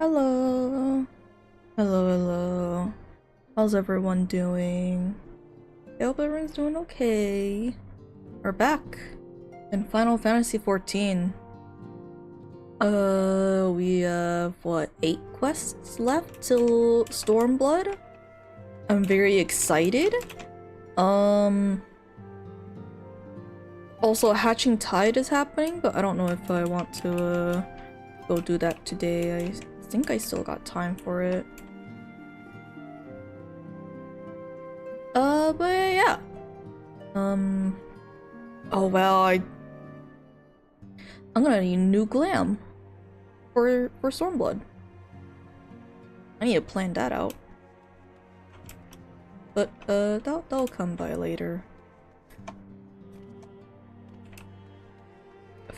Hello. Hello. How's everyone doing? I hope everyone's doing okay. We're back in Final Fantasy XIV. We have, what, 8 quests left till Stormblood? I'm very excited. Also, Hatching Tide is happening, but I don't know if I want to, go do that today. I think I still got time for it. But yeah. Oh well, I'm gonna need new glam for Stormblood. I need to plan that out. But that'll come by later.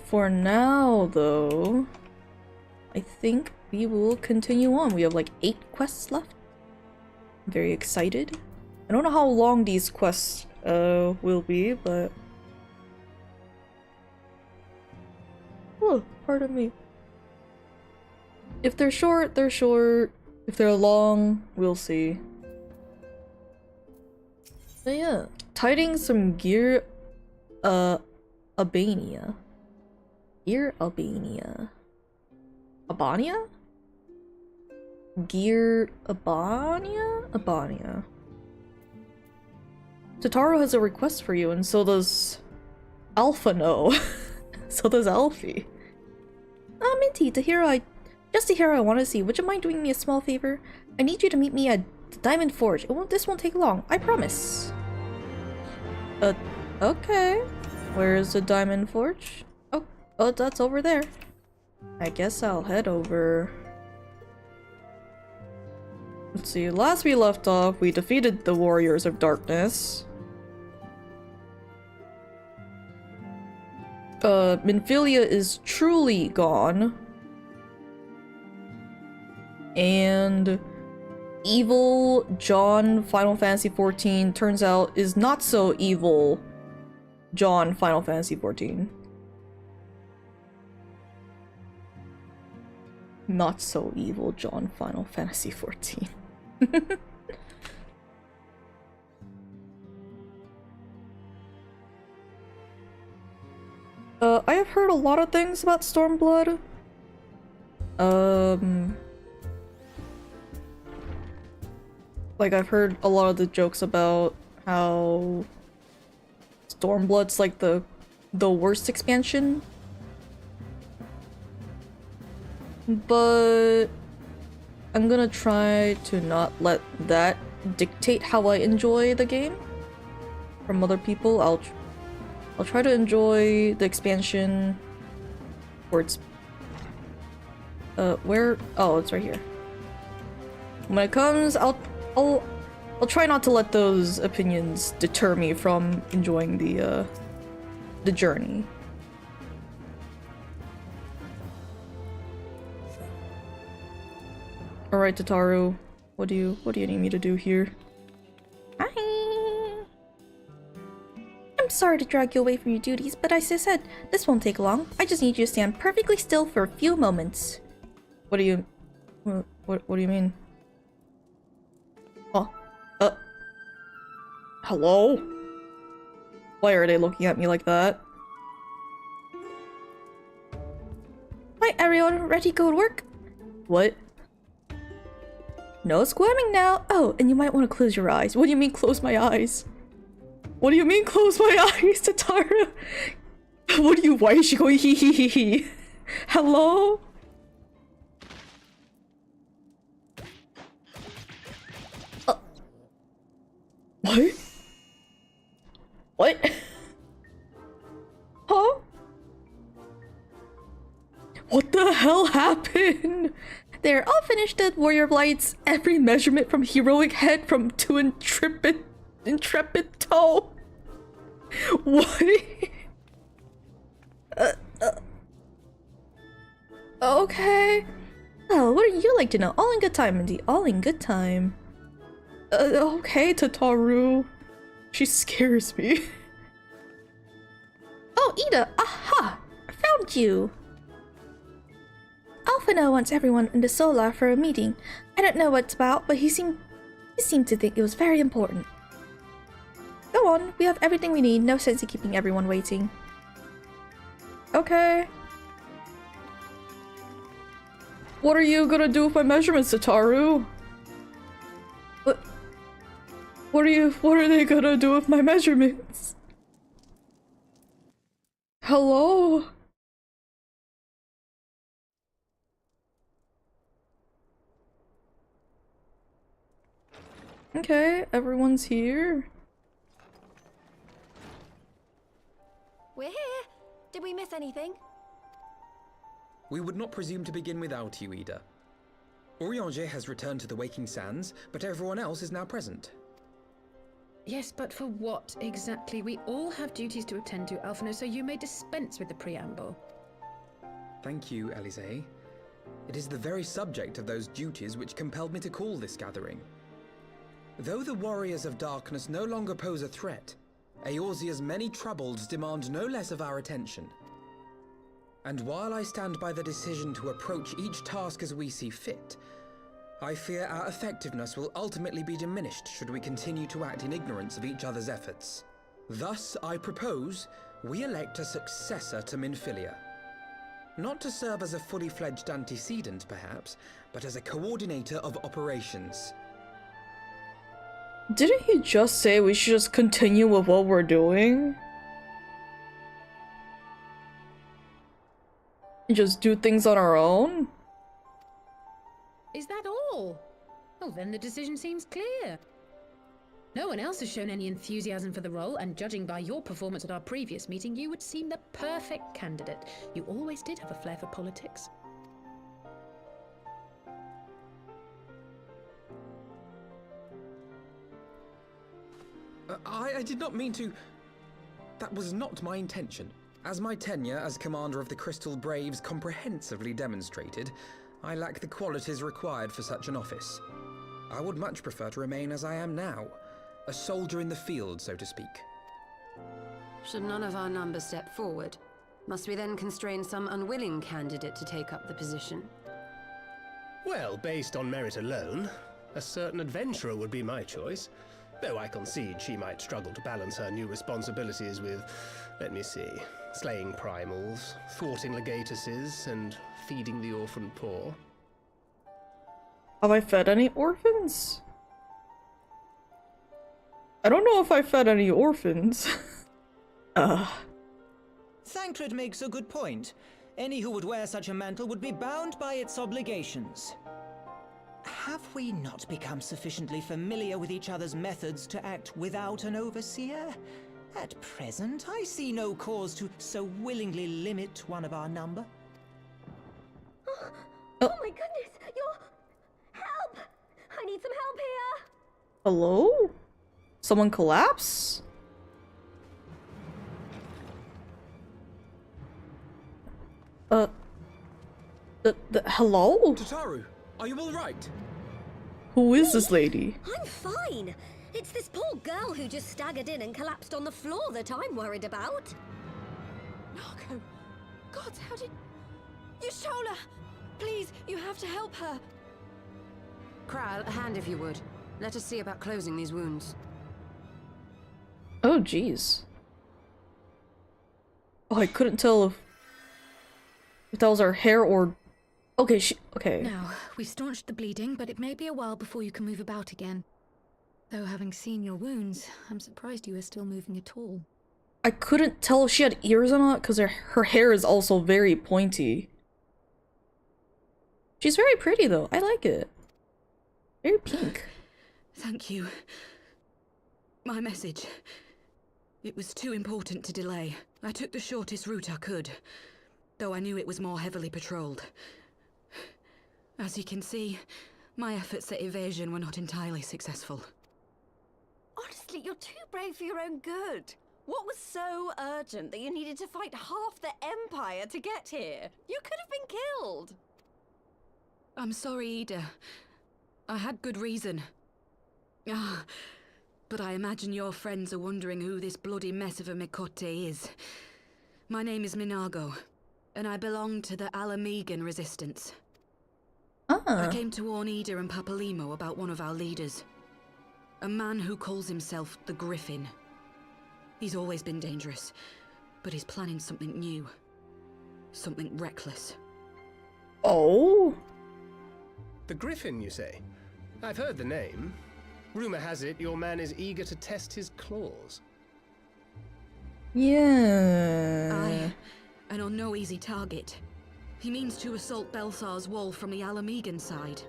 For now, though, I think we will continue on. We have like 8 quests left. I'm very excited. I don't know how long these quests will be, but oh, pardon me. If they're short, they're short. If they're long, we'll see. But yeah, tidings from Gear Albania. Gear Albania. Albania? Gear Albania? Albania. Totaro has a request for you, and so does Alpha No. So does Alfie. Minty, just a hero I want to see. Would you mind doing me a small favor? I need you to meet me at the Diamond Forge. This won't take long, I promise. Okay. Where's the Diamond Forge? Oh, that's over there. I guess I'll head over. Let's see, last we left off, we defeated the Warriors of Darkness. Minfilia is truly gone. And evil John Final Fantasy XIV turns out is not so evil John Final Fantasy XIV. Not so evil John Final Fantasy XIV. I have heard a lot of things about Stormblood. Like, I've heard a lot of the jokes about how Stormblood's like the worst expansion. But I'm gonna try to not let that dictate how I enjoy the game from other people. I'll try to enjoy the expansion where it's where, oh, it's right here. When it comes, I'll try not to let those opinions deter me from enjoying the journey. Alright, Tataru, what do you need me to do here? Hi. I'm sorry to drag you away from your duties, but as I said, this won't take long. I just need you to stand perfectly still for a few moments. What do you mean? Oh, hello? Why are they looking at me like that? Hi, everyone, ready to go to work? What? No squirming now! Oh, and you might want to close your eyes. What do you mean close my eyes? What do you mean close my eyes, Tataru? Why is she going hee hee hee hee? Hello? What? What? Huh? What the hell happened? They're all finished at Warrior of Lights. Every measurement from heroic head to intrepid toe. What? Okay. Oh, what do you like to know? All in good time, indeed. All in good time. Okay, Tataru. She scares me. Oh, Ida! Aha! I found you! Alphino wants everyone in the Solar for a meeting. I don't know what it's about, but he seemed to think it was very important. Go on, we have everything we need. No sense in keeping everyone waiting. Okay. What are you gonna do with my measurements, Sataru? What are they gonna do with my measurements? Hello? Okay, everyone's here. We're here. Did we miss anything? We would not presume to begin without you, Ida. Orianger has returned to the Waking Sands, but everyone else is now present. Yes, but for what exactly? We all have duties to attend to, Alphino, so you may dispense with the preamble. Thank you, Elise. It is the very subject of those duties which compelled me to call this gathering. Though the Warriors of Darkness no longer pose a threat, Eorzea's many troubles demand no less of our attention. And while I stand by the decision to approach each task as we see fit, I fear our effectiveness will ultimately be diminished should we continue to act in ignorance of each other's efforts. Thus, I propose we elect a successor to Minfilia. Not to serve as a fully fledged antecedent, perhaps, but as a coordinator of operations. Didn't he just say we should just continue with what we're doing? And just do things on our own? Is that all? Well, then the decision seems clear. No one else has shown any enthusiasm for the role, and judging by your performance at our previous meeting, you would seem the perfect candidate. You always did have a flair for politics. I did not mean to... That was not my intention. As my tenure as commander of the Crystal Braves comprehensively demonstrated, I lack the qualities required for such an office. I would much prefer to remain as I am now, a soldier in the field, so to speak. Should none of our numbers step forward? Must we then constrain some unwilling candidate to take up the position? Well, based on merit alone, a certain adventurer would be my choice. Though I concede she might struggle to balance her new responsibilities with, let me see, slaying primals, thwarting legatuses, and feeding the orphan poor. Have I fed any orphans? I don't know if I fed any orphans. Thancred makes a good point. Any who would wear such a mantle would be bound by its obligations. Have we not become sufficiently familiar with each other's methods to act without an overseer? At present, I see no cause to so willingly limit one of our number. Oh my goodness, help! I need some help here! Hello? Someone collapse? Hello? Tataru, are you all right? Who is this lady? I'm fine. It's this poor girl who just staggered in and collapsed on the floor that I'm worried about. Narco! God, how did... Yashola! Please, you have to help her. Kral, a hand if you would. Let us see about closing these wounds. Oh, jeez. Oh, I couldn't tell if that was her hair or... Okay, okay. Now, we've staunched the bleeding, but it may be a while before you can move about again. Though having seen your wounds, I'm surprised you are still moving at all. I couldn't tell if she had ears or not because her hair is also very pointy. She's very pretty though. I like it. Very pink. Thank you. My message. It was too important to delay. I took the shortest route I could, though I knew it was more heavily patrolled. As you can see, my efforts at evasion were not entirely successful. Honestly, you're too brave for your own good. What was so urgent that you needed to fight half the Empire to get here? You could have been killed. I'm sorry, Ida. I had good reason. But I imagine your friends are wondering who this bloody mess of a Mikote is. My name is Minago, and I belong to the Alamegan Resistance. I came to warn Ida and Papalimo about one of our leaders. A man who calls himself the Griffin. He's always been dangerous, but he's planning something new. Something reckless. Oh? The Griffin, you say? I've heard the name. Rumor has it your man is eager to test his claws. Yeah. Aye, and on no easy target. He means to assault Belsar's wall from the Alamegan side.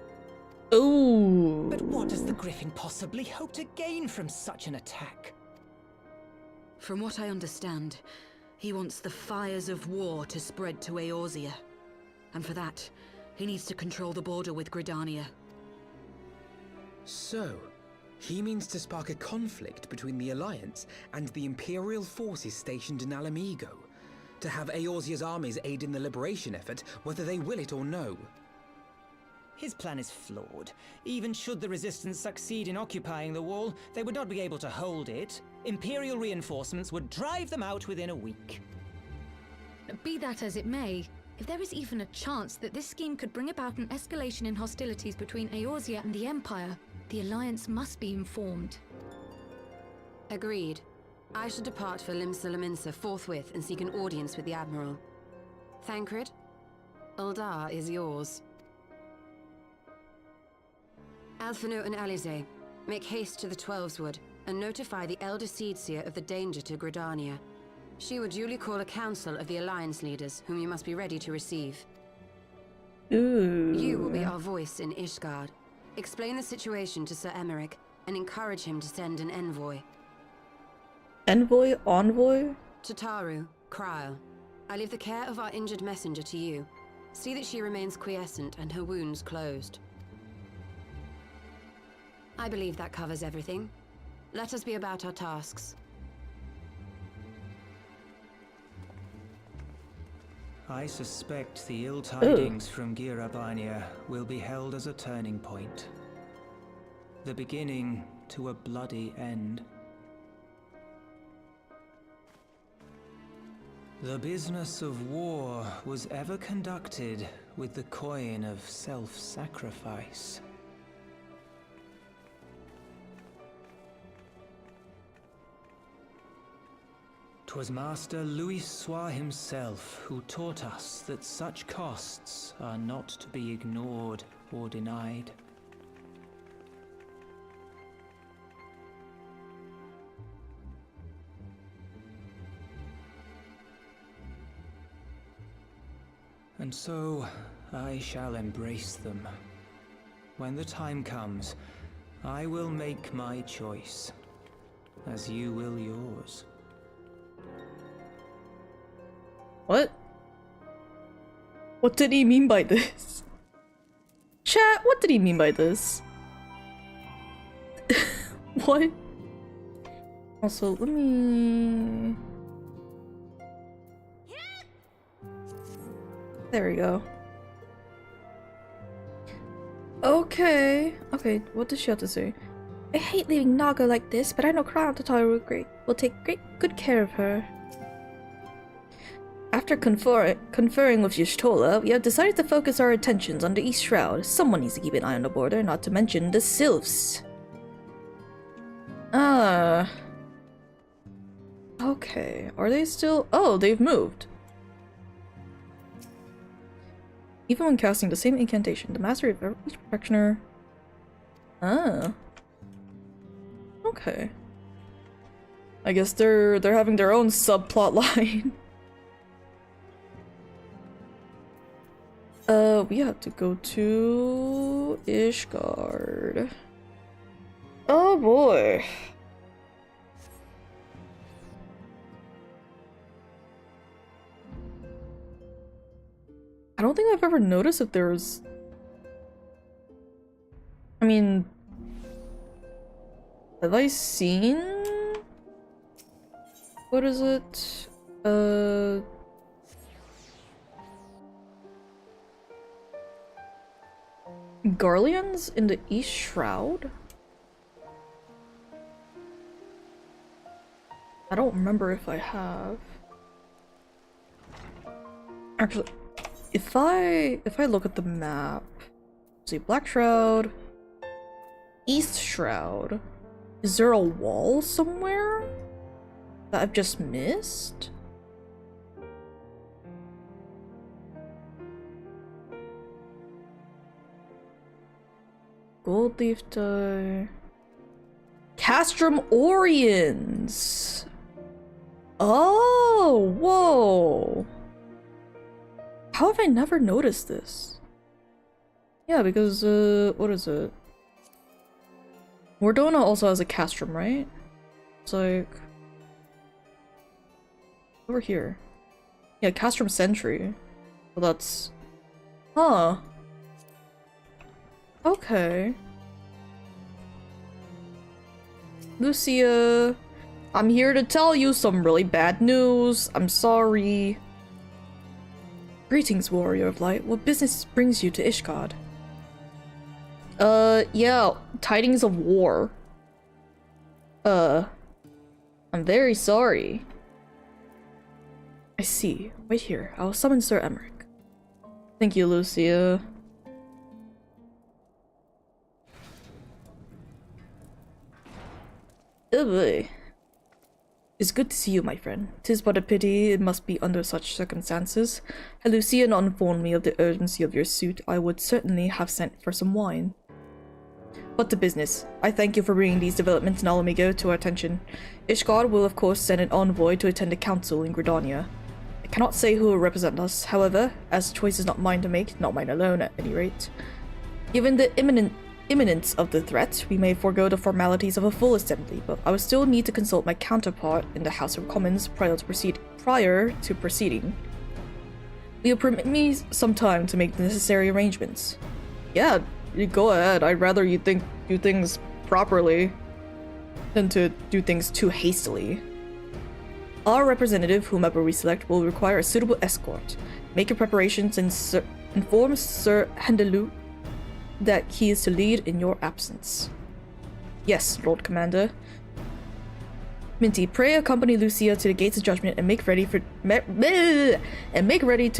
Ooh. But what does the Griffin possibly hope to gain from such an attack? From what I understand, he wants the fires of war to spread to Eorzea. And for that, he needs to control the border with Gridania. So, he means to spark a conflict between the Alliance and the Imperial forces stationed in Alamigo, to have Eorzea's armies aid in the liberation effort, whether they will it or no. His plan is flawed. Even should the Resistance succeed in occupying the wall, they would not be able to hold it. Imperial reinforcements would drive them out within a week. Be that as it may, if there is even a chance that this scheme could bring about an escalation in hostilities between Eorzea and the Empire, the Alliance must be informed. Agreed. I shall depart for Limsa forthwith and seek an audience with the Admiral. Thancred, Uldar is yours. Alphino and Alize, make haste to the Twelveswood and notify the Elder Seedseer of the danger to Gridania. She will duly call a council of the Alliance leaders, whom you must be ready to receive. Ooh. You will be our voice in Ishgard. Explain the situation to Sir Emmerich and encourage him to send an envoy. Envoy? Envoy? To Taru, Kryl. I leave the care of our injured messenger to you. See that she remains quiescent and her wounds closed. I believe that covers everything. Let us be about our tasks. I suspect the ill tidings from Girabania will be held as a turning point. The beginning to a bloody end. The business of war was ever conducted with the coin of self-sacrifice. 'Twas Master Louis Soir himself who taught us that such costs are not to be ignored or denied. And so, I shall embrace them. When the time comes, I will make my choice, as you will yours. What? What did he mean by this? Chat, what did he mean by this? What? Also, let me... There we go. Okay. Okay, what does she have to say? I hate leaving Naga like this, but I know Crown Tatar will take good care of her. After conferring with Y'shtola, we have decided to focus our attentions on the East Shroud. Someone needs to keep an eye on the border, not to mention the Sylphs. Okay, are they still... Oh, they've moved. Even when casting the same incantation, the mastery of each practitioner... Ah. Okay. I guess they're having their own subplot line. We have to go to Ishgard. Oh boy. I don't think I've ever noticed if there's... I mean... Have I seen... What is it? Garleans in the East Shroud? I don't remember if I have. Actually, if I look at the map, See, Black Shroud. East Shroud. Is there a wall somewhere that I've just missed? Gold Leaf Dye. Castrum Oriens! Oh, whoa! How have I never noticed this? Yeah, because, what is it? Mordona also has a castrum, right? It's like... over here. Yeah, castrum sentry. Well, that's... huh. Okay. Lucia, I'm here to tell you some really bad news. I'm sorry. Greetings, Warrior of Light. What business brings you to Ishgard? Yeah, tidings of war. I'm very sorry. I see. Wait here. I will summon Sir Emmerich. Thank you, Lucia. Oh boy. It's good to see you, my friend. 'Tis but a pity it must be under such circumstances. Had Lucia not informed me of the urgency of your suit, I would certainly have sent for some wine. But to business. I thank you for bringing these developments in Alamigo to our attention. Ishgard will of course send an envoy to attend a council in Gridania. I cannot say who will represent us, however, as the choice is not mine to make, not mine alone at any rate. Given the imminence of the threat, we may forego the formalities of a full assembly, but I will still need to consult my counterpart in the House of Commons prior to proceeding. Will you permit me some time to make the necessary arrangements? Yeah, you go ahead. I'd rather you do things properly than to do things too hastily. Our representative, whomever we select, will require a suitable escort. Make your preparations and inform Sir Hendelou that he is to lead in your absence. Yes, Lord Commander. Minty, pray accompany Lucia to the gates of judgment and make ready to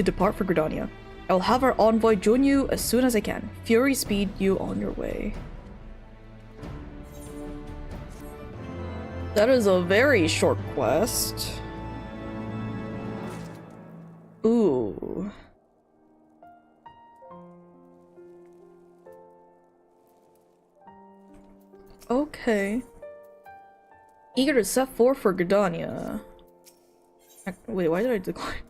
depart for Gridania. I will have our envoy join you as soon as I can. Fury speed you on your way. That is a very short quest. Ooh. Okay. Eager to set forth for Gridania. Wait, why did I decline?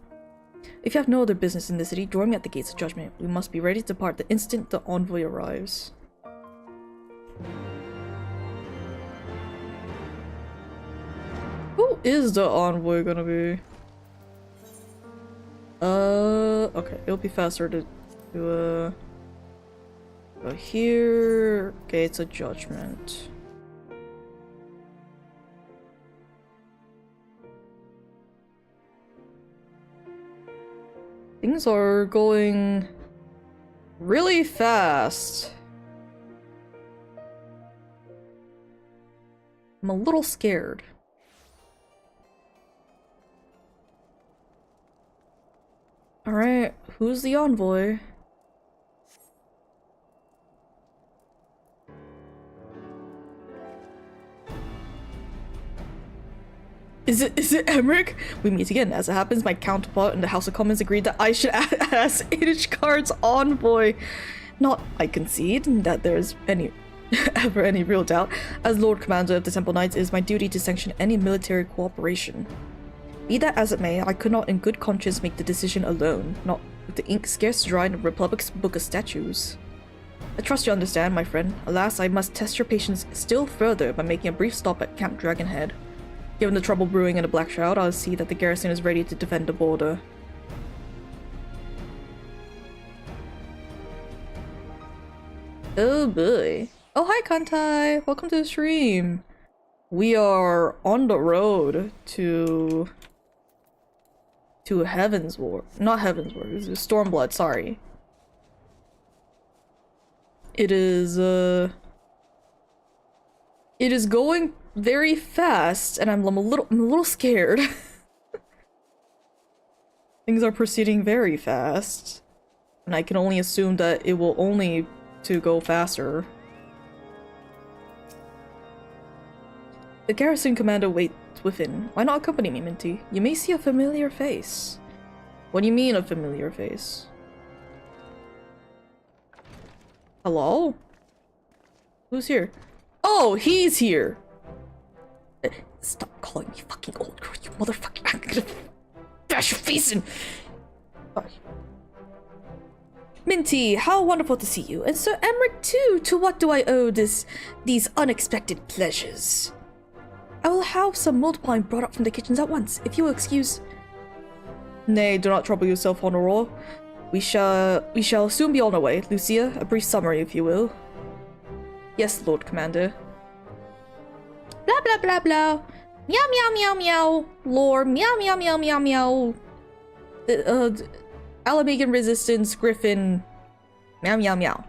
If you have no other business in the city, join me at the gates of judgment. We must be ready to depart the instant the envoy arrives. Who is the envoy gonna be? Okay, it'll be faster to go here. Gates of judgment. Things are going really fast. I'm a little scared. Alright, who's the envoy? Is it Emmerich? We meet again. As it happens, my counterpart in the House of Commons agreed that I should act as Ishgard's envoy. Not I concede that there's ever any real doubt. As Lord Commander of the Temple Knights, it is my duty to sanction any military cooperation. Be that as it may, I could not in good conscience make the decision alone, not with the ink scarce dry in the Republic's Book of Statutes. I trust you understand, my friend. Alas, I must test your patience still further by making a brief stop at Camp Dragonhead. Given the trouble brewing in the Black Shroud, I'll see that the garrison is ready to defend the border. Oh boy. Oh hi Kantai! Welcome to the stream! We are on the road to Heavensward. Not Heavensward, this is Stormblood, sorry. It is going very fast, and I'm a little scared. Things are proceeding very fast, and I can only assume that it will only to go faster. The garrison commander waits within. Why not accompany me, Minty? You may see a familiar face. What do you mean, a familiar face? Hello? Who's here? Oh, he's here! Stop calling me fucking old girl, you motherfucking— I'm gonna bash your face in! Sorry. Minty, how wonderful to see you, and Sir Emmerich too! To what do I owe these unexpected pleasures? I will have some mulled wine brought up from the kitchens at once, if you will excuse. Nay, do not trouble yourself, Honora. We shall soon be on our way. Lucia, a brief summary, if you will. Yes, Lord Commander. Blah blah blah blah. Meow meow meow meow. Lord, meow meow meow meow meow. Alamegan Resistance, Griffin. Meow meow meow.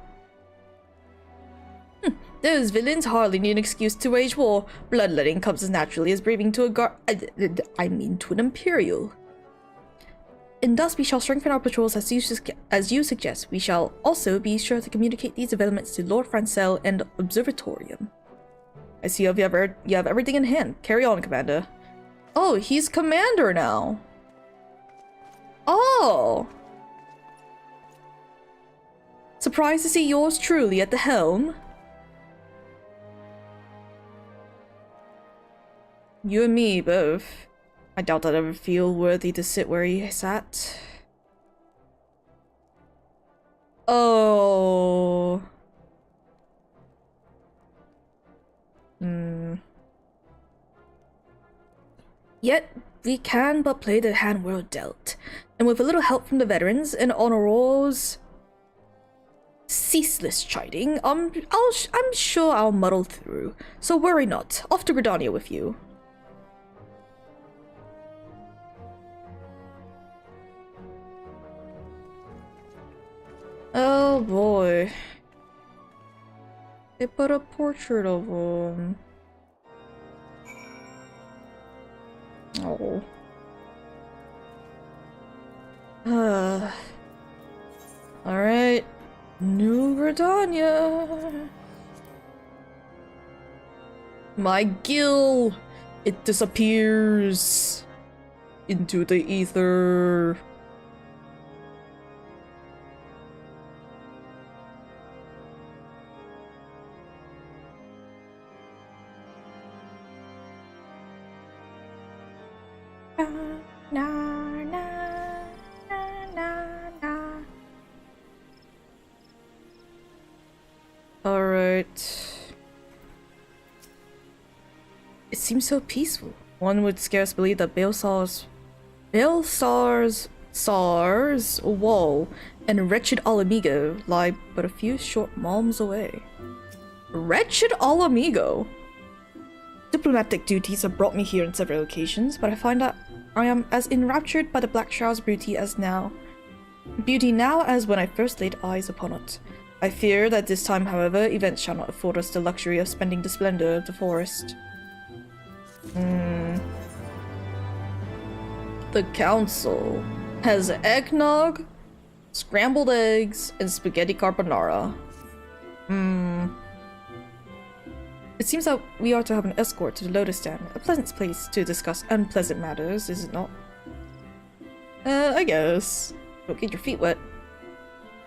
Those villains hardly need an excuse to wage war. Bloodletting comes as naturally as breathing to a to an Imperial. And thus we shall strengthen our patrols as you suggest. We shall also be sure to communicate these developments to Lord Francel and Observatorium. I see you have everything in hand. Carry on, Commander. Oh, he's Commander now. Oh! Surprised to see yours truly at the helm. You and me both. I doubt I'd ever feel worthy to sit where he sat. Oh. Yet, we can but play the hand we're dealt. And with a little help from the veterans and Honora's ceaseless chiding, I'm sure I'll muddle through. So worry not. Off to Gridania with you. Oh boy. They put a portrait of him. Oh. Alright. New Gridania. My gill! It disappears into the ether. Alright. It seems so peaceful. One would scarce believe that Baelsar's wall and wretched Alamigo lie but a few short malms away. Wretched Alamigo? Diplomatic duties have brought me here on several occasions, but I find that I am as enraptured by the Black Shroud's beauty now as when I first laid eyes upon it. I fear that this time, however, events shall not afford us the luxury of spending the splendor of the forest. The council has eggnog, scrambled eggs, and spaghetti carbonara. It seems that we are to have an escort to the Lotus Stand. A pleasant place to discuss unpleasant matters, is it not? I guess. Don't get your feet wet.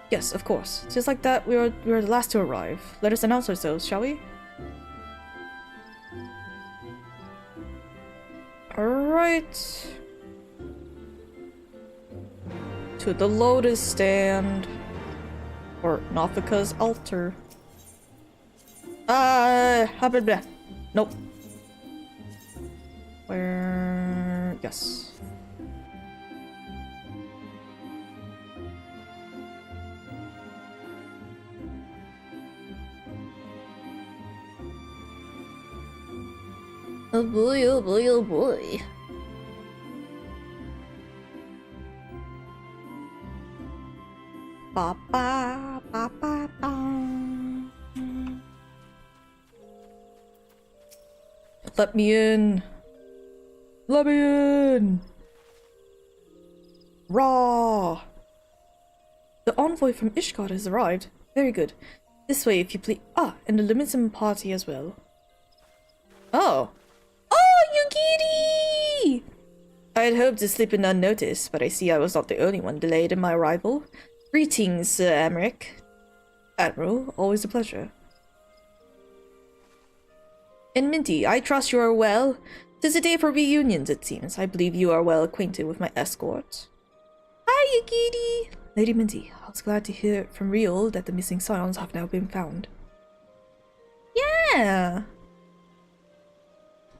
Yes, of course. Just like that, we are the last to arrive. Let us announce ourselves, shall we? Alright. To the Lotus Stand. Or Nafika's altar. Nope. Where? Yes. Oh boy, oh boy, oh boy. Ba ba ba ba ba. Let me in. Let me in. Raw. The envoy from Ishgard has arrived. Very good. This way, if you please. Ah, and the limousine party as well. Oh. Oh, Yugiri! I had hoped to slip in unnoticed, but I see I was not the only one delayed in my arrival. Greetings, Sir Amric. Admiral, always a pleasure. And Minty, I trust you are well. 'Tis a day for reunions, it seems. I believe you are well acquainted with my escort. Hi, Yugiri! Lady Minty, I was glad to hear from Riol that the missing scions have now been found. Yeah!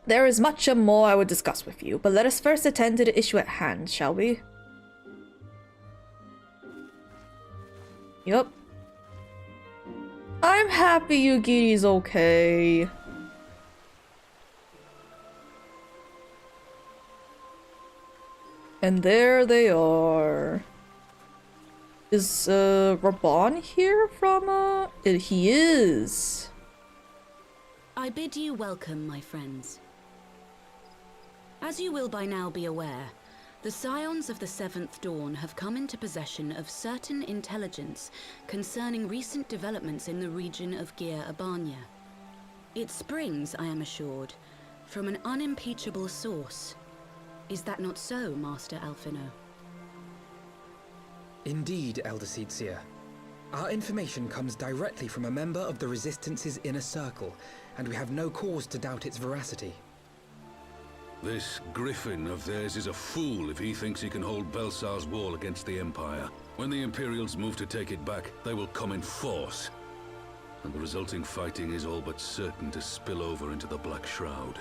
There is much more I would discuss with you, but let us first attend to the issue at hand, shall we? Yup. I'm happy Yugiri's okay. And there they are. Is Raban here from he is. I bid you welcome, my friends. As you will by now be aware, the Scions of the Seventh Dawn have come into possession of certain intelligence concerning recent developments in the region of Gyr Abania. It springs, I am assured, from an unimpeachable source. Is that not so, Master Alphino? Indeed, Elder Seedseer. Our information comes directly from a member of the Resistance's inner circle, and we have no cause to doubt its veracity. This Griffin of theirs is a fool if he thinks he can hold Belsar's wall against the Empire. When the Imperials move to take it back, they will come in force. And the resulting fighting is all but certain to spill over into the Black Shroud.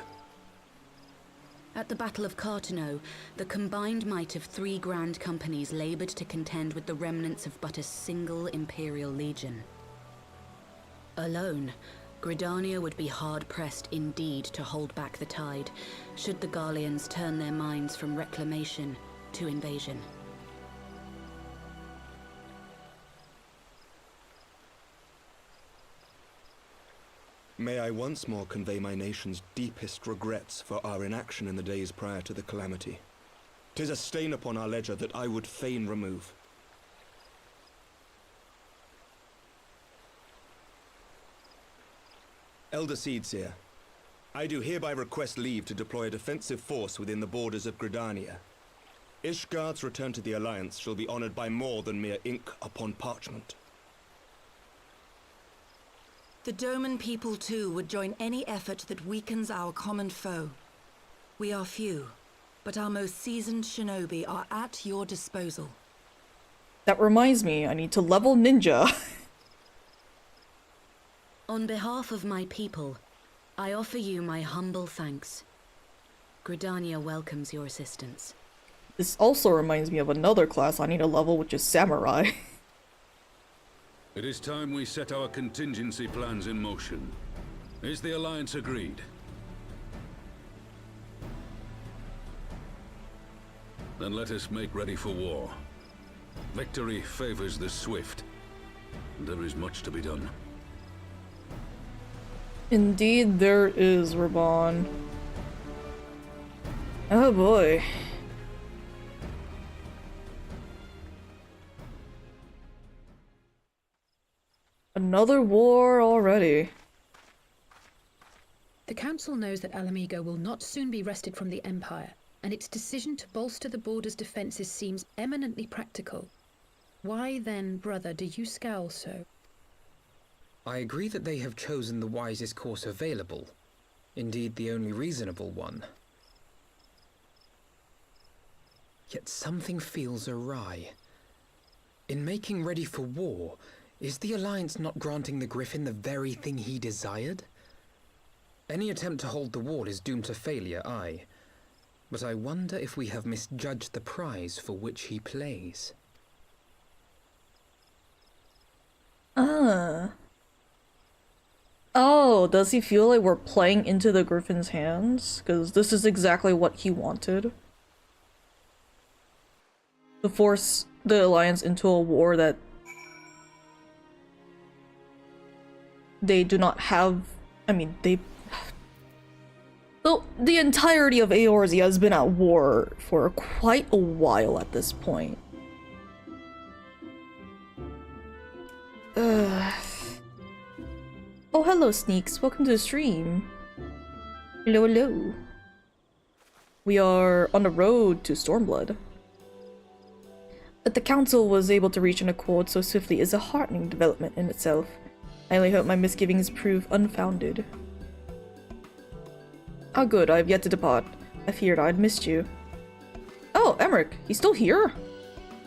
At the Battle of COURTEOUS, the combined might of 3 grand companies labored to contend with the remnants of but a single Imperial legion. Alone, Gridania would be hard-pressed indeed to hold back the tide, should the Garleans turn their minds from reclamation to invasion. May I once more convey my nation's deepest regrets for our inaction in the days prior to the calamity. 'Tis a stain upon our ledger that I would fain remove. Elder Seedseer, I do hereby request leave to deploy a defensive force within the borders of Gridania. Ishgard's return to the Alliance shall be honored by more than mere ink upon parchment. The Doman people too would join any effort that weakens our common foe. We are few, but our most seasoned shinobi are at your disposal. That reminds me, I need to level ninja. On behalf of my people, I offer you my humble thanks. Gridania welcomes your assistance. This also reminds me of another class I need to level, which is Samurai. It is time we set our contingency plans in motion. Is the Alliance agreed? Then let us make ready for war. Victory favors the swift. There is much to be done. Indeed there is, Raban. Oh boy. Another war already. The Council knows that Alamigo will not soon be wrested from the Empire, and its decision to bolster the border's defences seems eminently practical. Why then, brother, do you scowl so? I agree that they have chosen the wisest course available. Indeed, the only reasonable one. Yet something feels awry. In making ready for war, is the Alliance not granting the Griffin the very thing he desired? Any attempt to hold the wall is doomed to failure, aye. But I wonder if we have misjudged the prize for which he plays. Oh, does he feel like we're playing into the Griffin's hands? Because this is exactly what he wanted. To force the Alliance into a war that they do not have. I mean, so the entirety of Eorzea has been at war for quite a while at this point. Oh, hello, Sneaks. Welcome to the stream. Hello, hello. We are on the road to Stormblood. That the council was able to reach an accord so swiftly is a heartening development in itself. I only hope my misgivings prove unfounded. Oh good, I have yet to depart. I feared I'd missed you. Oh, Emmerich, he's still here?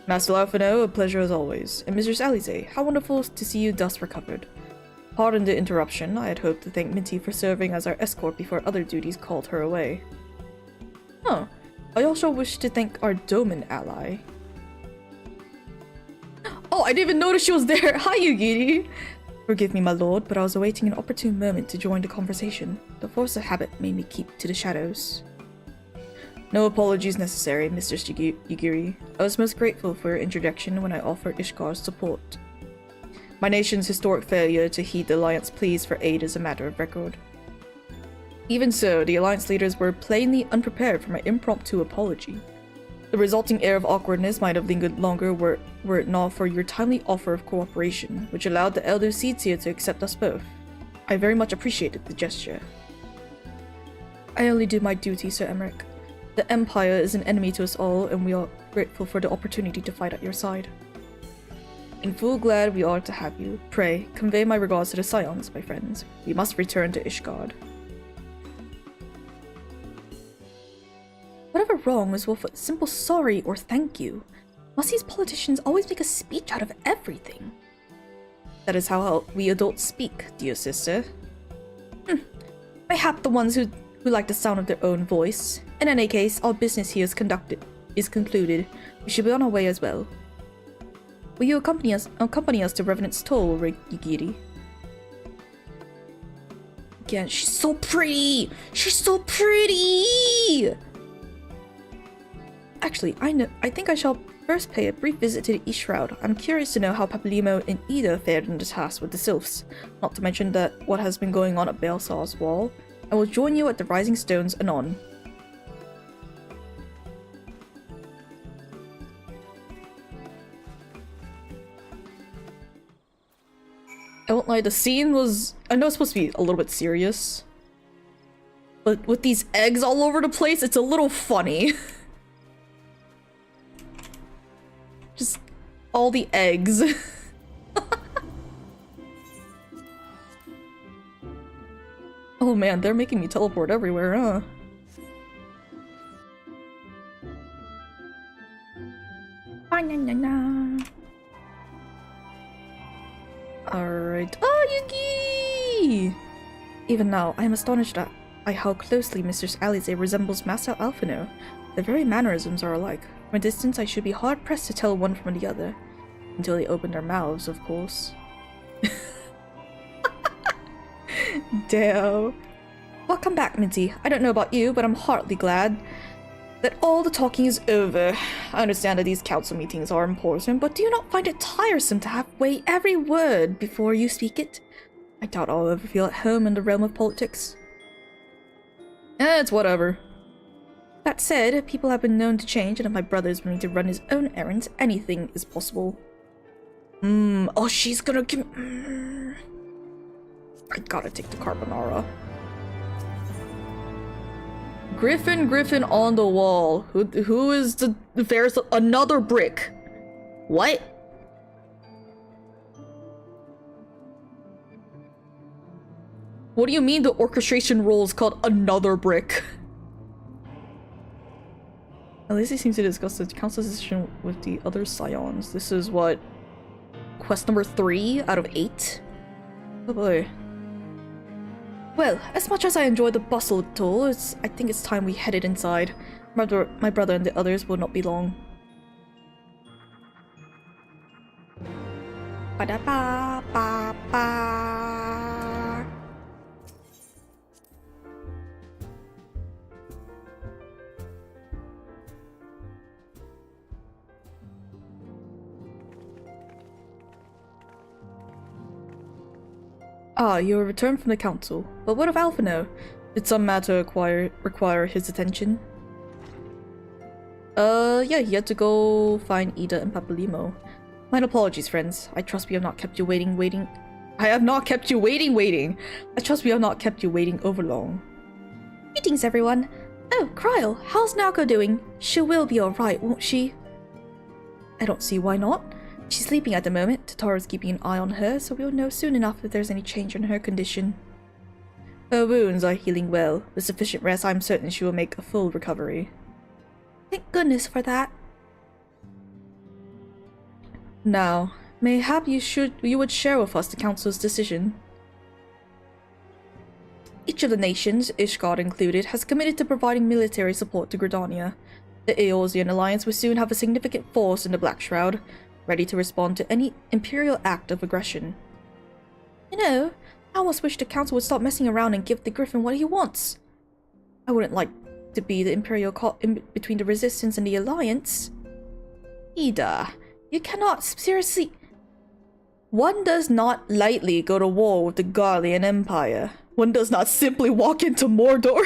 Master Alphino, a pleasure as always. And Mistress Alize, how wonderful to see you thus recovered. Pardon the interruption, I had hoped to thank Minty for serving as our escort before other duties called her away. Huh, I also wish to thank our Doman ally. Oh, I didn't even notice she was there! Hi, Yugiri! Forgive me, my lord, but I was awaiting an opportune moment to join the conversation. The force of habit made me keep to the shadows. No apologies necessary, Mistress Yugiri. I was most grateful for your introduction when I offered Ishgar's support. My nation's historic failure to heed the Alliance pleas for aid is a matter of record. Even so, the Alliance leaders were plainly unprepared for my impromptu apology. The resulting air of awkwardness might have lingered longer were it not for your timely offer of cooperation, which allowed the Elder Seedseer to accept us both. I very much appreciated the gesture. I only do my duty, Sir Emmerich. The Empire is an enemy to us all, and we are grateful for the opportunity to fight at your side. In full glad we are to have you. Pray, convey my regards to the Scions, my friends. We must return to Ishgard. Whatever wrong was worth a simple sorry or thank you. Must these politicians always make a speech out of everything? That is how we adults speak, dear sister. Mayhap the ones who like the sound of their own voice. In any case, our business here is concluded. We should be on our way as well. Will you accompany us to Revenant's Toll, Yugiri? Again, she's so pretty! She's so pretty! Actually, I think I shall first pay a brief visit to the East Shroud. I'm curious to know how Papalymo and Ida fared in the task with the Sylphs, not to mention that what has been going on at Belsar's Wall. I will join you at the Rising Stones anon. I won't lie, the scene was... I know it's supposed to be a little bit serious, but with these eggs all over the place, it's a little funny. Just all the eggs. Oh man, they're making me teleport everywhere, huh? Alright. Oh, Yugi! Even now, I am astonished at how closely Mistress Alize resembles Master Alphino. Their very mannerisms are alike. From a distance, I should be hard-pressed to tell one from the other. Until they open their mouths, of course. Damn. Welcome back, Minty. I don't know about you, but I'm heartily glad that all the talking is over. I understand that these council meetings are important, but do you not find it tiresome to have to weigh every word before you speak it? I doubt I'll ever feel at home in the realm of politics. It's whatever. That said, people have been known to change, and if my brother is willing to run his own errands, anything is possible. Oh, she's gonna give... I gotta take the carbonara. Griffin on the wall. Who is the fairest? Another brick. What? What do you mean the orchestration role is called another brick? Alize seems to discuss the council's decision with the other Scions. This is what? Quest number 3 out of 8? Oh boy. Well, as much as I enjoy the bustle of Toll, I think it's time we headed inside. My brother and the others will not be long. Ba-da-ba-ba-ba. Ah, you have returned from the council. But what of Alphino? Did some matter require his attention? Yeah, he had to go find Ida and Papalymo. My apologies, friends. I trust we have not kept you waiting. I have not kept you waiting. I trust we have not kept you waiting over long. Greetings, everyone. Oh, Cryle, how's Naoko doing? She will be alright, won't she? I don't see why not. She's sleeping at the moment. Tataru's keeping an eye on her, so we'll know soon enough if there's any change in her condition. Her wounds are healing well. With sufficient rest, I'm certain she will make a full recovery. Thank goodness for that. Now, mayhap you would share with us the Council's decision. Each of the nations, Ishgard included, has committed to providing military support to Gridania. The Eorzean Alliance will soon have a significant force in the Black Shroud, ready to respond to any Imperial act of aggression. You know, I almost wish the Council would stop messing around and give the Griffin what he wants. I wouldn't like to be the Imperial caught in between the Resistance and the Alliance. Ida, you cannot seriously... One does not lightly go to war with the Garlean Empire. One does not simply walk into Mordor.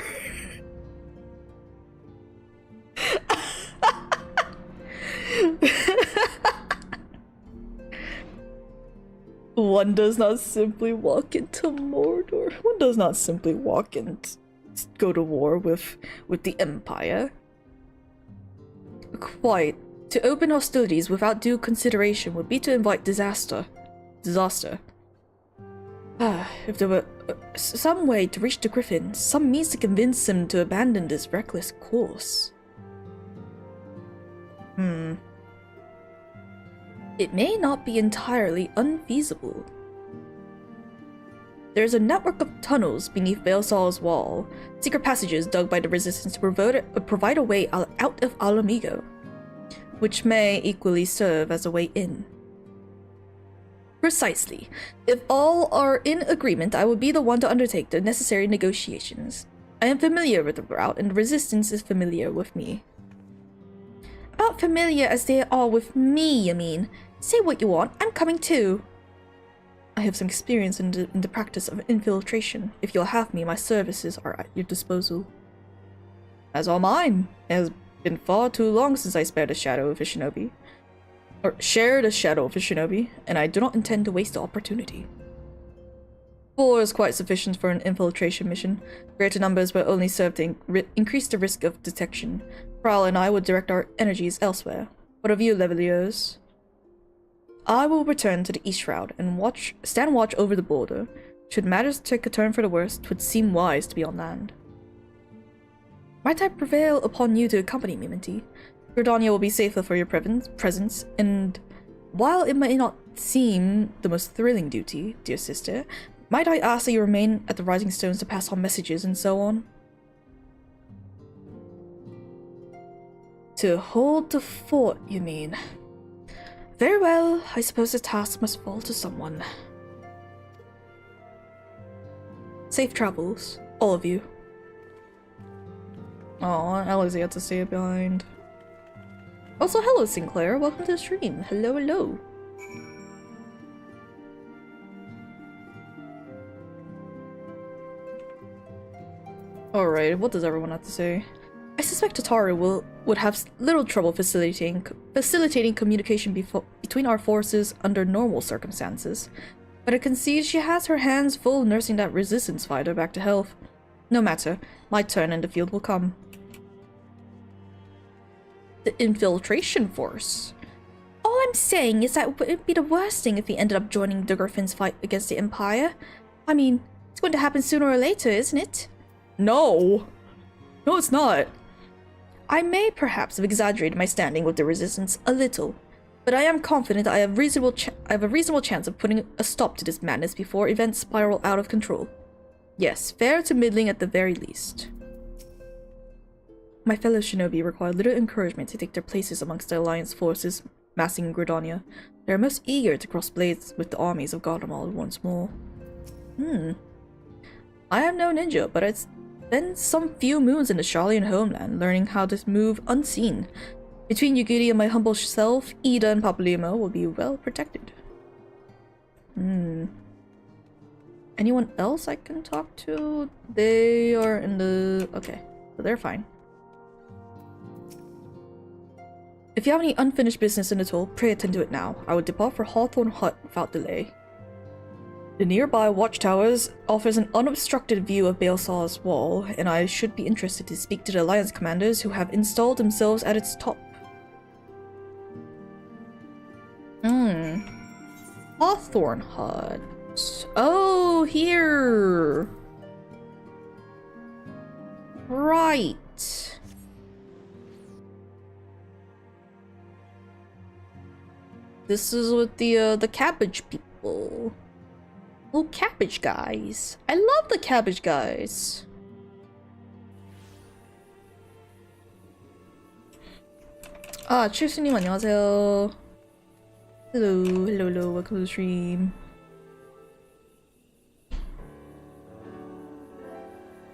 One does not simply walk into Mordor. One does not simply walk and go to war with the Empire. Quite. To open hostilities without due consideration would be to invite disaster. If there were some way to reach the Griffin, some means to convince him to abandon this reckless course. It may not be entirely unfeasible. There is a network of tunnels beneath Baelsar's wall, secret passages dug by the Resistance to provide a way out of Alamigo, which may equally serve as a way in. Precisely. If all are in agreement, I will be the one to undertake the necessary negotiations. I am familiar with the route, and the Resistance is familiar with me. About familiar as they are with me, you mean? Say what you want, I'm coming too. I have some experience in the practice of infiltration. If you'll have me, my services are at your disposal. As are mine. It has been far too long since I spared a shadow of a shinobi. Or shared a shadow of a shinobi, and I do not intend to waste the opportunity. 4 is quite sufficient for an infiltration mission. Greater numbers will only serve to increase the risk of detection. Prowl and I will direct our energies elsewhere. What of you, Leveliers? I will return to the East Shroud and stand watch over the border. Should matters take a turn for the worst, 'twould seem wise to be on land. Might I prevail upon you to accompany me, Minty? Gridania will be safer for your presence, and while it may not seem the most thrilling duty, dear sister, might I ask that you remain at the Rising Stones to pass on messages and so on? To hold the fort, you mean? Very well, I suppose the task must fall to someone. Safe travels, all of you. Aw, Alex had to stay behind. Also, hello Sinclair, welcome to the stream. Hello, hello. Alright, what does everyone have to say? I suspect Tataru would have little trouble facilitating communication between our forces under normal circumstances, but I concede she has her hands full nursing that resistance fighter back to health. No matter, my turn in the field will come. The infiltration force. All I'm saying is that it wouldn't be the worst thing if he ended up joining the Griffin's fight against the Empire. I mean, it's going to happen sooner or later, isn't it? No! No, it's not. I may perhaps have exaggerated my standing with the Resistance a little, but I am confident I have a reasonable chance of putting a stop to this madness before events spiral out of control. Yes, fair to middling at the very least. My fellow shinobi require little encouragement to take their places amongst the Alliance forces massing in Gridania. They are most eager to cross blades with the armies of Gardamal once more. I am no ninja, but it's been some few moons in the Sharlayan homeland, learning how to move unseen. Between Yugiri and my humble self, Ida and Papalima will be well protected. Anyone else I can talk to? They are in the... okay, so they're fine. If you have any unfinished business in the toll, pray attend to it now. I will depart for Hawthorne Hut without delay. The nearby watchtowers offers an unobstructed view of Baelsar's wall, and I should be interested to speak to the Alliance commanders who have installed themselves at its top. Hawthorne Hut. Oh, here! Right. This is with the cabbage people. Oh, cabbage guys. I love the cabbage guys. 아, 칠수님 안녕하세요. Hello, welcome to the stream.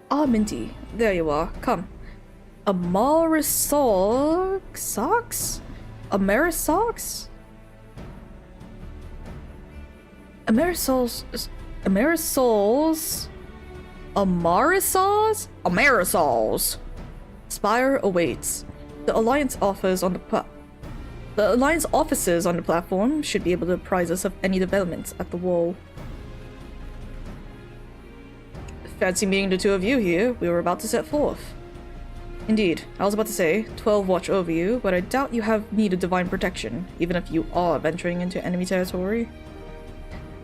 Ah, Minty, there you are. Come. Amarisox? Amarisox? Amarisols? Spire awaits. The Alliance offices on the platform should be able to apprise us of any developments at the wall. Fancy meeting the two of you here. We were about to set forth. Indeed, I was about to say, 12 watch over you, but I doubt you have need of divine protection, even if you are venturing into enemy territory.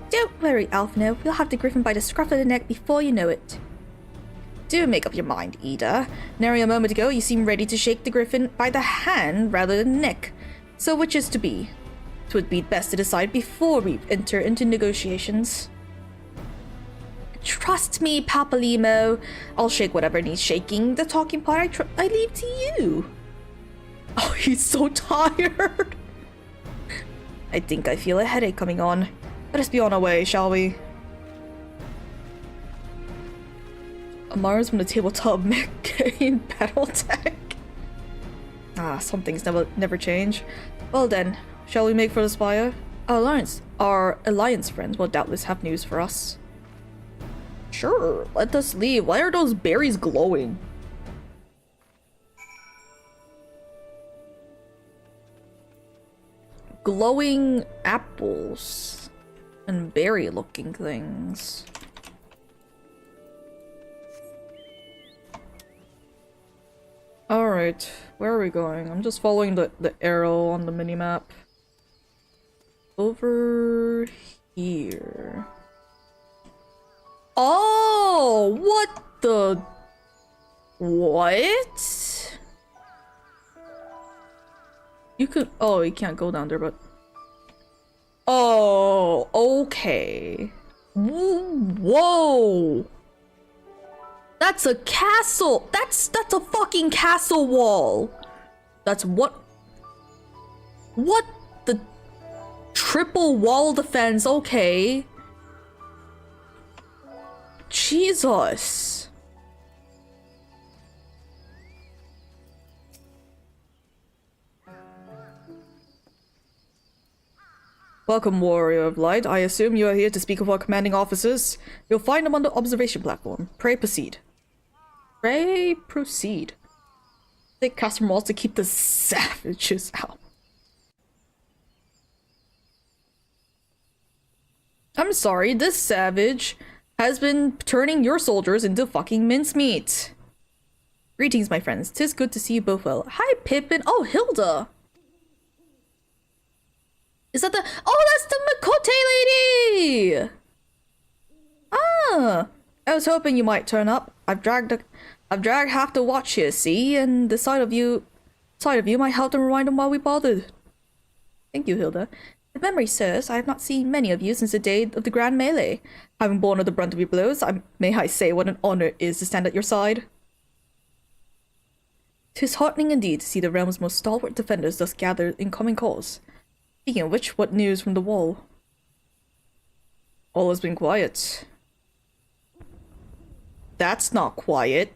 Don't worry, Alphino. We'll have the Griffin by the scruff of the neck before you know it. Do make up your mind, Ida. Nary a moment ago, you seemed ready to shake the Griffin by the hand rather than neck. So which is to be? 'Twould be best to decide before we enter into negotiations. Trust me, Papalimo. I'll shake whatever needs shaking. The talking part I leave to you. Oh, he's so tired. I think I feel a headache coming on. Let us be on our way, shall we? Mars from the tabletop mech-game battle tech. Ah, some things never change. Well then, shall we make for the spire? Our alliance friends will doubtless have news for us. Sure, let us leave. Why are those berries glowing? Glowing apples and berry-looking things. Alright, where are we going? I'm just following the arrow on the minimap. Over here. Oh, what the... What? You could... Oh, you can't go down there, but... Oh, okay. Whoa! That's a castle! That's a fucking castle wall! That's what... What the... Triple wall defense, okay. Jesus. Welcome, Warrior of Light. I assume you are here to speak with our commanding officers. You'll find them on the observation platform. Pray proceed. Pray proceed. They cast from walls to keep the savages out. I'm sorry, this savage has been turning your soldiers into fucking mincemeat. Greetings, my friends. 'Tis good to see you both well. Hi, Pippin. Oh, Hilda. Is that the... Oh, that's the Makote lady! Ah, I was hoping you might turn up. I've dragged half the watch here, see? And the sight of you might help to remind them why we bothered. Thank you, Hilda. If memory serves, I have not seen many of you since the day of the Grand Melee. Having borne the brunt of your blows, may I say what an honor it is to stand at your side. 'Tis heartening indeed to see the realm's most stalwart defenders thus gathered in common cause. Speaking of which, what news from the wall? All has been quiet. That's not quiet.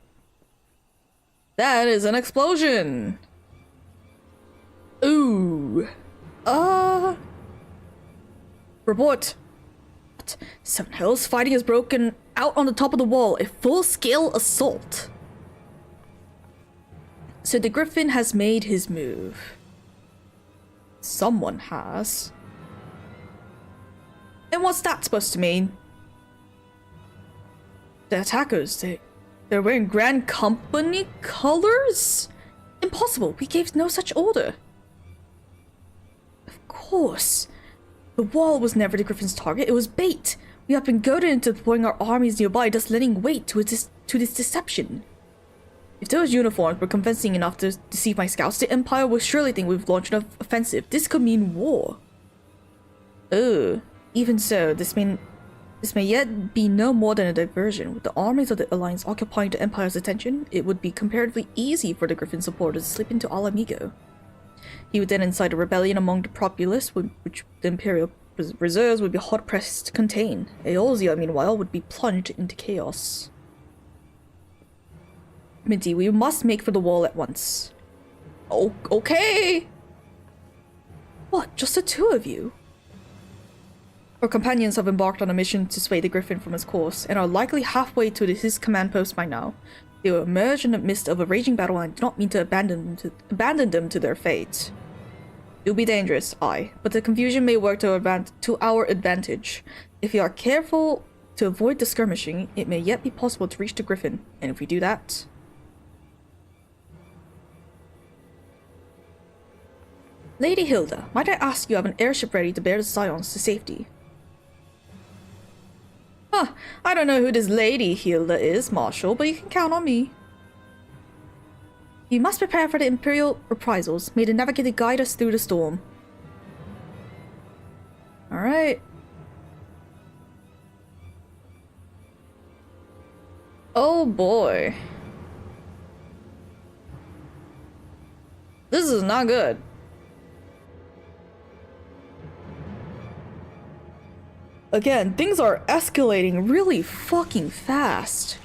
That is an explosion! Ooh. Report. What? Seven Hills fighting has broken out on the top of the wall. A full-scale assault. So the Griffin has made his move. Someone has. And what's that supposed to mean? The attackers, they're wearing Grand Company colors? Impossible, we gave no such order. Of course. The wall was never the Griffin's target, it was bait. We have been goaded into deploying our armies nearby, just letting weight to this deception. If those uniforms were convincing enough to deceive my scouts, the Empire will surely think we've launched an offensive. This could mean war. Oh, even so, this may yet be no more than a diversion. With the armies of the Alliance occupying the Empire's attention, it would be comparatively easy for the Griffin supporters to slip into Alamigo. He would then incite a rebellion among the populace, which the Imperial reserves would be hard-pressed to contain. Eorzea, meanwhile, would be plunged into chaos. Minty, we must make for the wall at once. Oh, okay! What, just the two of you? Our companions have embarked on a mission to sway the Griffin from his course, and are likely halfway to his command post by now. They will emerge in the midst of a raging battle, and I do not mean to abandon them to their fate. It will be dangerous, aye, but the confusion may work to our advantage. If we are careful to avoid the skirmishing, it may yet be possible to reach the Griffin, and if we do that... Lady Hilda, might I ask you have an airship ready to bear the Scions to safety? Huh, I don't know who this Lady Hilda is, Marshal, but you can count on me. You must prepare for the Imperial reprisals. May the Navigator guide us through the storm. Alright. Oh boy. This is not good. Again, things are escalating really fucking fast.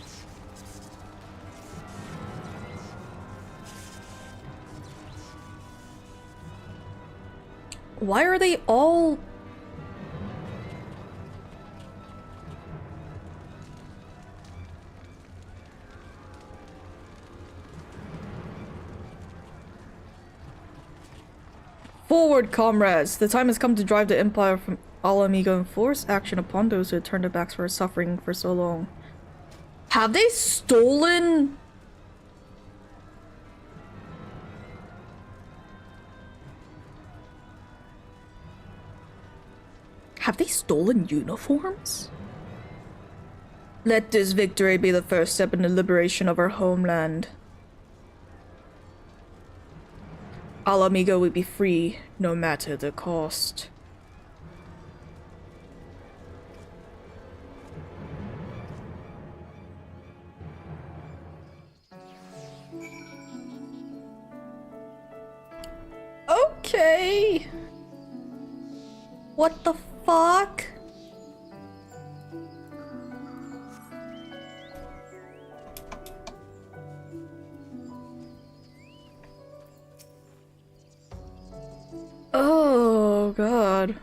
Why are they all... Forward, comrades! The time has come to drive the Empire from Alamigo and force action upon those who had turned their backs for suffering for so long. Have they stolen... Have they stolen uniforms? Let this victory be the first step in the liberation of our homeland. Alamigo will be free, no matter the cost. Okay. What the fuck? Oh god.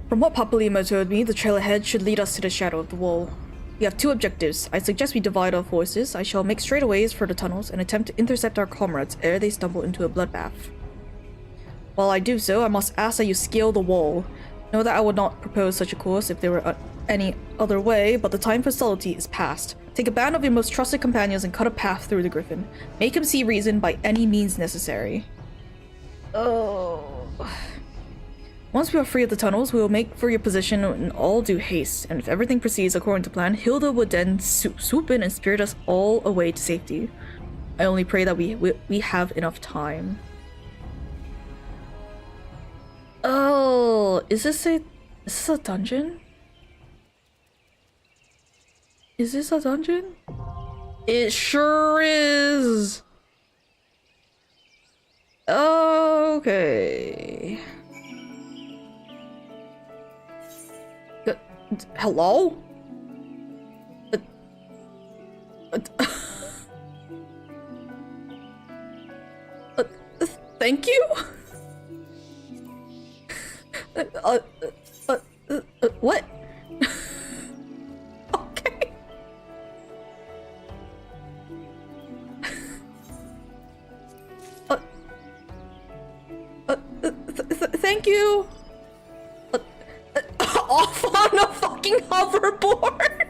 From what Papalima told me, the trail ahead should lead us to the shadow of the wall. We have two objectives. I suggest we divide our forces. I shall make straightaways for the tunnels and attempt to intercept our comrades ere they stumble into a bloodbath. While I do so, I must ask that you scale the wall. Know that I would not propose such a course if there were any other way, but the time for subtlety is past. Take a band of your most trusted companions and cut a path through the Griffin. Make him see reason by any means necessary. Oh... Once we are free of the tunnels, we will make for your position in all due haste, and if everything proceeds according to plan, Hilda would then swoop in and spirit us all away to safety. I only pray that we have enough time. Oh, is this a dungeon? Is this a dungeon? It sure is! Okay... Hello? Thank you? What? Okay. Thank you. off on a fucking hoverboard.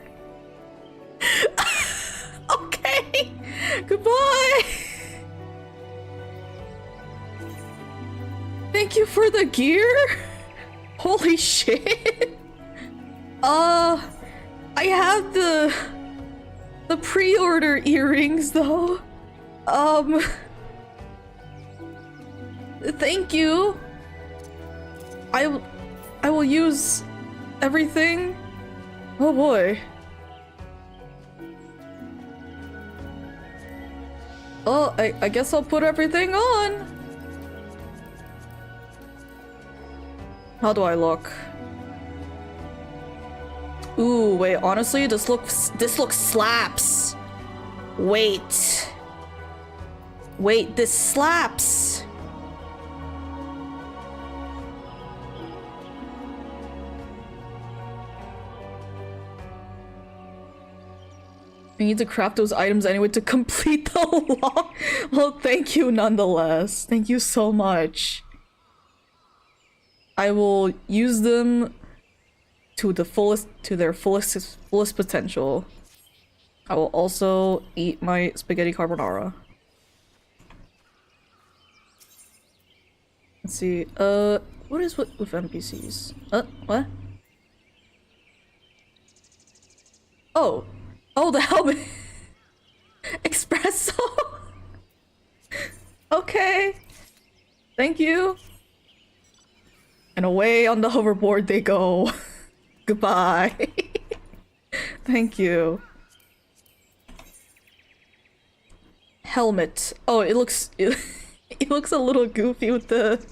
Okay. Goodbye. Thank you for the gear. Holy shit. I have the pre-order earrings though. Thank you. I will use everything. Oh boy. Oh, I guess I'll put everything on. How do I look? Ooh, wait, honestly, this looks slaps. Wait, this slaps. I need to craft those items anyway to complete the law. Well, thank you nonetheless. Thank you so much. I will use them to their fullest potential. I will also eat my spaghetti carbonara. Let's see. What is with NPCs? What? Oh, the helmet. Espresso. Okay. Thank you. And away on the hoverboard they go. Goodbye. Thank you. Helmet. Oh, it looks a little goofy with the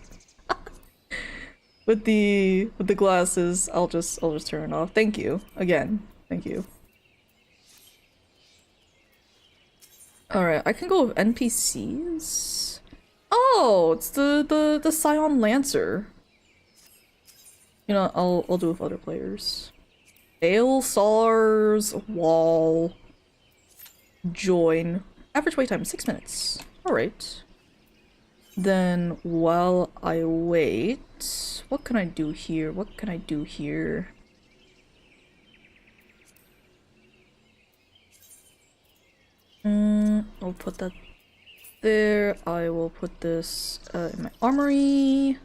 with the glasses. I'll just turn it off. Thank you again. Thank you. All right, I can go with NPCs. Oh, it's the Scion Lancer. You know, I'll do with other players. Baelsar's Wall. Join. Average wait time 6 minutes. Alright. Then while I wait, what can I do here? I'll put that there. I will put this in my armory.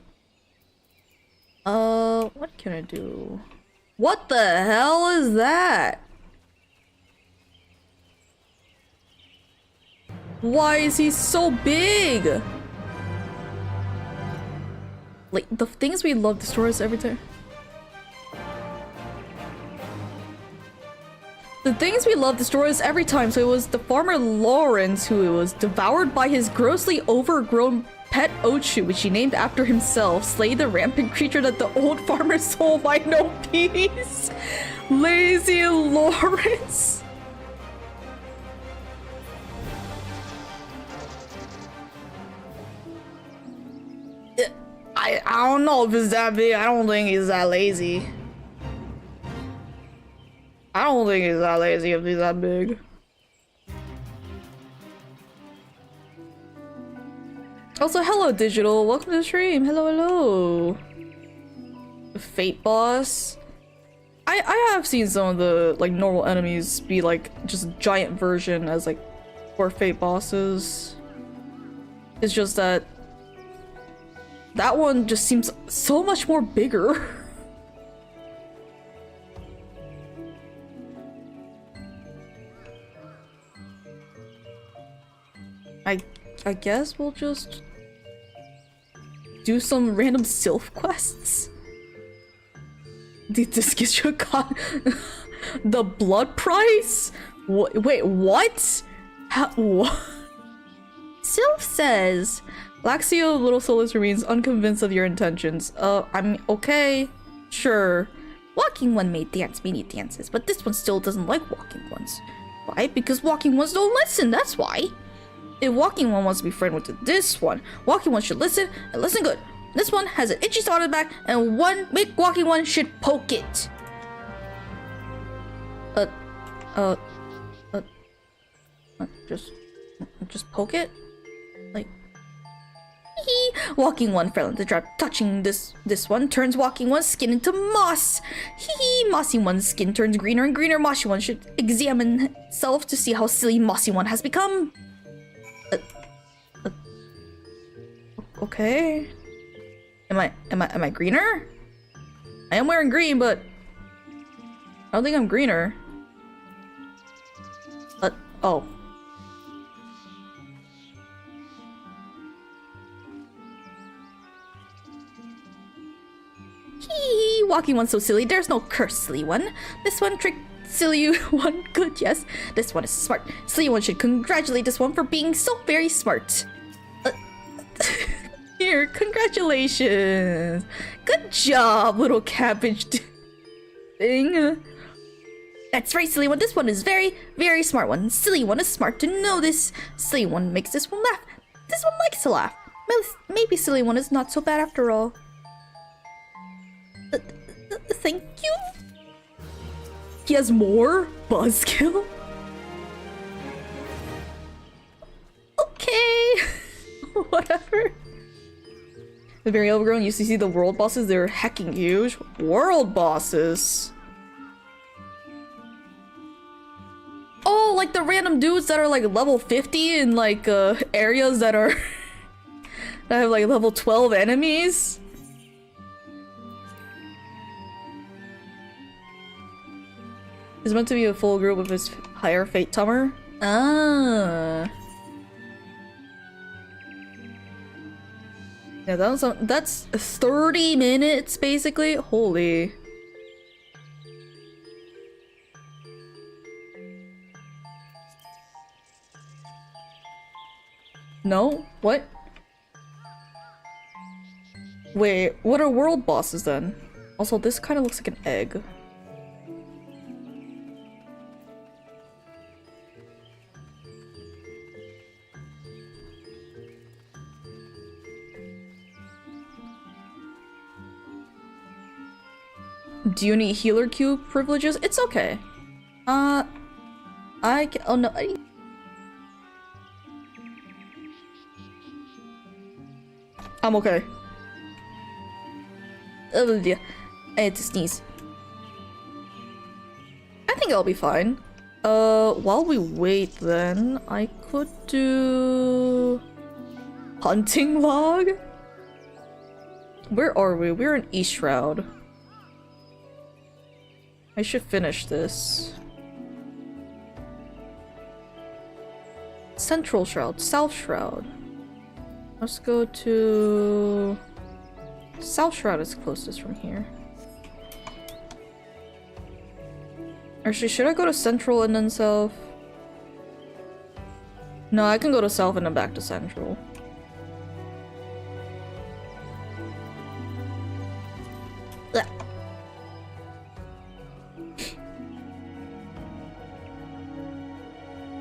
What can I do? What the hell is that? Why is he so big? Like, the things we love destroy us every time. The things we love destroy us every time, so it was the farmer Lawrence who was devoured by his grossly overgrown pet Ochu, which he named after himself. Slay the rampant creature that the old farmer's soul might know peace. Lazy Lawrence. I don't know if it's that big. I don't think he's that lazy. I don't think he's that lazy if he's that big. Also, hello Digital, welcome to the stream. Hello. Fate boss. I have seen some of the like normal enemies be like just a giant version as like for Fate bosses. It's just that that one just seems so much more bigger. I guess we'll just do some random sylph quests. This gives you a the blood price? Wait, what? What? Sylph says, Laxio Little Solus remains unconvinced of your intentions. I'm okay. Sure. Walking one may dance many dances, but this one still doesn't like walking ones. Why? Because walking ones don't listen, that's why. If walking one wants to be friend with this one, walking one should listen and listen good. This one has an itchy spot on the back, and walking one should poke it. Just poke it? Like, Walking one fell into trap. Touching this one turns walking one's skin into moss. Mossy one's skin turns greener and greener. Mossy one should examine itself to see how silly mossy one has become. Okay. Am I greener? I am wearing green, but I don't think I'm greener. Oh. Walking one so silly, there's no curse, silly one. This one tricked silly one good, yes. This one is smart. Silly one should congratulate this one for being so very smart. Here, congratulations. Good job, little cabbage thing. That's right, silly one. This one is very, very smart one. Silly one is smart to know this. Silly one makes this one laugh. This one likes to laugh. Maybe silly one is not so bad after all. Thank you. He has more buzzkill. Okay. Whatever. The very overgrown used to see the world bosses. They're hecking huge. World bosses. Oh, like the random dudes that are like level 50 in like areas that are that have like level 12 enemies. He's meant to be a full group with his higher fate tummer. Ah. Yeah, that's 30 minutes basically. Holy. No? What? Wait, what are world bosses then? Also, this kind of looks like an egg. Do you need healer cube privileges? It's okay. Oh no. I'm okay. Oh yeah. I had to sneeze. I think I'll be fine. While we wait then, I could do... hunting log? Where are we? We're in East Shroud. I should finish this. Central Shroud, South Shroud. Let's go to... South Shroud is closest from here. Actually, should I go to Central and then South? No, I can go to South and then back to Central. Blech.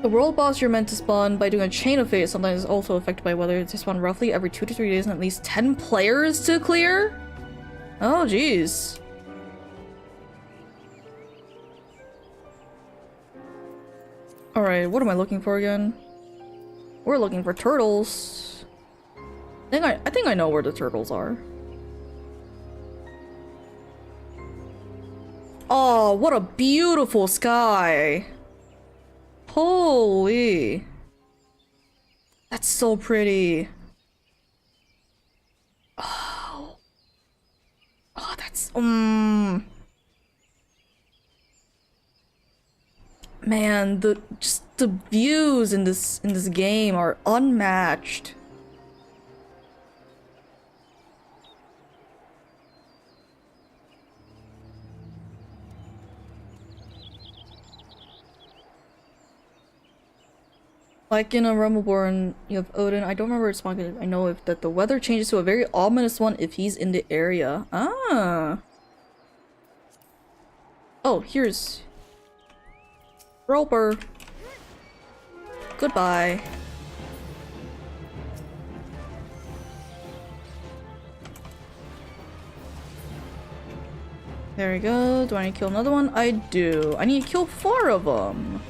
The world boss you're meant to spawn by doing a chain of fate sometimes is also affected by weather. They spawn roughly every 2 to 3 days and at least 10 players to clear? Oh, jeez. Alright, what am I looking for again? We're looking for turtles. I think I know where the turtles are. Oh, what a beautiful sky! Holy! That's so pretty. Oh. Oh, that's Man, just the views in this game are unmatched. Like in a Rumbleborn, you have Odin. I don't remember its song. I know that the weather changes to a very ominous one if he's in the area. Ah. Oh, here's Roper. Goodbye. There we go. Do I need to kill another one? I do. I need to kill 4 of them.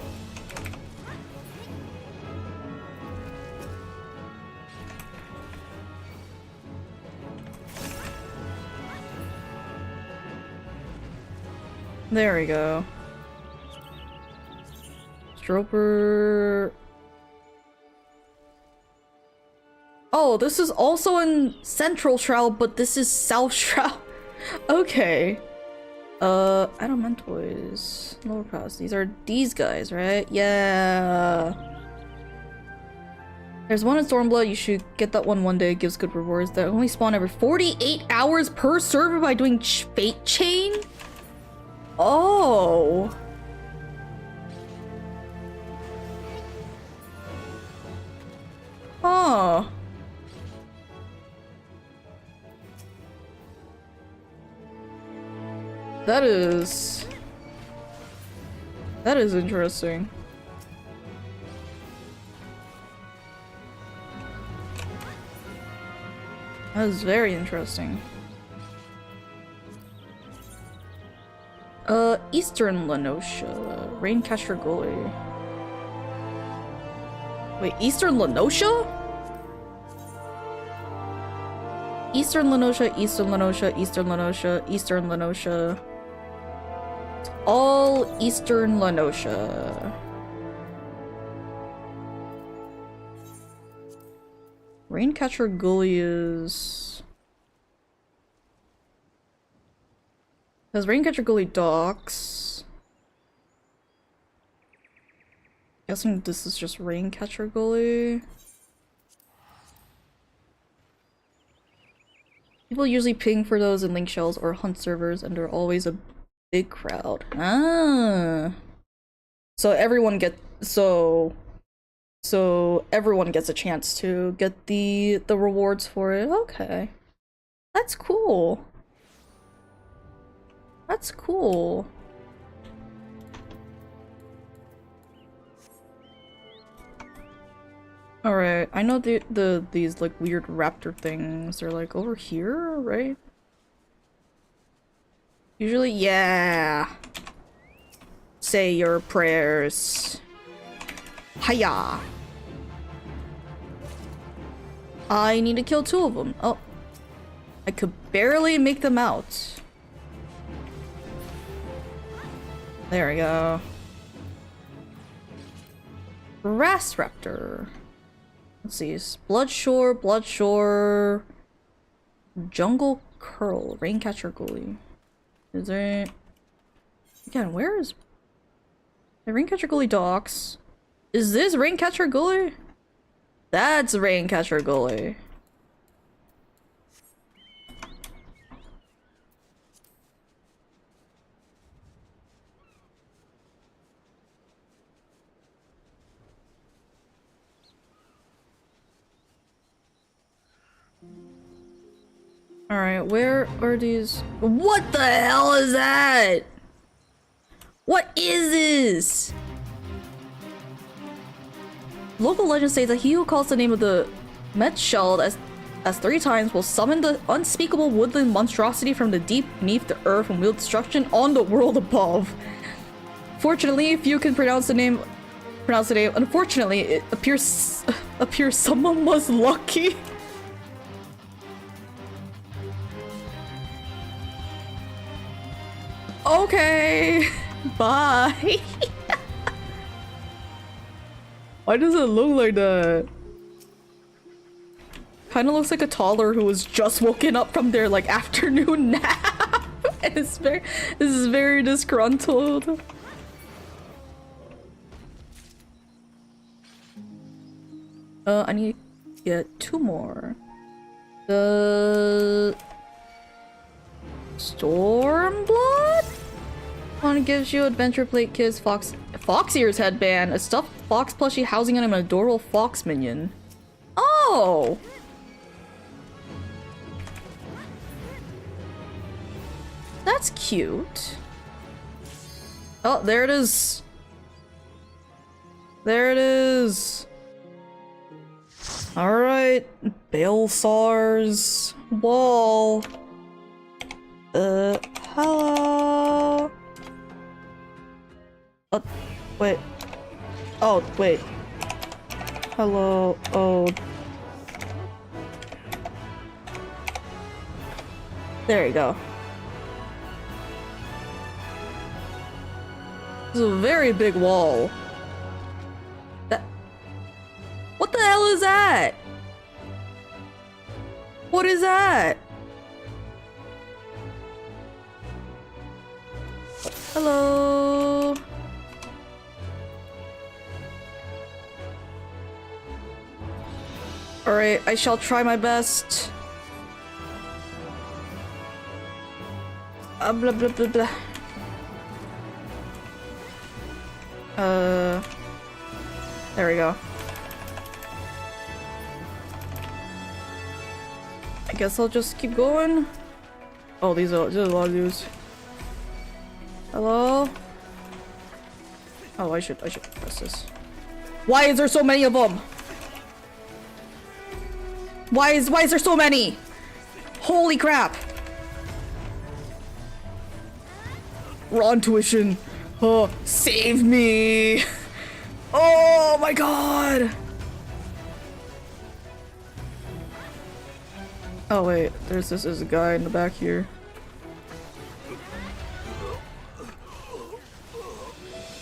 There we go. Stroper. Oh, this is also in Central Shroud, but this is South Shroud. Okay. Adamantals. Lower pass. These are these guys, right? Yeah. There's one in Stormblood. You should get that one day. It gives good rewards. That only spawn every 48 hours per server by doing Fate Chain? Oh. Huh. That is interesting. That is very interesting. Eastern Lenosha. Raincatcher Gully. Wait, Eastern Lenosha? Eastern Lenosha, Eastern Lenosha, Eastern Lenosha, Eastern Lenosha. All Eastern Lenosha. Raincatcher Gully is... Has Raincatcher Gully docks? Guessing this is just Raincatcher Gully. People usually ping for those in link shells or hunt servers, and they're always a big crowd. Ah. So everyone everyone gets a chance to get the rewards for it. Okay. That's cool. That's cool. Alright, I know these like weird raptor things are like over here, right? Usually, yeah. Say your prayers. Hiya. I need to kill 2 of them. Oh. I could barely make them out. There we go. Brass Raptor. Let's see. Bloodshore. Jungle Curl. Raincatcher Gully. Is there... Again, where is... The Raincatcher Gully docks. Is this Raincatcher Gully? That's Raincatcher Gully. Alright, where are these? What the hell is that? What is this? Local legend states that he who calls the name of the Metsheld as 3 times will summon the unspeakable woodland monstrosity from the deep beneath the earth and wield destruction on the world above. Fortunately, if you can pronounce the name, unfortunately, it appears someone was lucky. Okay, bye. Why does it look like that? Kind of looks like a toddler who was just woken up from their like afternoon nap. And this is very disgruntled. I need to get 2 more. The Stormblood? One gives you adventure plate kids fox ears headband, a stuffed fox plushie housing on an adorable fox minion. Oh! That's cute. Oh, there it is. There it is. Alright. Balsar's wall. Hello? Wait. Oh, wait. Hello. Oh. There you go. This is a very big wall. What the hell is that? What is that? Hello? Alright, I shall try my best. Blah blah blah blah. There we go. I guess I'll just keep going. Oh, there's a lot of dudes. Hello? Oh, I should press this. Why is there so many of them? Why is there so many? Holy crap! We're on tuition. Oh, save me! Oh my god! Oh wait, there's a guy in the back here.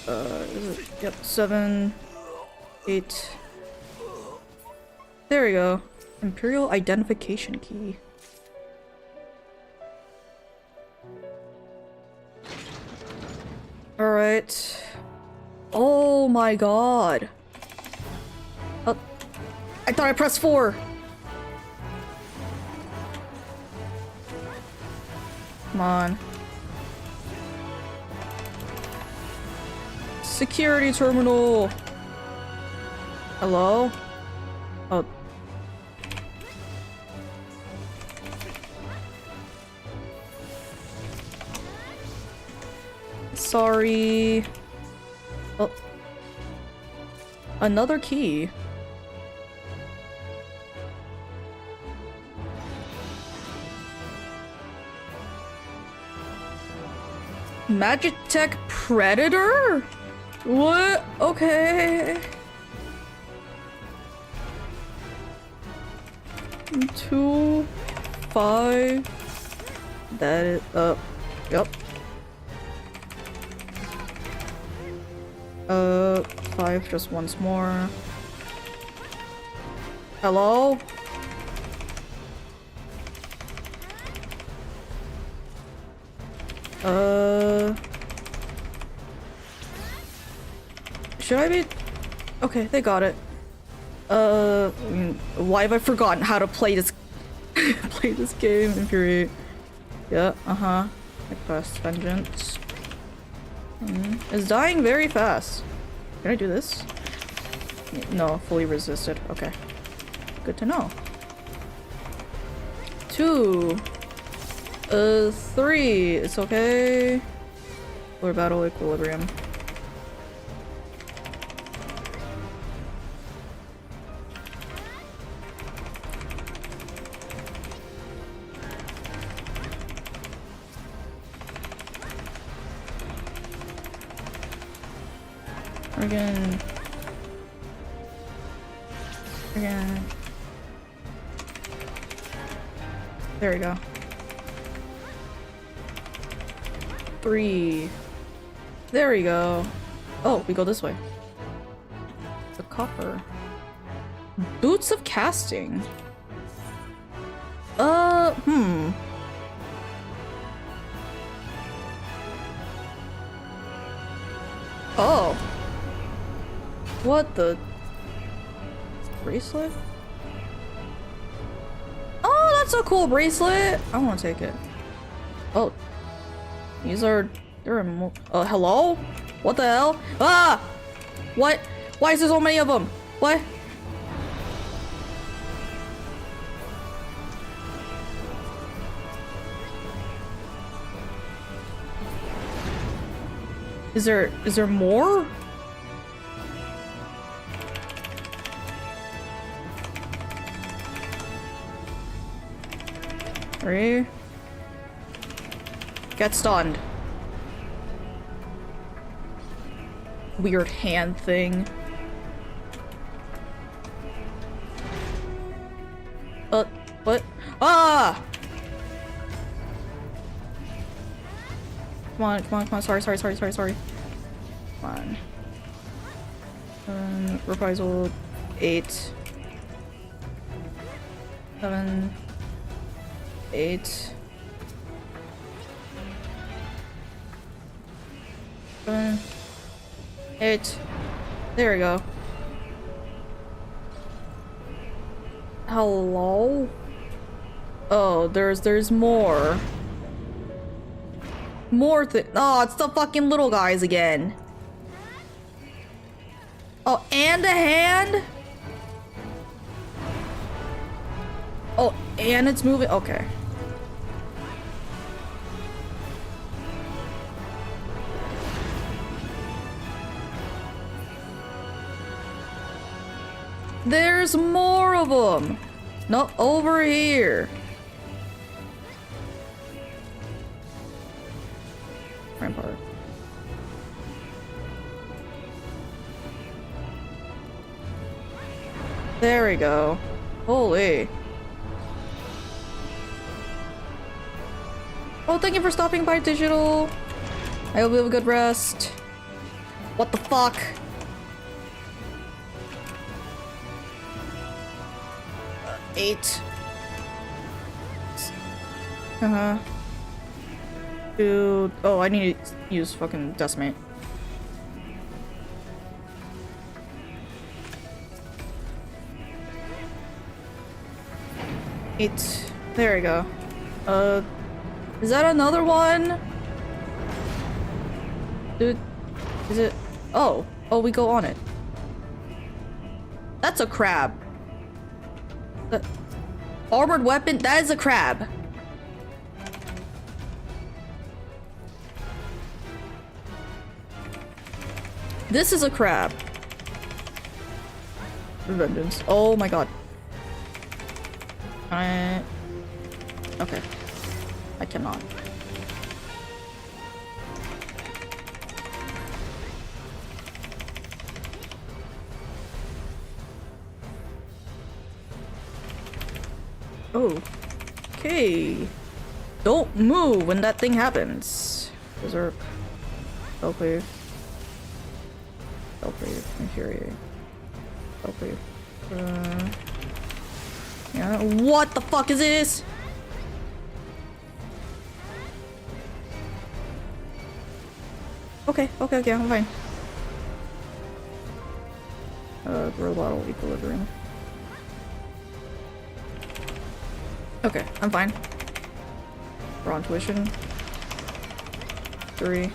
Is it? Yep, 7, 8. There we go. Imperial identification key. Alright. Oh my god. Oh, I thought I pressed 4. Come on. Security terminal. Hello? Oh. Sorry. Oh. Another key. Magitech Predator? What? Okay. 2, 5. That is yep. 5 just once more. Hello? Should I be? Okay, they got it. Why have I forgotten how to play this play this game? Infuriate. Yeah, I pressed vengeance. It's dying very fast. Can I do this? No, fully resisted. Okay. Good to know. 2. 3. It's okay. Or battle equilibrium. Again. There we go. 3. There we go. Oh, we go this way. The copper. Boots of casting. Oh. What the? Bracelet? Oh, that's a cool bracelet! I want to take it. Oh. These are... They're more... hello? What the hell? Ah! What? Why is there so many of them? What? Is there more? Three. Get stunned. Weird hand thing. What? Ah! Come on. Sorry. Fine. Reprisal 8. 7. 8. 7. 8. There we go. Hello? Oh, there's more. More oh, it's the fucking little guys again. Oh, and a hand? Oh, and it's moving? Okay. There's more of them. No, over here. Rampart. There we go. Holy. Oh, thank you for stopping by, Digital. I hope you have a good rest. What the fuck? Eight. Uh-huh. Dude. Oh, I need to use fucking decimate. Eight. There we go. Is that another one? Dude, is it? Oh, we go on it. That's a crab. The armored weapon? That is a crab. This is a crab. Vengeance. Oh my god. Okay. I cannot. Oh. Okay. Don't move when that thing happens. Berserk. Spellcleave. Spellcleave. Infuriate. Spellcleave. Yeah. What the fuck is this? Okay, I'm fine. Robot equilibrium. Okay, I'm fine. We're on tuition. 3.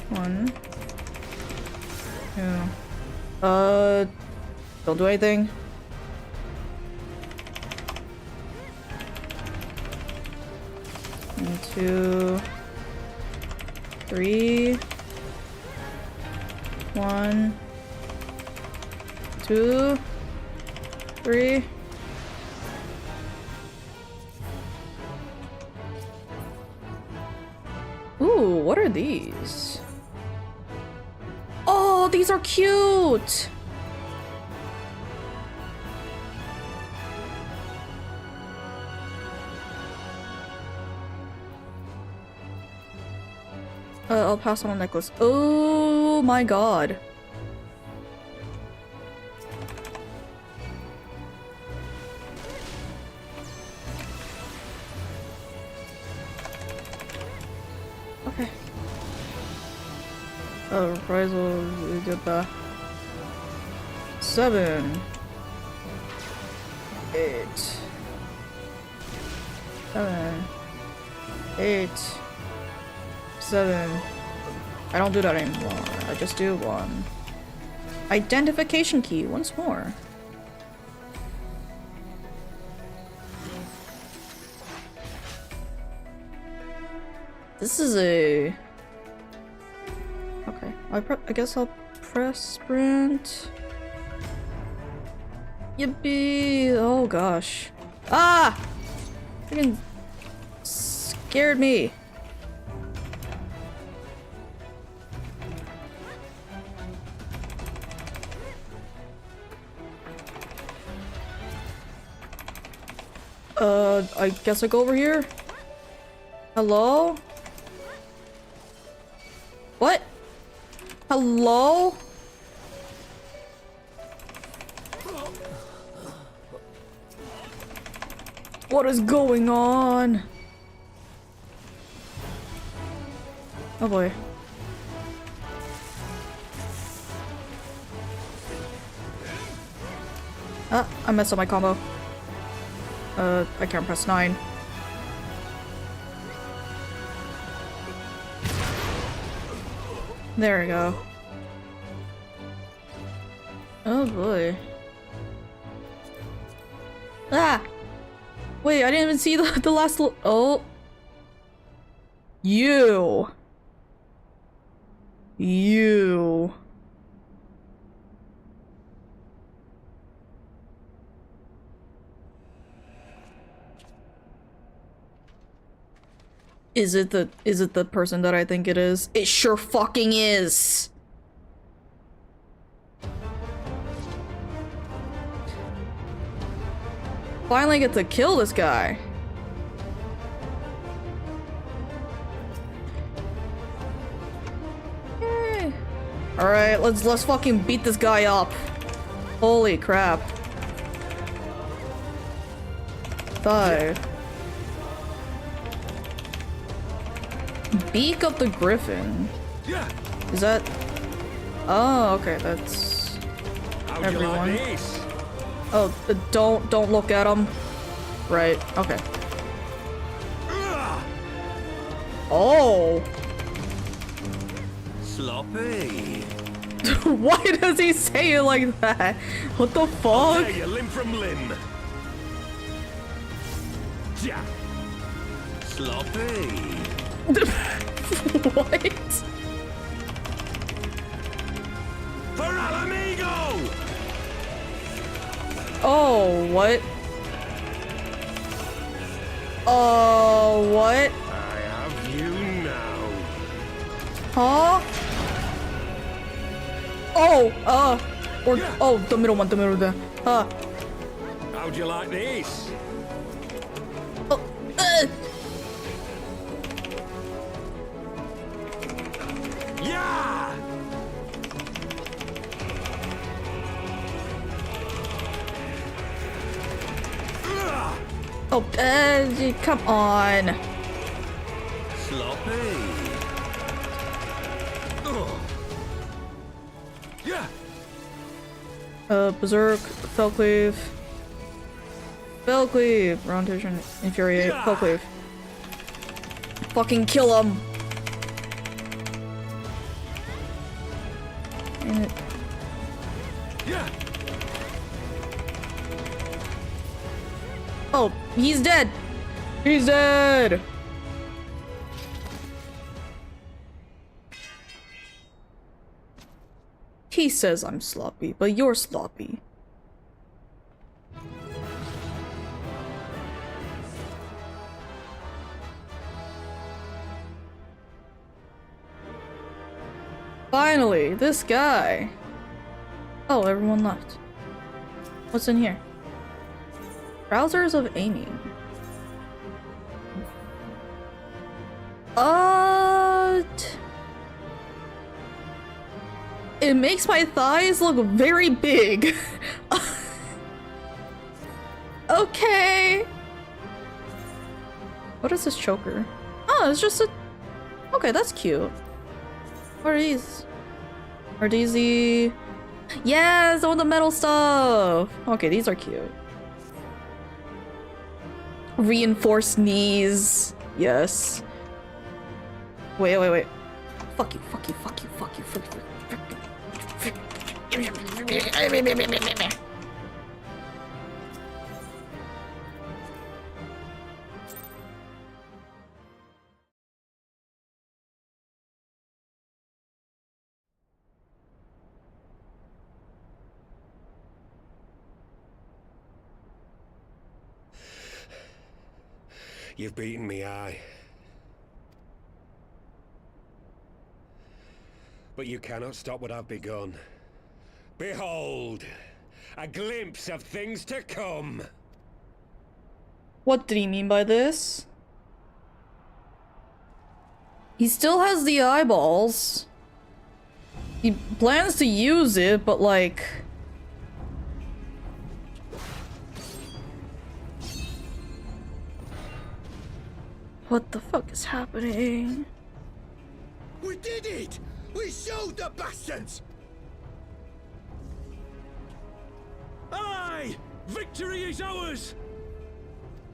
1. 2. Don't do anything. 1, 2. 3. 1. 2. 3. Ooh, what are these? Oh, these are cute! I'll pass on a necklace. Oh my god. Okay. Reprisal, we get the 7. 8. 7. 8. 7. I don't do that anymore. I just do 1. Identification key once more. This is a... Okay. I guess I'll press sprint. Yippee! Oh gosh. Ah! Freaking scared me. I guess I go over here? Hello? What? Hello? What is going on? Oh boy. Ah, I messed up my combo. I can't press 9. There we go. Oh boy. Ah! Wait, I didn't even see the last oh. You. Is it the person that I think it is? It sure fucking is. Finally get to kill this guy. Yay. All right, let's fucking beat this guy up. Holy crap. 5. Beak of the Griffin. Is that? Oh, okay, that's everyone. Oh, don't look at him. Right. Okay. Oh. Sloppy. Why does he say it like that? What the fuck? Hey, limb from limb. Yeah. Sloppy. What? For Alamigo! Oh, what? Oh, what? I have you now. Huh? Oh, oh, the middle one, How'd you like this? Oh, Yeah! oh, come on. Sloppy. Yeah. Berserk, Fellcleave, Rotation, Infuriate, Fellcleave. Fucking kill him. Yeah. Oh, he's dead. He's dead. He says I'm sloppy, but you're sloppy. Finally, this guy. Oh, everyone left. What's in here? Browsers of aiming. It makes my thighs look very big. Okay. What is this choker? Oh, it's just a... Okay, that's cute. What are these? Are these the... Yes, all the metal stuff! Okay, these are cute. Reinforced knees. Yes. Wait. Fuck you. You've beaten me, aye. But you cannot stop what I've begun. Behold, a glimpse of things to come. What did he mean by this? He still has the eyeballs. He plans to use it, but like... What the fuck is happening? We did it! We showed the bastards! Aye! Victory is ours!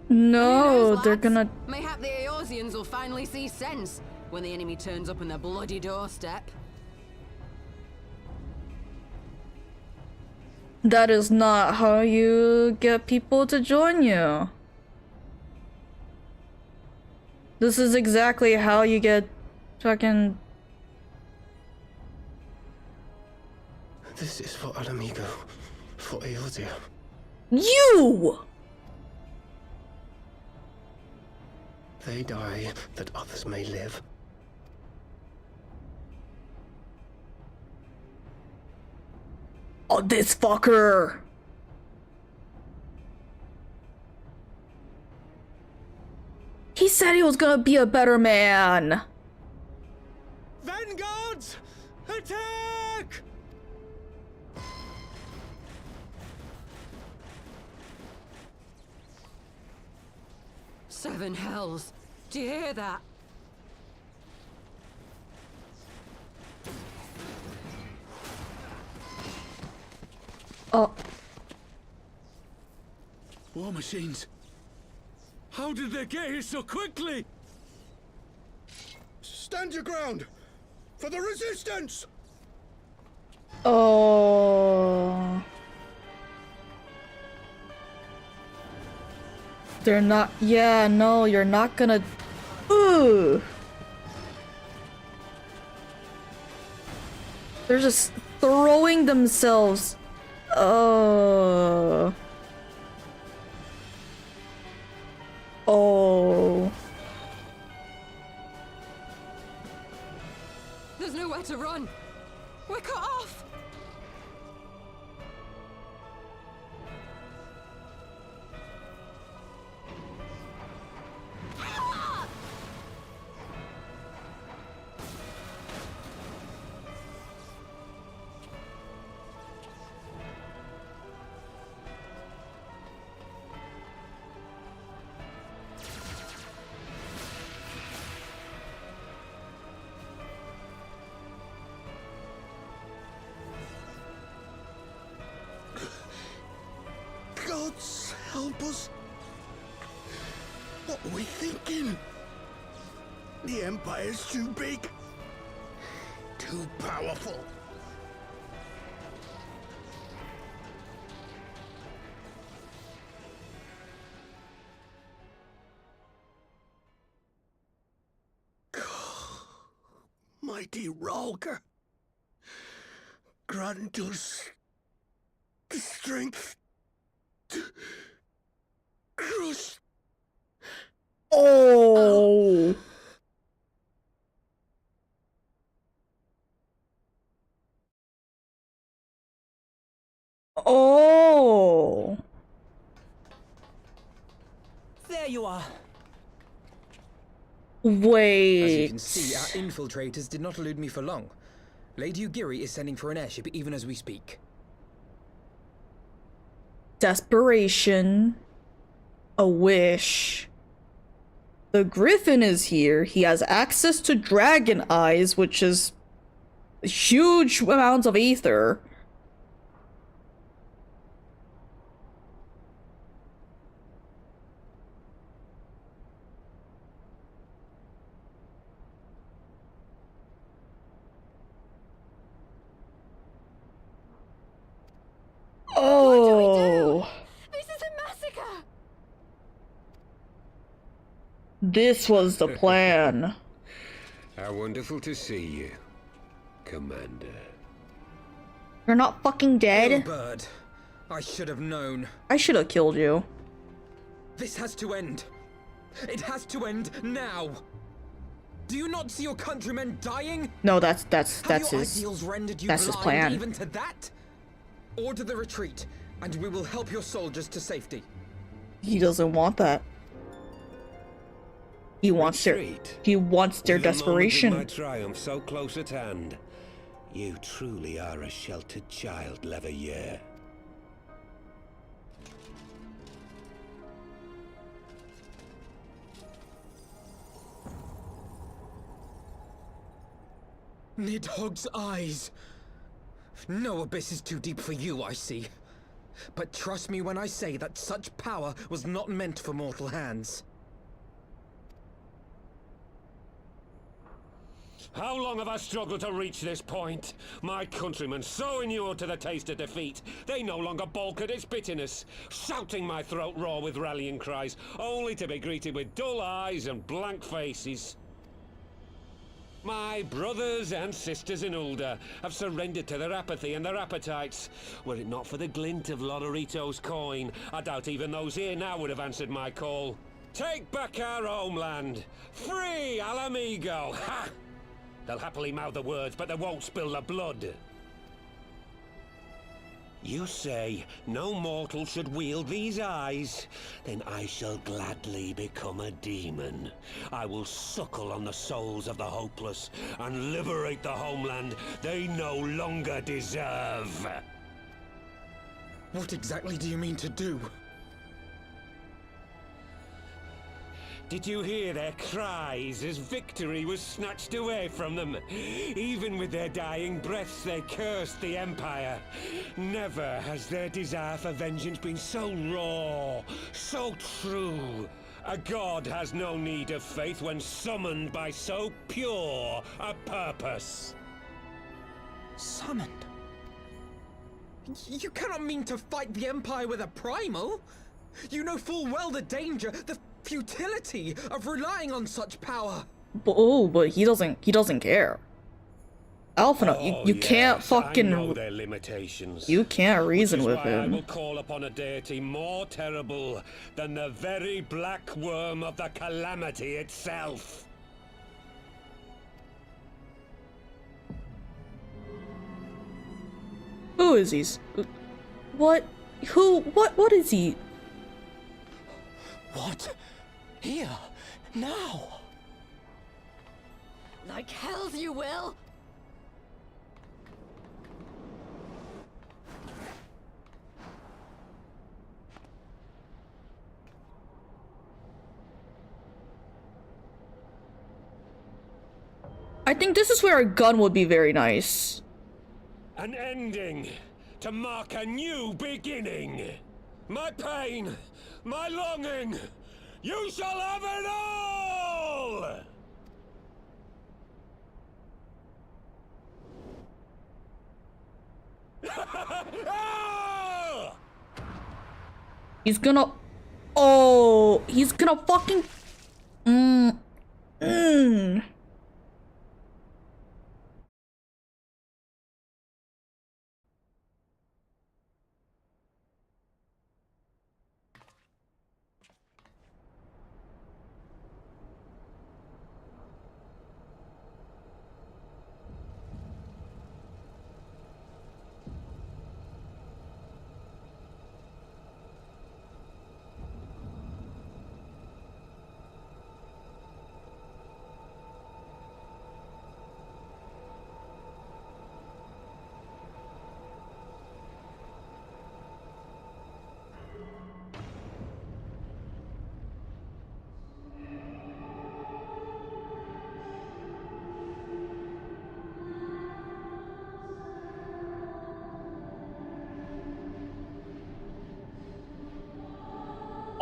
No, Who knows, they're lads? gonna... Mayhap the Eorzeans will finally see sense when the enemy turns up on their bloody doorstep. That is not how you get people to join you. This is exactly how you get fucking... This is for Alamigo, for Eorzea. You! They die that others may live. Oh, this fucker! He said he was gonna be a better man! Vanguards! Attack! Seven hells. Do you hear that? Oh. War machines. How did they get here so quickly? Stand your ground! For the resistance! Oh. They're not. Yeah, no, you're not gonna. Ooh. They're just throwing themselves. Oh. Oh. There's nowhere to run. We're cut off. Gods help us! What are we thinking? The Empire's too big. Too powerful. Mighty Ralker, grant us the strength to crush. Oh. Oh. There you are. Wait. As you can see, our infiltrators did not elude me for long. Lady Ugiri is sending for an airship even as we speak. Desperation. A wish. The Griffin is here. He has access to dragon eyes, which is huge amounts of ether. Oh. This is a massacre! This was the plan. How wonderful to see you, Commander. You're not fucking dead? Ill bird. I should have known. I should have killed you. This has to end. It has to end now. Do you not see your countrymen dying? No, that's Have your his ideals rendered you that's his blind plan. even to that? Order the retreat, and we will help your soldiers to safety. He doesn't want that. He wants Retreat? their desperation. My triumph so close at hand. You truly are a sheltered child, Leveilleur. Nidhogg's eyes! No abyss is too deep for you, I see. But trust me when I say that such power was not meant for mortal hands. How long have I struggled to reach this point? My countrymen, so inured to the taste of defeat, they no longer balk at its bitterness, shouting my throat raw with rallying cries, only to be greeted with dull eyes and blank faces. My brothers and sisters in Ulda have surrendered to their apathy and their appetites. Were it not for the glint of Lodorito's coin, I doubt even those here now would have answered my call. Take back our homeland! Free Al Amigo! Ha! They'll happily mouth the words, but they won't spill the blood. You say no mortal should wield these eyes? Then I shall gladly become a demon. I will suckle on the souls of the hopeless and liberate the homeland they no longer deserve. What exactly do you mean to do? Did you hear their cries as victory was snatched away from them? Even with their dying breaths, they cursed the Empire. Never has their desire for vengeance been so raw, so true. A god has no need of faith when summoned by so pure a purpose. Summoned? You cannot mean to fight the Empire with a primal! You know full well the danger, the futility of relying on such power. But he doesn't care. Alphinaud, you can't fucking. I know their limitations. You can't reason with I him. will call upon a deity more terrible than the very black worm of the calamity itself. Who is he? What? Who? What is he? What? Here? Now? Like hells you will! I think this is where a gun would be very nice. An ending to mark a new beginning. My pain, my longing, you shall have it all! He's gonna. Oh, he's gonna fucking.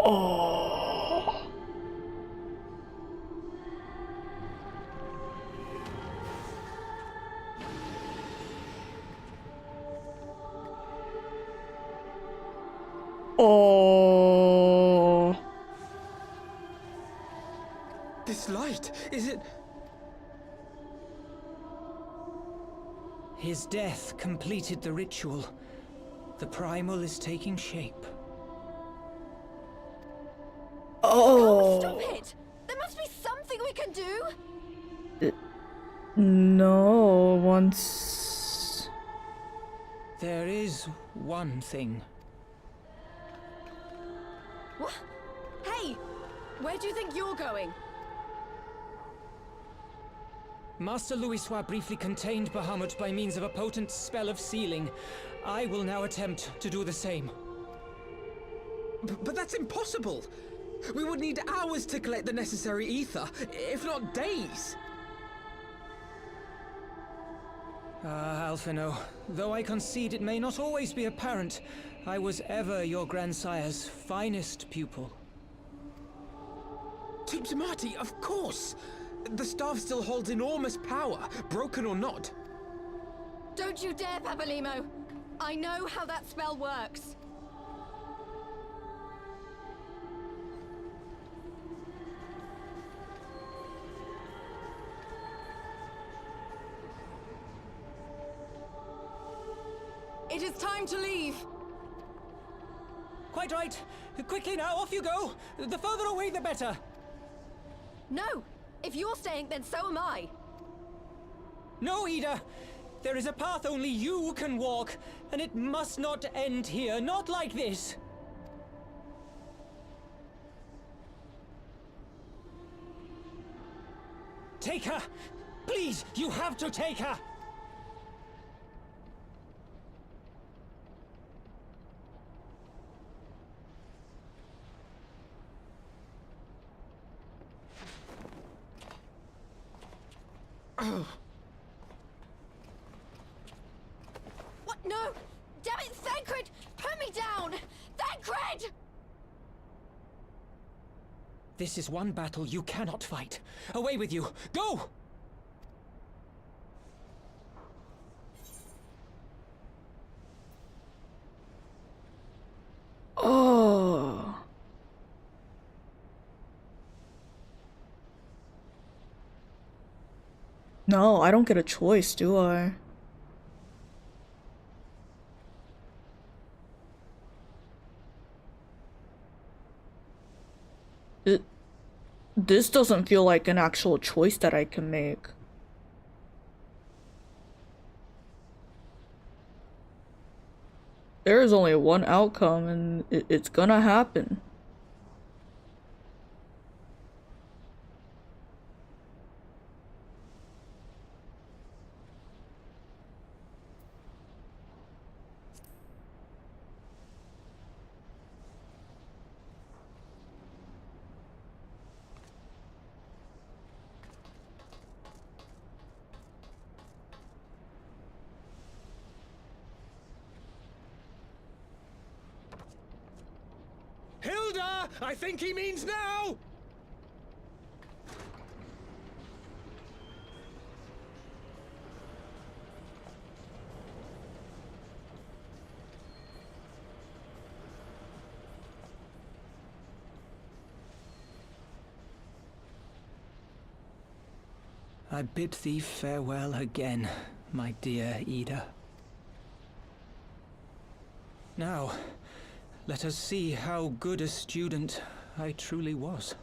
Oh. Oh. This light, is it? His death completed the ritual. The primal is taking shape. Oh. Stop it! There must be something we can do! No, once. There is one thing. What? Hey! Where do you think you're going? Master Louisoix briefly contained Bahamut by means of a potent spell of sealing. I will now attempt to do the same. But that's impossible! We would need hours to collect the necessary ether, if not days! Ah, Alphino, though I concede it may not always be apparent, I was ever your grandsire's finest pupil. Marty, of course! The staff still holds enormous power, broken or not. Don't you dare, Papalymo! I know how that spell works! It is time to leave! Quite right! Quickly now, off you go! The further away, the better! No! If you're staying, then so am I! No, Ida! There is a path only you can walk, and it must not end here, not like this! Take her! Please, you have to take her! What? No! Damn it, Thancred! Put me down! Thancred! This is one battle you cannot fight. Away with you! Go! Oh. No, I don't get a choice, do I? This doesn't feel like an actual choice that I can make. There is only one outcome, and it's gonna happen. Hilda! I think he means now! I bid thee farewell again, my dear Ida. Now, let us see how good a student I truly was.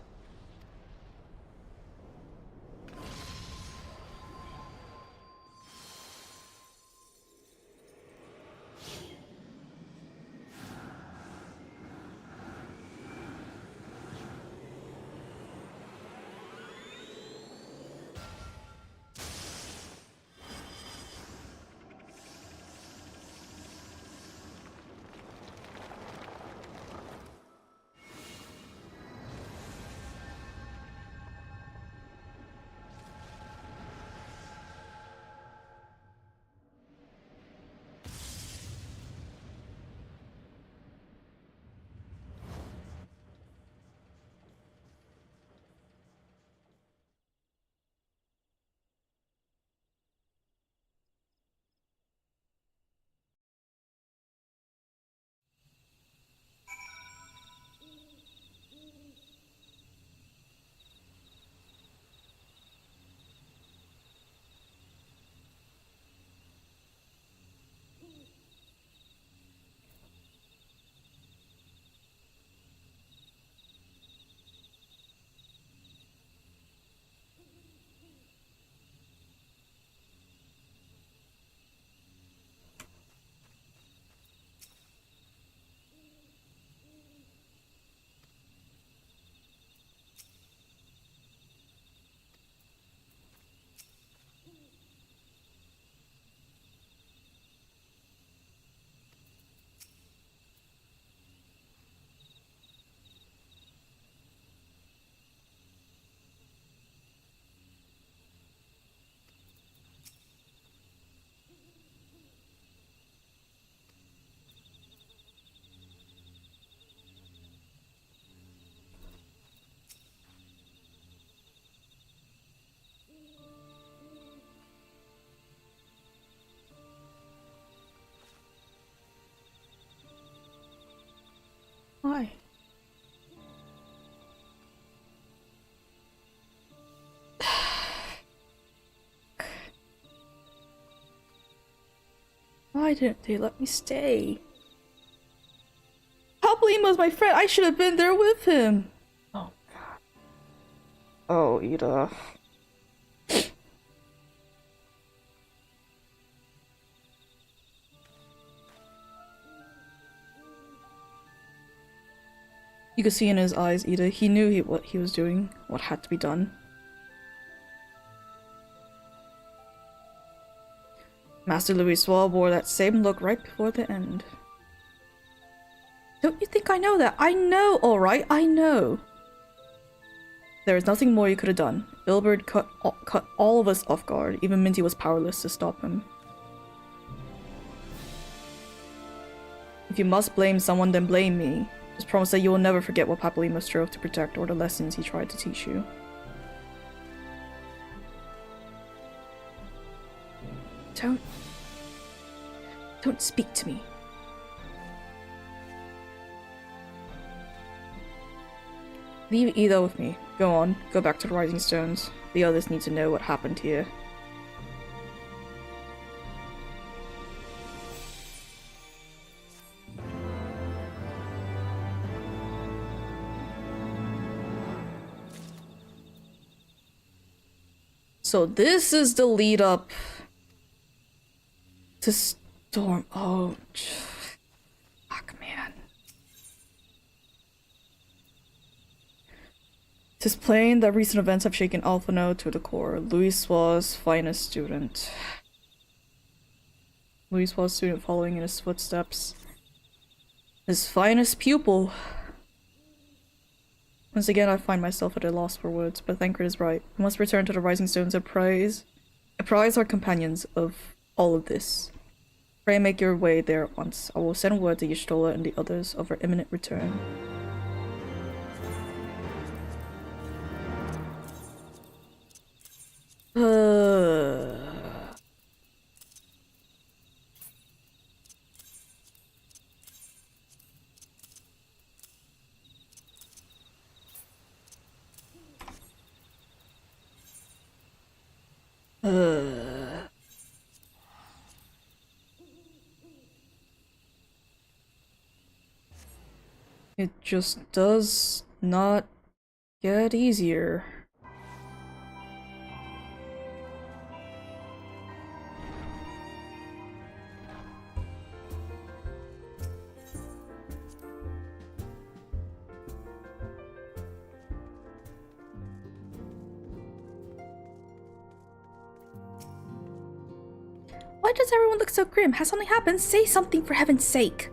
Why didn't they let me stay? Pablimo's my friend. I should have been there with him. Oh god. Oh, Ida. You could see in his eyes, Ida. He knew what he was doing, what had to be done. Master Louis wore that same look right before the end. Don't you think I know that? I know, alright, I know. There is nothing more you could have done. Ilberd cut all of us off guard. Even Minty was powerless to stop him. If you must blame someone, then blame me. Just promise that you will never forget what Pablimo strove to protect or the lessons he tried to teach you. Don't speak to me. Leave Ida with me. Go on, go back to the Rising Stones. The others need to know what happened here. So this is the lead up to Storm. Oh, fuck, man. Tis plain that recent events have shaken Alphino to the core. Louis was finest student. Louis was student following in his footsteps. His finest pupil. Once again, I find myself at a loss for words, but Thancred is right. We must return to the Rising Stones and apprise our companions of all of this. Pray make your way there at once. I will send word to Y'shtola and the others of our imminent return. It just does not get easier. Why does everyone look so grim? Has something happened? Say something for heaven's sake!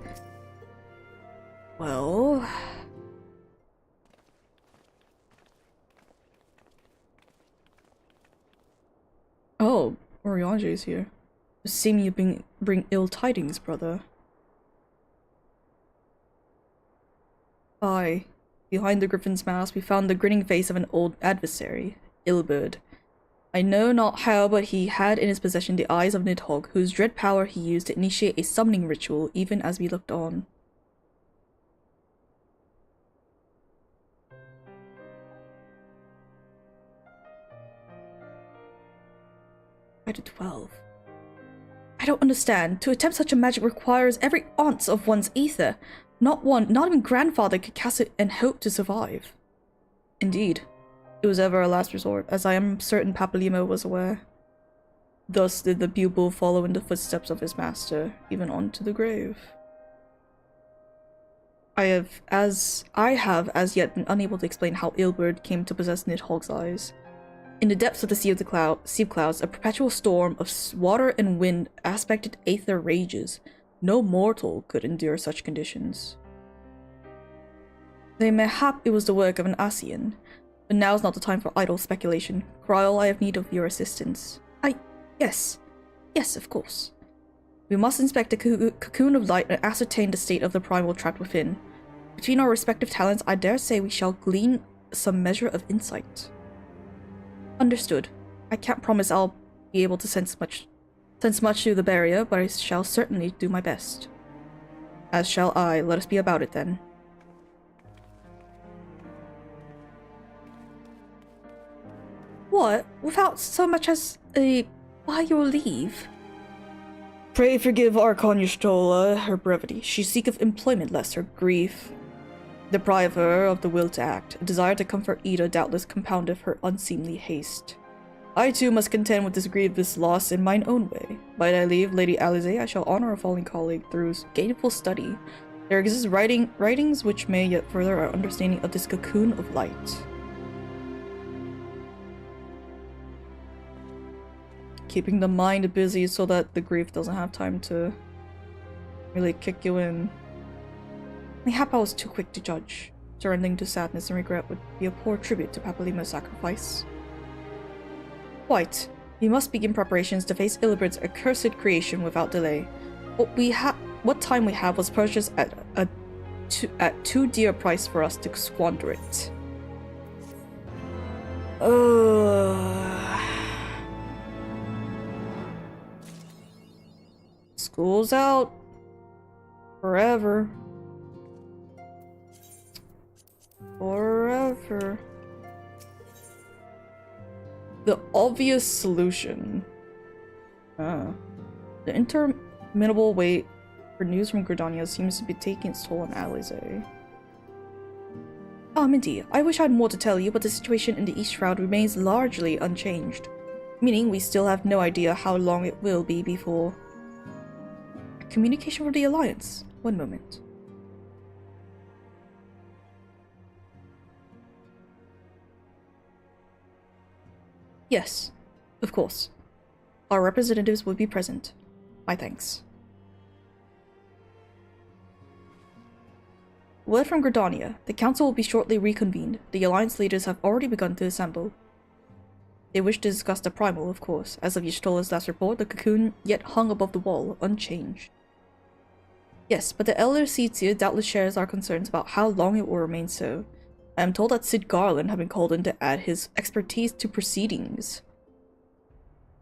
Well... Oh, Oriange is here. It seems you bring ill tidings, brother. Aye. Behind the griffin's mask, we found the grinning face of an old adversary, Ilberd. I know not how, but he had in his possession the eyes of Nidhogg, whose dread power he used to initiate a summoning ritual even as we looked on. Why to 12? I don't understand. To attempt such a magic requires every ounce of one's ether. Not even grandfather could cast it and hope to survive. Indeed. It was ever a last resort, as I am certain Pablimo was aware. Thus did the pupil follow in the footsteps of his master, even onto the grave. I have as yet been unable to explain how Ilberd came to possess Nidhogg's eyes. In the depths of the sea of clouds, a perpetual storm of water and wind aspected aether rages. No mortal could endure such conditions. Mayhap it was the work of an Asian. But now is not the time for idle speculation. Kryl, I have need of your assistance. Yes, of course. We must inspect the cocoon of light and ascertain the state of the primal trapped within. Between our respective talents, I dare say we shall glean some measure of insight. Understood. I can't promise I'll be able to sense much through the barrier, but I shall certainly do my best. As shall I. Let us be about it then. What? Without so much as a by your leave? Pray forgive Archon Y'shtola her brevity. She seeketh employment lest her grief deprive her of the will to act. A desire to comfort Ida doubtless compoundeth her unseemly haste. I too must contend with this grievous loss in mine own way. By thy leave, Lady Alize, I shall honor a fallen colleague through gainful study. There exist writings which may yet further our understanding of this cocoon of light. Keeping the mind busy so that the grief doesn't have time to really kick you in. Mayhap I was too quick to judge. Surrendering to sadness and regret would be a poor tribute to Papalima's sacrifice. Quite. We must begin preparations to face Illibrid's accursed creation without delay. What time we have was purchased at too dear a price for us to squander it. School's out. Forever. Forever. The obvious solution. The interminable wait for news from Gridania seems to be taking its toll on Alize. Ah, Minty, I wish I had more to tell you, but the situation in the East Shroud remains largely unchanged. Meaning we still have no idea how long it will be before... Communication from the Alliance. One moment. Yes, of course. Our representatives will be present. My thanks. Word from Gridania. The council will be shortly reconvened. The Alliance leaders have already begun to assemble. They wish to discuss the primal, of course. As of Y'shtola's last report, the cocoon yet hung above the wall, unchanged. Yes, but the Elder Seedseer doubtless shares our concerns about how long it will remain so. I am told that Sid Garland had been called in to add his expertise to proceedings.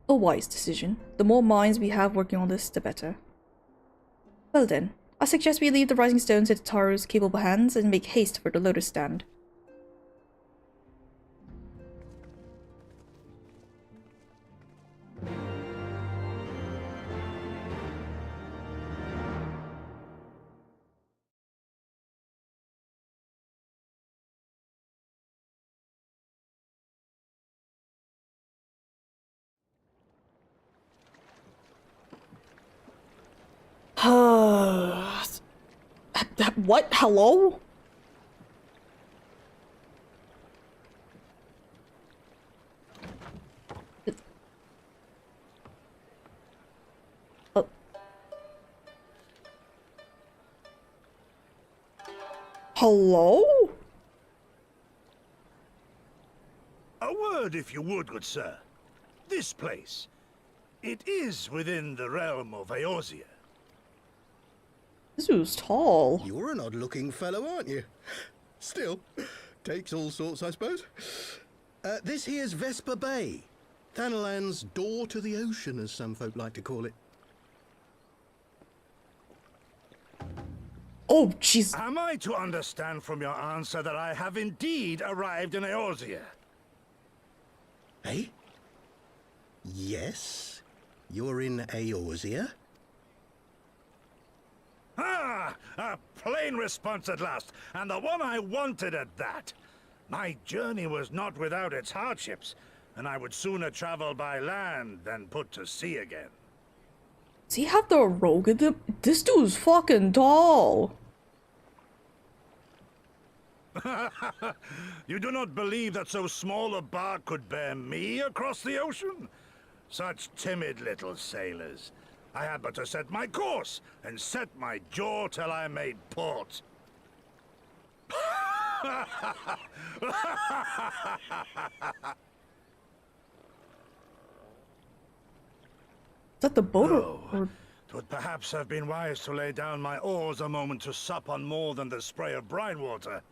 A wise decision. The more minds we have working on this, the better. Well then, I suggest we leave the Rising Stones in Taru's capable hands and make haste for the Lotus Stand. What? Hello? Hello? A word, if you would, good sir. This place. It is within the realm of Eorzea. This dude's tall. You're an odd-looking fellow, aren't you? Still, takes all sorts, I suppose. This here's Vesper Bay. Thanalan's door to the ocean, as some folk like to call it. Oh, jeez. Am I to understand from your answer that I have indeed arrived in Eorzea? Eh? Yes, you're in Eorzea. Ah! A plain response at last, and the one I wanted at that. My journey was not without its hardships, and I would sooner travel by land than put to sea again. Does he have the rogue in him? This dude's fucking tall. You do not believe that so small a bark could bear me across the ocean? Such timid little sailors. I had but to set my course and set my jaw till I made port. Is that the boat or... Twould perhaps have been wise to lay down my oars a moment to sup on more than the spray of brine water.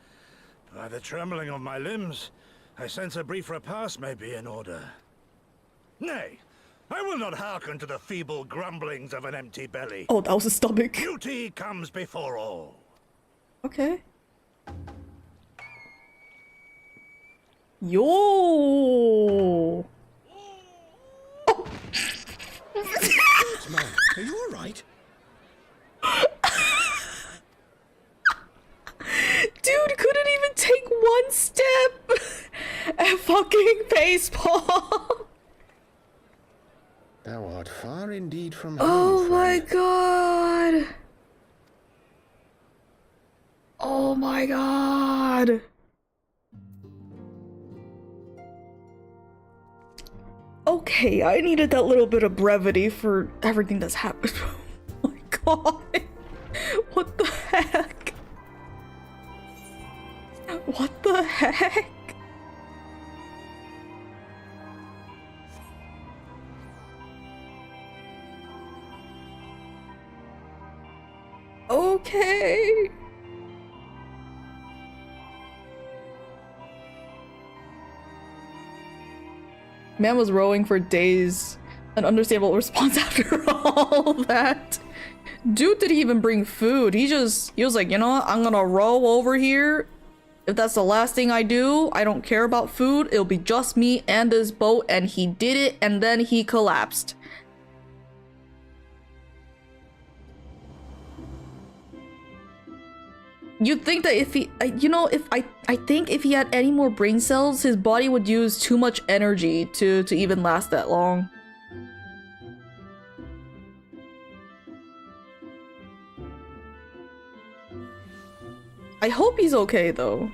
By the trembling of my limbs, I sense a brief repast may be in order. Nay, I will not hearken to the feeble grumblings of an empty belly. Oh, that was a stomach. Duty comes before all. Okay. Yo! Oh. Are you alright? Dude couldn't even take one step at fucking facepalm. Thou art far indeed from Oh home, my friend. god. Oh my god. Okay, I needed that little bit of brevity for everything that's happened. Oh my god. What the heck? What the heck? Okay. Man was rowing for days. An understandable response after all that. Dude didn't even bring food. He was like, you know what? I'm gonna row over here. If that's the last thing I do, I don't care about food. It'll be just me and this boat. And he did it, and then he collapsed. You'd think that if he, you know, I think if he had any more brain cells, his body would use too much energy to even last that long. I hope he's okay though.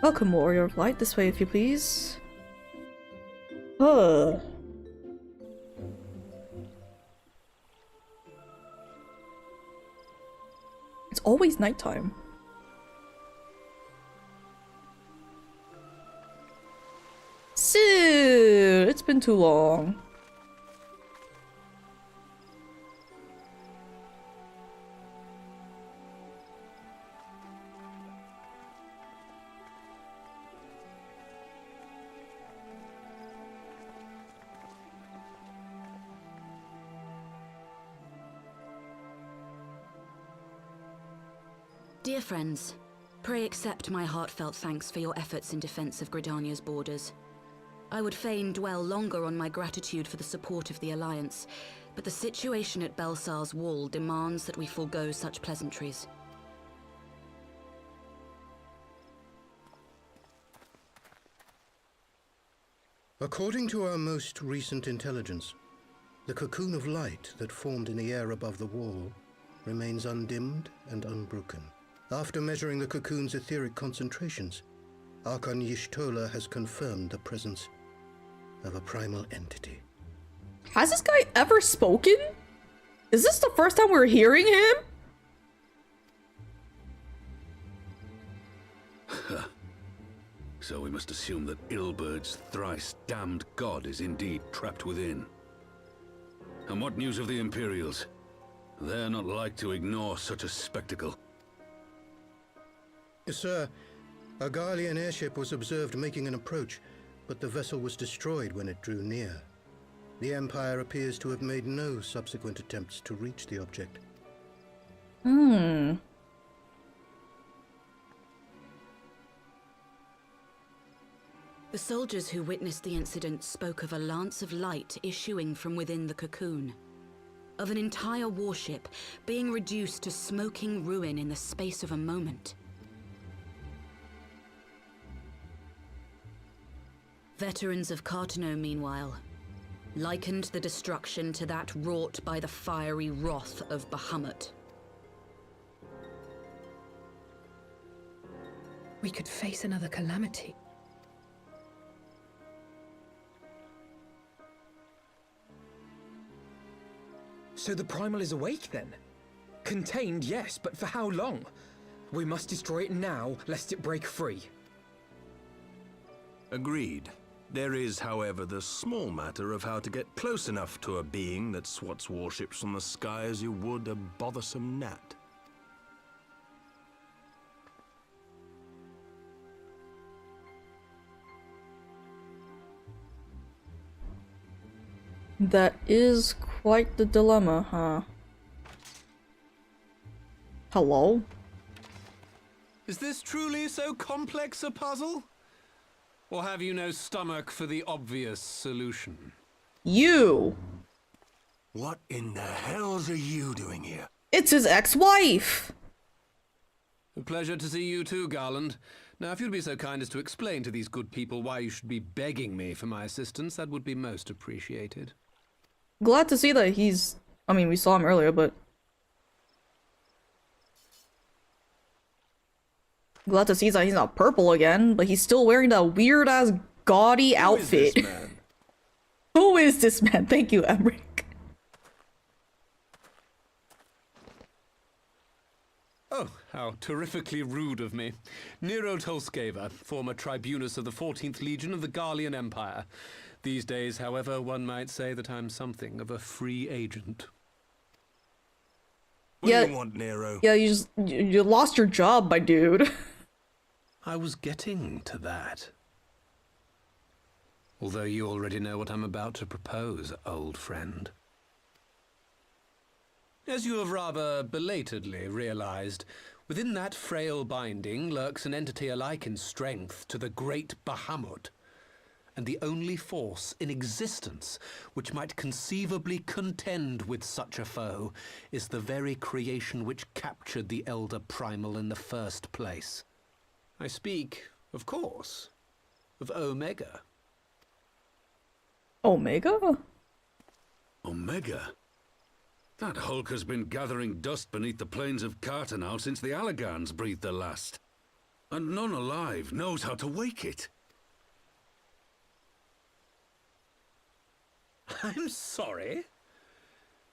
Welcome, Warrior of Light. This way, if you please. It's always nighttime. Sue, it's been too long. Dear friends, pray accept my heartfelt thanks for your efforts in defense of Gridania's borders. I would fain dwell longer on my gratitude for the support of the Alliance, but the situation at Belsar's Wall demands that we forego such pleasantries. According to our most recent intelligence, the cocoon of light that formed in the air above the wall remains undimmed and unbroken. After measuring the cocoon's etheric concentrations, Archon Y'shtola has confirmed the presence of a primal entity. Has this guy ever spoken? Is this the first time we're hearing him? So we must assume that Ilbert's thrice damned god is indeed trapped within. And what news of the Imperials? They're not like to ignore such a spectacle. Sir, a Garlean airship was observed making an approach, but the vessel was destroyed when it drew near. The Empire appears to have made no subsequent attempts to reach the object. The soldiers who witnessed the incident spoke of a lance of light issuing from within the cocoon. Of an entire warship being reduced to smoking ruin in the space of a moment. Veterans of COURTEOUS, meanwhile, likened the destruction to that wrought by the fiery wrath of Bahamut. We could face another calamity. So the Primal is awake then? Contained, yes, but for how long? We must destroy it now, lest it break free. Agreed. There is, however, the small matter of how to get close enough to a being that swats warships from the sky as you would a bothersome gnat. That is quite the dilemma, huh? Hello? Is this truly so complex a puzzle? Or have you no stomach for the obvious solution? You. What in the hells are you doing here? It's his ex-wife. A pleasure to see you too, Garland. Now, if you'd be so kind as to explain to these good people why you should be begging me for my assistance, that would be most appreciated. Glad to see that he's... I mean, we saw him earlier, but... Glad to see that he's not purple again, but he's still wearing that weird-ass gaudy outfit. Who is this man? Who is this man? Thank you, Emric. Oh, how terrifically rude of me. Nero Tolskeva, former tribunus of the 14th Legion of the Garlean Empire. These days, however, one might say that I'm something of a free agent. What do you want, Nero? Yeah, you lost your job, my dude. I was getting to that. Although you already know what I'm about to propose, old friend. As you have rather belatedly realized, within that frail binding lurks an entity alike in strength to the great Bahamut, and the only force in existence which might conceivably contend with such a foe is the very creation which captured the Elder Primal in the first place. I speak, of course, of Omega. Omega? Omega? That hulk has been gathering dust beneath the plains of COURTEOUS since the Allagans breathed their last. And none alive knows how to wake it. I'm sorry?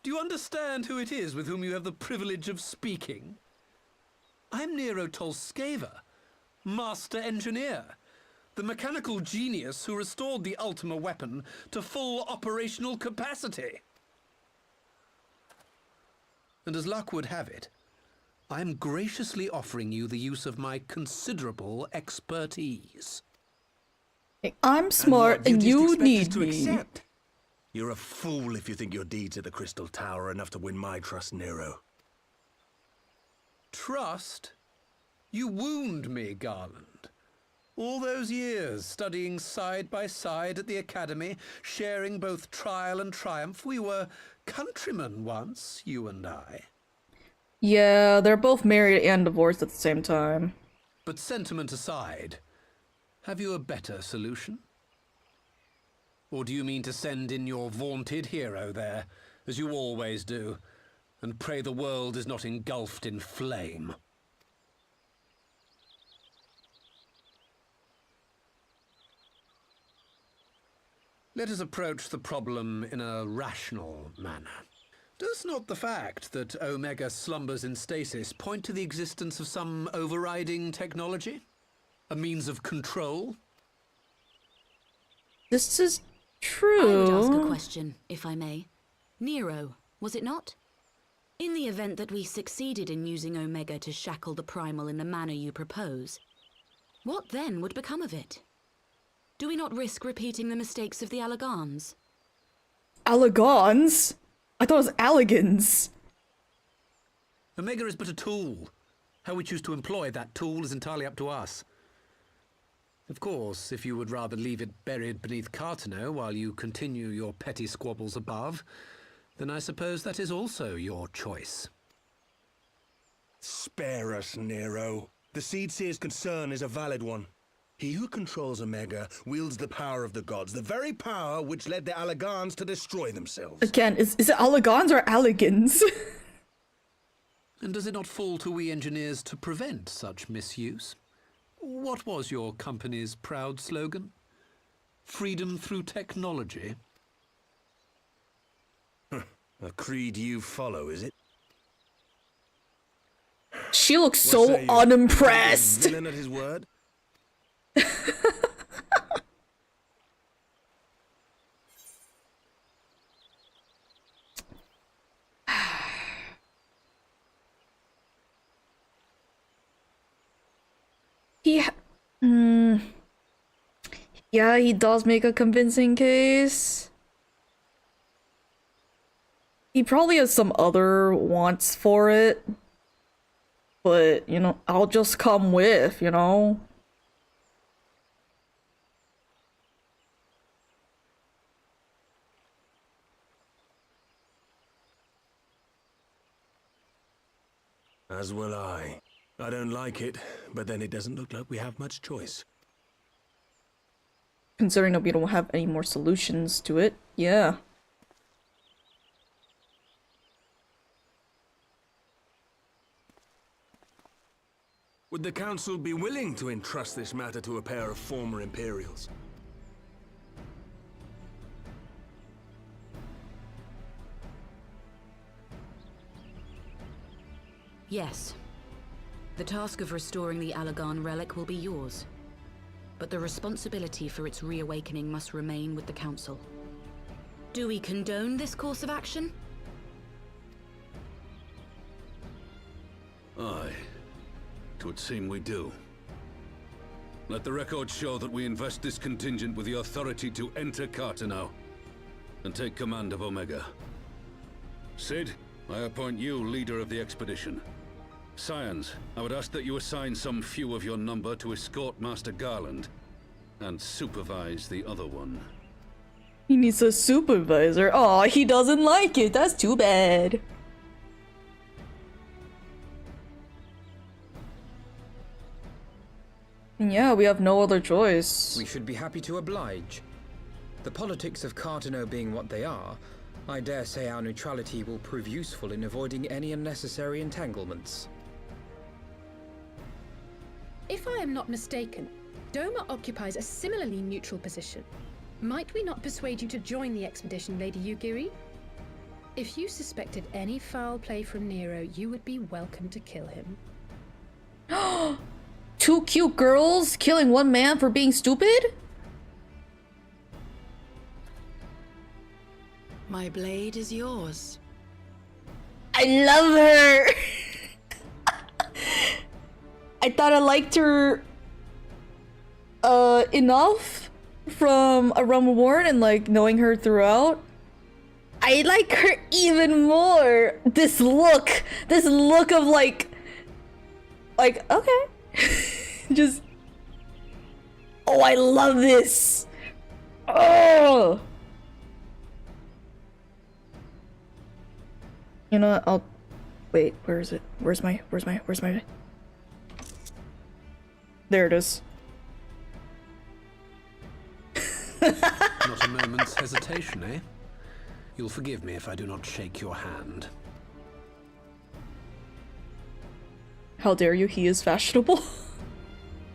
Do you understand who it is with whom you have the privilege of speaking? I'm Nero Tolskeva, Master Engineer, the mechanical genius who restored the Ultima weapon to full operational capacity. And as luck would have it, I am graciously offering you the use of my considerable expertise. I'm smart and you need me. Accept? You're a fool if you think your deeds at the Crystal Tower are enough to win my trust, Nero. Trust? You wound me, Garland. All those years studying side by side at the Academy, sharing both trial and triumph, we were countrymen once, you and I. Yeah, they're both married and divorced at the same time. But sentiment aside, have you a better solution? Or do you mean to send in your vaunted hero there, as you always do, and pray the world is not engulfed in flame? Let us approach the problem in a rational manner. Does not the fact that Omega slumbers in stasis point to the existence of some overriding technology? A means of control? This is true. I would ask a question, if I may. Nero, was it not? In the event that we succeeded in using Omega to shackle the Primal in the manner you propose, what then would become of it? Do we not risk repeating the mistakes of the Allagans? Allagans? I thought it was Alligans. Omega is but a tool. How we choose to employ that tool is entirely up to us. Of course, if you would rather leave it buried beneath COURTEOUS while you continue your petty squabbles above, then I suppose that is also your choice. Spare us, Nero. The Seedseer's concern is a valid one. He who controls Omega wields the power of the gods, the very power which led the Allagans to destroy themselves. Again, is it Allagans or Alligans? And does it not fall to we engineers to prevent such misuse? What was your company's proud slogan? Freedom through technology? A creed you follow, is it? She looks so unimpressed. Villain at his word? Yeah, he does make a convincing case. He probably has some other wants for it. But, you know, I'll just come with, you know? As will I. I don't like it, but then it doesn't look like we have much choice. Considering that we don't have any more solutions to it, yeah. Would the Council be willing to entrust this matter to a pair of former Imperials? Yes. The task of restoring the Allagan relic will be yours. But the responsibility for its reawakening must remain with the Council. Do we condone this course of action? Aye. It would seem we do. Let the record show that we invest this contingent with the authority to enter COURTEOUS and take command of Omega. Sid, I appoint you leader of the expedition. Scions, I would ask that you assign some few of your number to escort Master Garland and supervise the other one. He needs a supervisor. Aw, he doesn't like it. That's too bad. Yeah, we have no other choice. We should be happy to oblige. The politics of COURTEOUS being what they are, I dare say our neutrality will prove useful in avoiding any unnecessary entanglements. If I am not mistaken, Doma occupies a similarly neutral position. Might we not persuade you to join the expedition, Lady Yugiri? If you suspected any foul play from Nero, you would be welcome to kill him. Two cute girls killing one man for being stupid? My blade is yours. I love her! I thought I liked her enough from A Realm Reborn and like knowing her throughout. I like her even more. This look of like okay. Just oh, I love this. Oh. You know what? I'll wait, where is it? Where's my there it is. Not a moment's hesitation, eh? You'll forgive me if I do not shake your hand. How dare you, he is fashionable.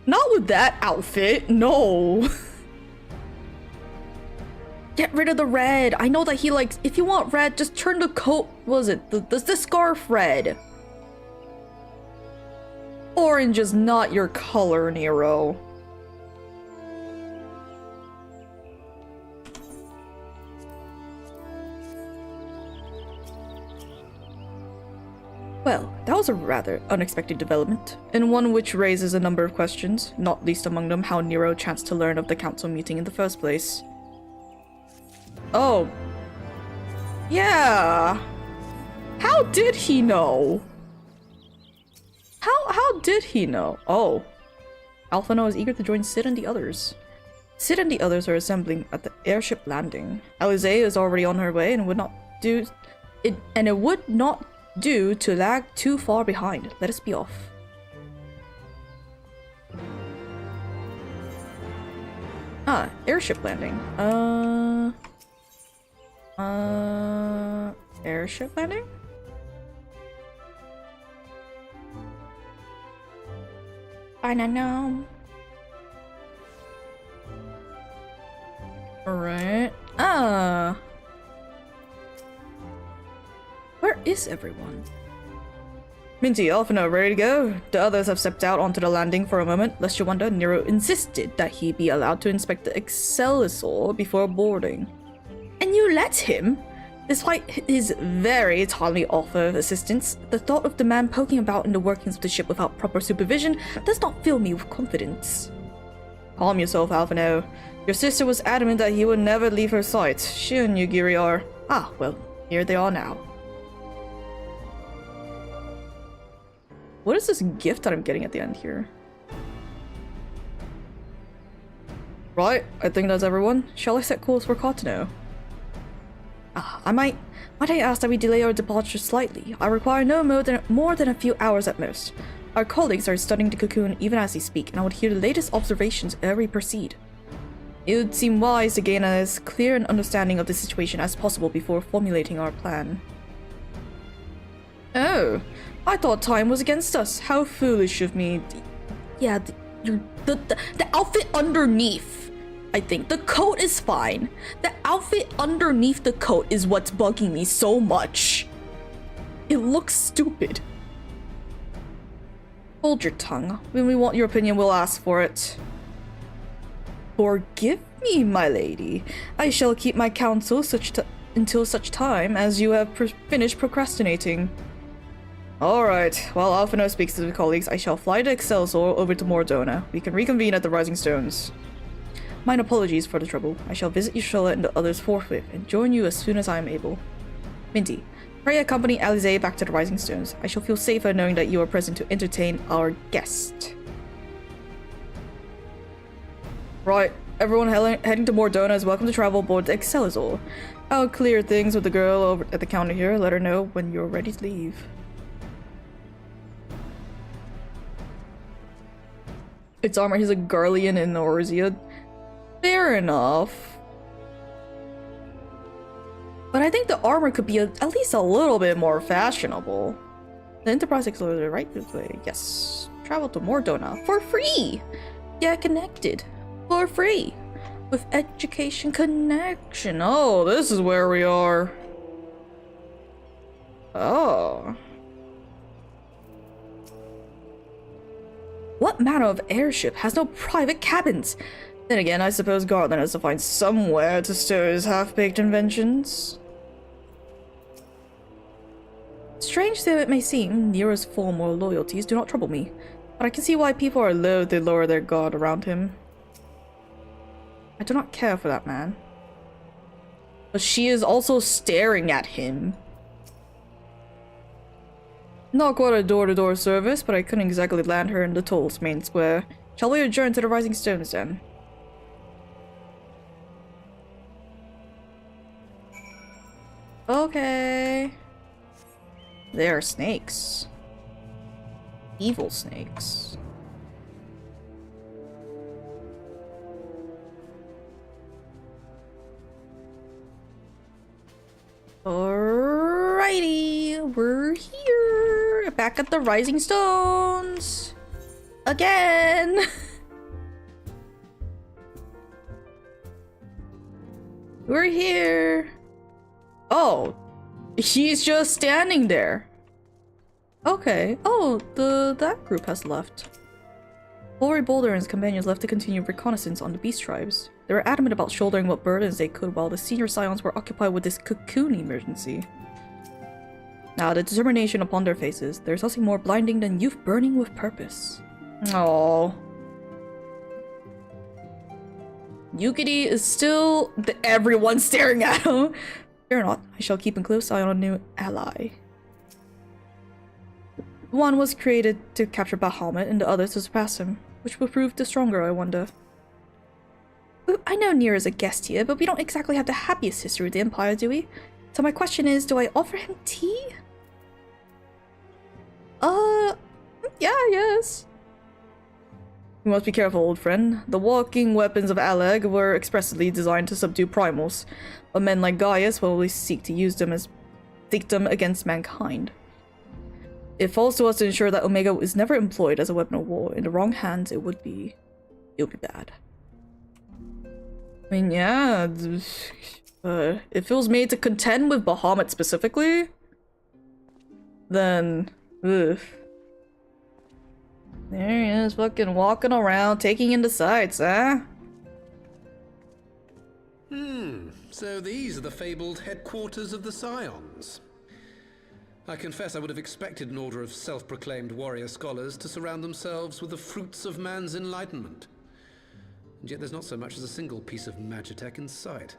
Not with that outfit, no. Get rid of the red. I know that he likes, if you want red, just turn the coat, what was it? The scarf red. Orange is not your color, Nero. Well, that was a rather unexpected development, and one which raises a number of questions, not least among them how Nero chanced to learn of the council meeting in the first place. Oh. Yeah. How did he know? How did he know? Oh. Alphano is eager to join Sid and the others. Sid and the others are assembling at the airship landing. Alize is already on her way and would not do to lag too far behind. Let us be off. Ah, airship landing. Airship landing? I don't know. Alright. Where is everyone? Minty, Alphino, ready to go? The others have stepped out onto the landing for a moment. Lest you wonder, Nero insisted that he be allowed to inspect the Excelsior before boarding. And you let him? Despite his very timely offer of assistance, the thought of the man poking about in the workings of the ship without proper supervision does not fill me with confidence. Calm yourself, Alphino. Your sister was adamant that he would never leave her sight. She and Yugiri are... Ah, well, here they are now. What is this gift that I'm getting at the end here? Right, I think that's everyone. Shall I set course for COURTEOUS? Might I ask that we delay our departure slightly? I require no more than a few hours at most. Our colleagues are studying the cocoon even as we speak, and I would hear the latest observations ere we proceed. It would seem wise to gain as clear an understanding of the situation as possible before formulating our plan. Oh, I thought time was against us. How foolish of me. Yeah, the outfit underneath, I think. The coat is fine. The outfit underneath the coat is what's bugging me so much. It looks stupid. Hold your tongue. When we want your opinion, we'll ask for it. Forgive me, my lady. I shall keep my counsel until such time as you have finished procrastinating. Alright, while Alphino speaks to the colleagues, I shall fly to Excelsior over to Mordona. We can reconvene at the Rising Stones. Mine apologies for the trouble. I shall visit Yashola and the others forthwith and join you as soon as I am able. Minty, pray accompany Alize back to the Rising Stones. I shall feel safer knowing that you are present to entertain our guest. Right, everyone heading to Mordona is welcome to travel aboard the Excelsior. I'll clear things with the girl over at the counter here. Let her know when you're ready to leave. Its armor, he's a Garlean in Orzia. Fair enough. But I think the armor could be at least a little bit more fashionable. The Enterprise Explorer, right this way. Yes. Travel to Mordona for free! Get connected. For free. With Education Connection. Oh, this is where we are. Oh. What manner of airship has no private cabins? Then again, I suppose Garland has to find somewhere to stow his half-baked inventions. Strange though it may seem, Nero's form or loyalties do not trouble me, but I can see why people are loath to lower their guard around him. I do not care for that man. But she is also staring at him. Not quite a door-to-door service, but I couldn't exactly land her in the Toll's main square. Shall we adjourn to the Rising Stones then? Okay. They are snakes. Evil snakes. Alrighty, we're here. Back at the Rising Stones. Again. We're here. Oh, he's just standing there. Okay. Oh, that group has left. Lori Boulder and his companions left to continue reconnaissance on the beast tribes. They were adamant about shouldering what burdens they could while the senior scions were occupied with this cocoon emergency. Now, the determination upon their faces, there's nothing more blinding than youth burning with purpose. Aww. Yukity is still everyone staring at him. Fear not, I shall keep a close eye on a new ally. One was created to capture Bahamut and the other to surpass him. Which will prove the stronger, I wonder. I know Nier is a guest here, but we don't exactly have the happiest history with the Empire, do we? So my question is, do I offer him tea? Yeah, yes. You must be careful, old friend. The walking weapons of Aleg were expressly designed to subdue primals, but men like Gaius will always seek to use them as dictum against mankind. It falls to us to ensure that Omega is never employed as a weapon of war. In the wrong hands, it would be bad. I mean, yeah, if it was made to contend with Bahamut specifically, then, ugh. There he is, fucking walking around, taking in the sights, huh? So these are the fabled headquarters of the Scions. I confess I would have expected an order of self-proclaimed warrior scholars to surround themselves with the fruits of man's enlightenment. And yet there's not so much as a single piece of magitech in sight.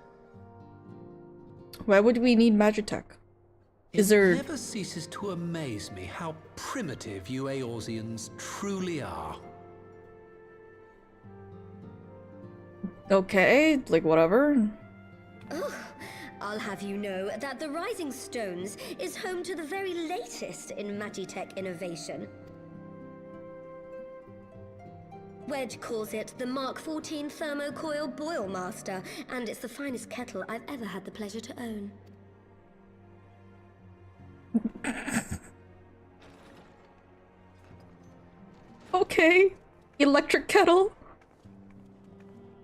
Why would we need magitech? Is there... It never ceases to amaze me how primitive you Eorzeans truly are. Okay, like whatever. Oh, I'll have you know that the Rising Stones is home to the very latest in Magitech innovation. Wedge calls it the Mark 14 Thermocoil Boil Master, and it's the finest kettle I've ever had the pleasure to own. Okay. Electric kettle.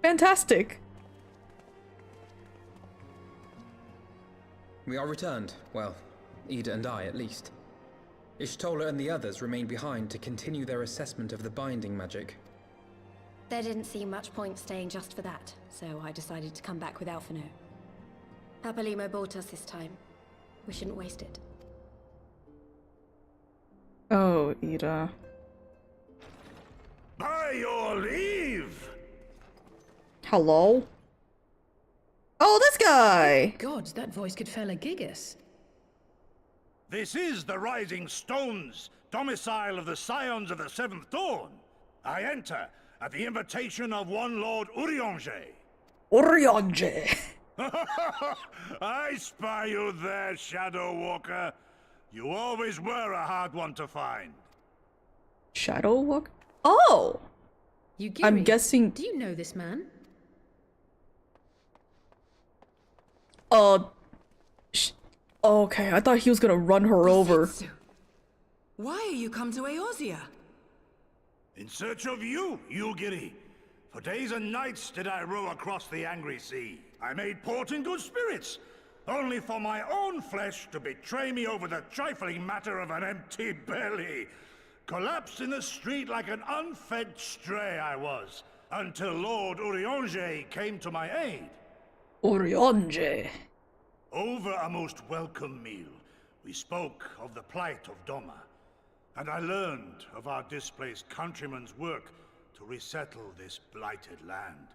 Fantastic. We are returned. Well, Ida and I, at least. Ishtola and the others remain behind to continue their assessment of the binding magic. There didn't seem much point staying just for that, so I decided to come back with Alphino. Papalimo bought us this time. We shouldn't waste it. Oh, Ida. By your leave! Hello? Oh, this guy! God, that voice could fell a gigas. This is the Rising Stones, domicile of the Scions of the Seventh Dawn. I enter at the invitation of one Lord Urianger. Urianger! I spy you there, Shadow Walker. You always were a hard one to find. Shadow Walker? Oh! I'm guessing... Do you know this man? Okay, I thought he was gonna run her over. Why are you come to Eorzea? In search of you, Yugiri. For days and nights did I row across the angry sea. I made port in good spirits, only for my own flesh to betray me over the trifling matter of an empty belly. Collapsed in the street like an unfed stray I was, until Lord Urianger came to my aid. Urianger. Over a most welcome meal, we spoke of the plight of Doma, and I learned of our displaced countrymen's work to resettle this blighted land.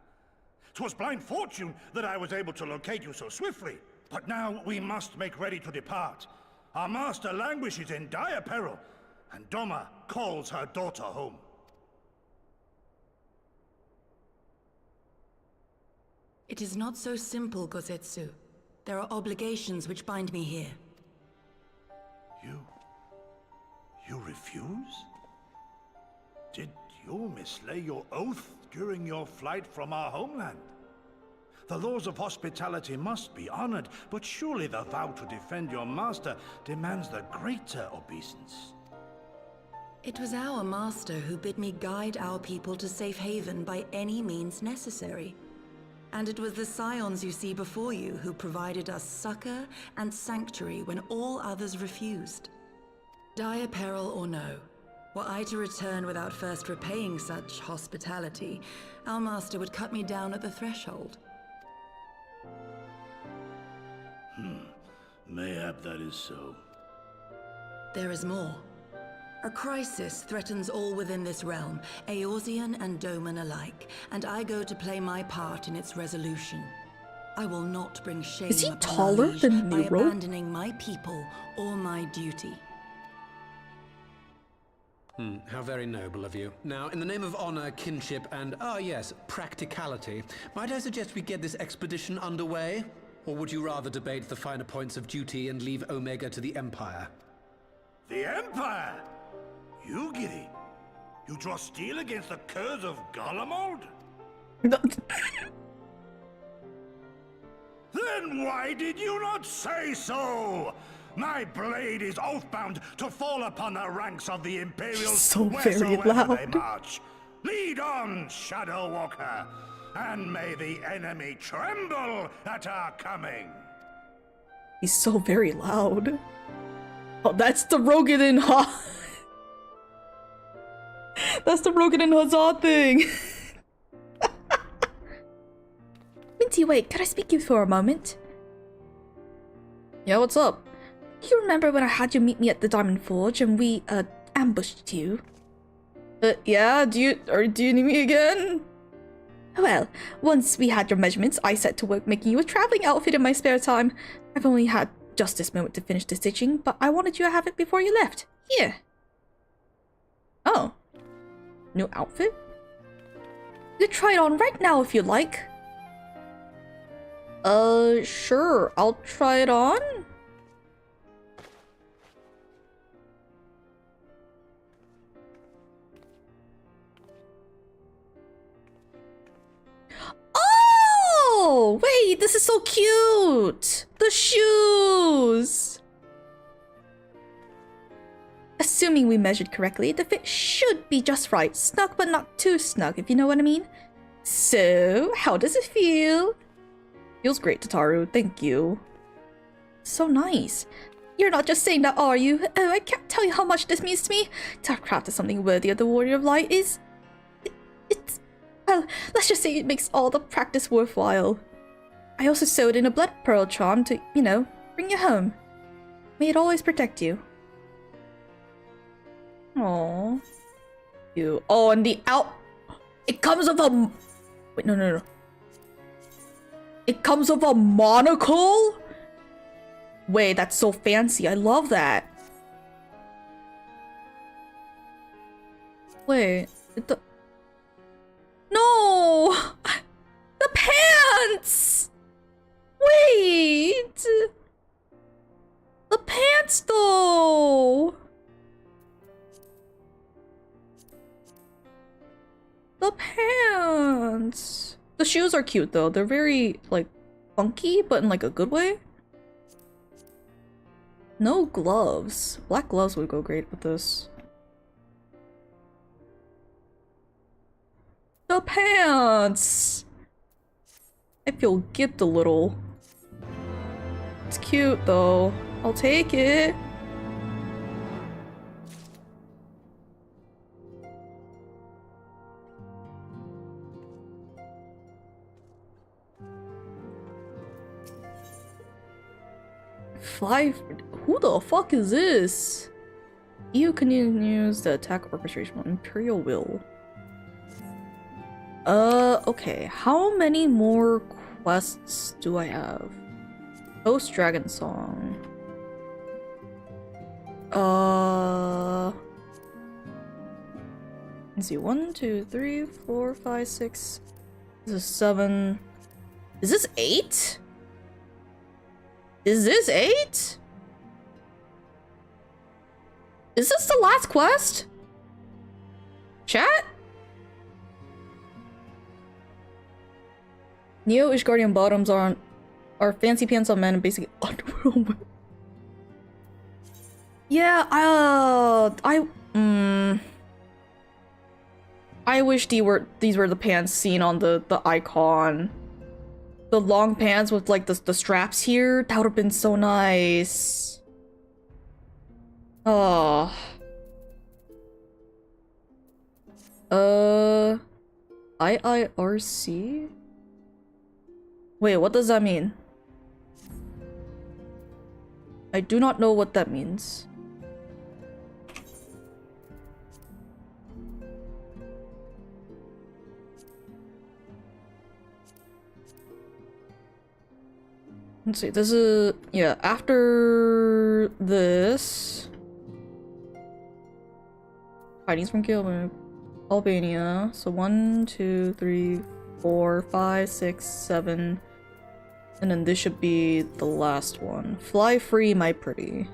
'Twas blind fortune that I was able to locate you so swiftly, but now we must make ready to depart. Our master languishes in dire peril, and Doma calls her daughter home. It is not so simple, Gozetsu. There are obligations which bind me here. You refuse? Did you mislay your oath during your flight from our homeland? The laws of hospitality must be honored, but surely the vow to defend your master demands the greater obeisance. It was our master who bid me guide our people to safe haven by any means necessary. And it was the Scions you see before you who provided us succor and sanctuary when all others refused. Dire peril or no, were I to return without first repaying such hospitality, our master would cut me down at the threshold. Mayhap that is so. There is more. A crisis threatens all within this realm, Eorzean and Doman alike, and I go to play my part in its resolution. I will not bring shame Is he upon taller our liege than by Nero? abandoning my people or my duty. How very noble of you. Now, in the name of honor, kinship, and, yes, practicality, might I suggest we get this expedition underway? Or would you rather debate the finer points of duty and leave Omega to the Empire? The Empire? Yugiri? You draw steel against the curs of Garlemald? Then why did you not say so? My blade is oath-bound to fall upon the ranks of the Imperials So very wheresoever they loud. march. Lead on, Shadow Walker, and may the enemy tremble at our coming. He's so very loud. Oh, that's the Rogan and That's the Rogan and Hazard thing. Minty, wait, can I speak to you for a moment? Yeah, what's up? You remember when I had you meet me at the Diamond Forge and we, ambushed you? Yeah, do you need me again? Well, once we had your measurements, I set to work making you a traveling outfit in my spare time. I've only had just this moment to finish the stitching, but I wanted you to have it before you left. Here. Oh. New outfit? You can try it on right now if you like. Sure. I'll try it on. Oh! Wait, this is so cute! The shoes! Assuming we measured correctly, the fit should be just right. Snug but not too snug, if you know what I mean. So, how does it feel? Feels great, Tataru. Thank you. So nice. You're not just saying that, are you? Oh, I can't tell you how much this means to me. To have crafted something worthy of the Warrior of Light is... It's... Well, let's just say it makes all the practice worthwhile. I also sewed in a blood pearl charm to, you know, bring you home. May it always protect you. Aww. You. Oh, and the out... It comes with a... Wait, no. It comes with a monocle? Wait, that's so fancy. I love that. Wait. No! The pants! Wait! The pants, though! The pants! The shoes are cute, though. They're very, like, funky, but in, like, a good way. No gloves. Black gloves would go great with this. The pants! I feel gipped a little. It's cute, though. I'll take it. Who the fuck is this? EU continues the attack orchestration on Imperial Will. Okay. How many more quests do I have? Post Dragon Song. Let's see. 1, 2, 3, 4, 5, 6. This is 7. Is this 8? Is this 8? Is this the last quest? Chat? Neo Ishgardian bottoms are fancy pants on men and basically underwear on women. Yeah, I wish these were the pants seen on the icon. The long pants with like the straps here, that would have been so nice. Oh. IIRC? Wait, what does that mean? I do not know what that means. Let's see, this is... yeah, after this... Fightings from Gilbert, Albania. So 1, 2, 3, 4, 5, 6, 7... And then this should be the last one. Fly free, my pretty.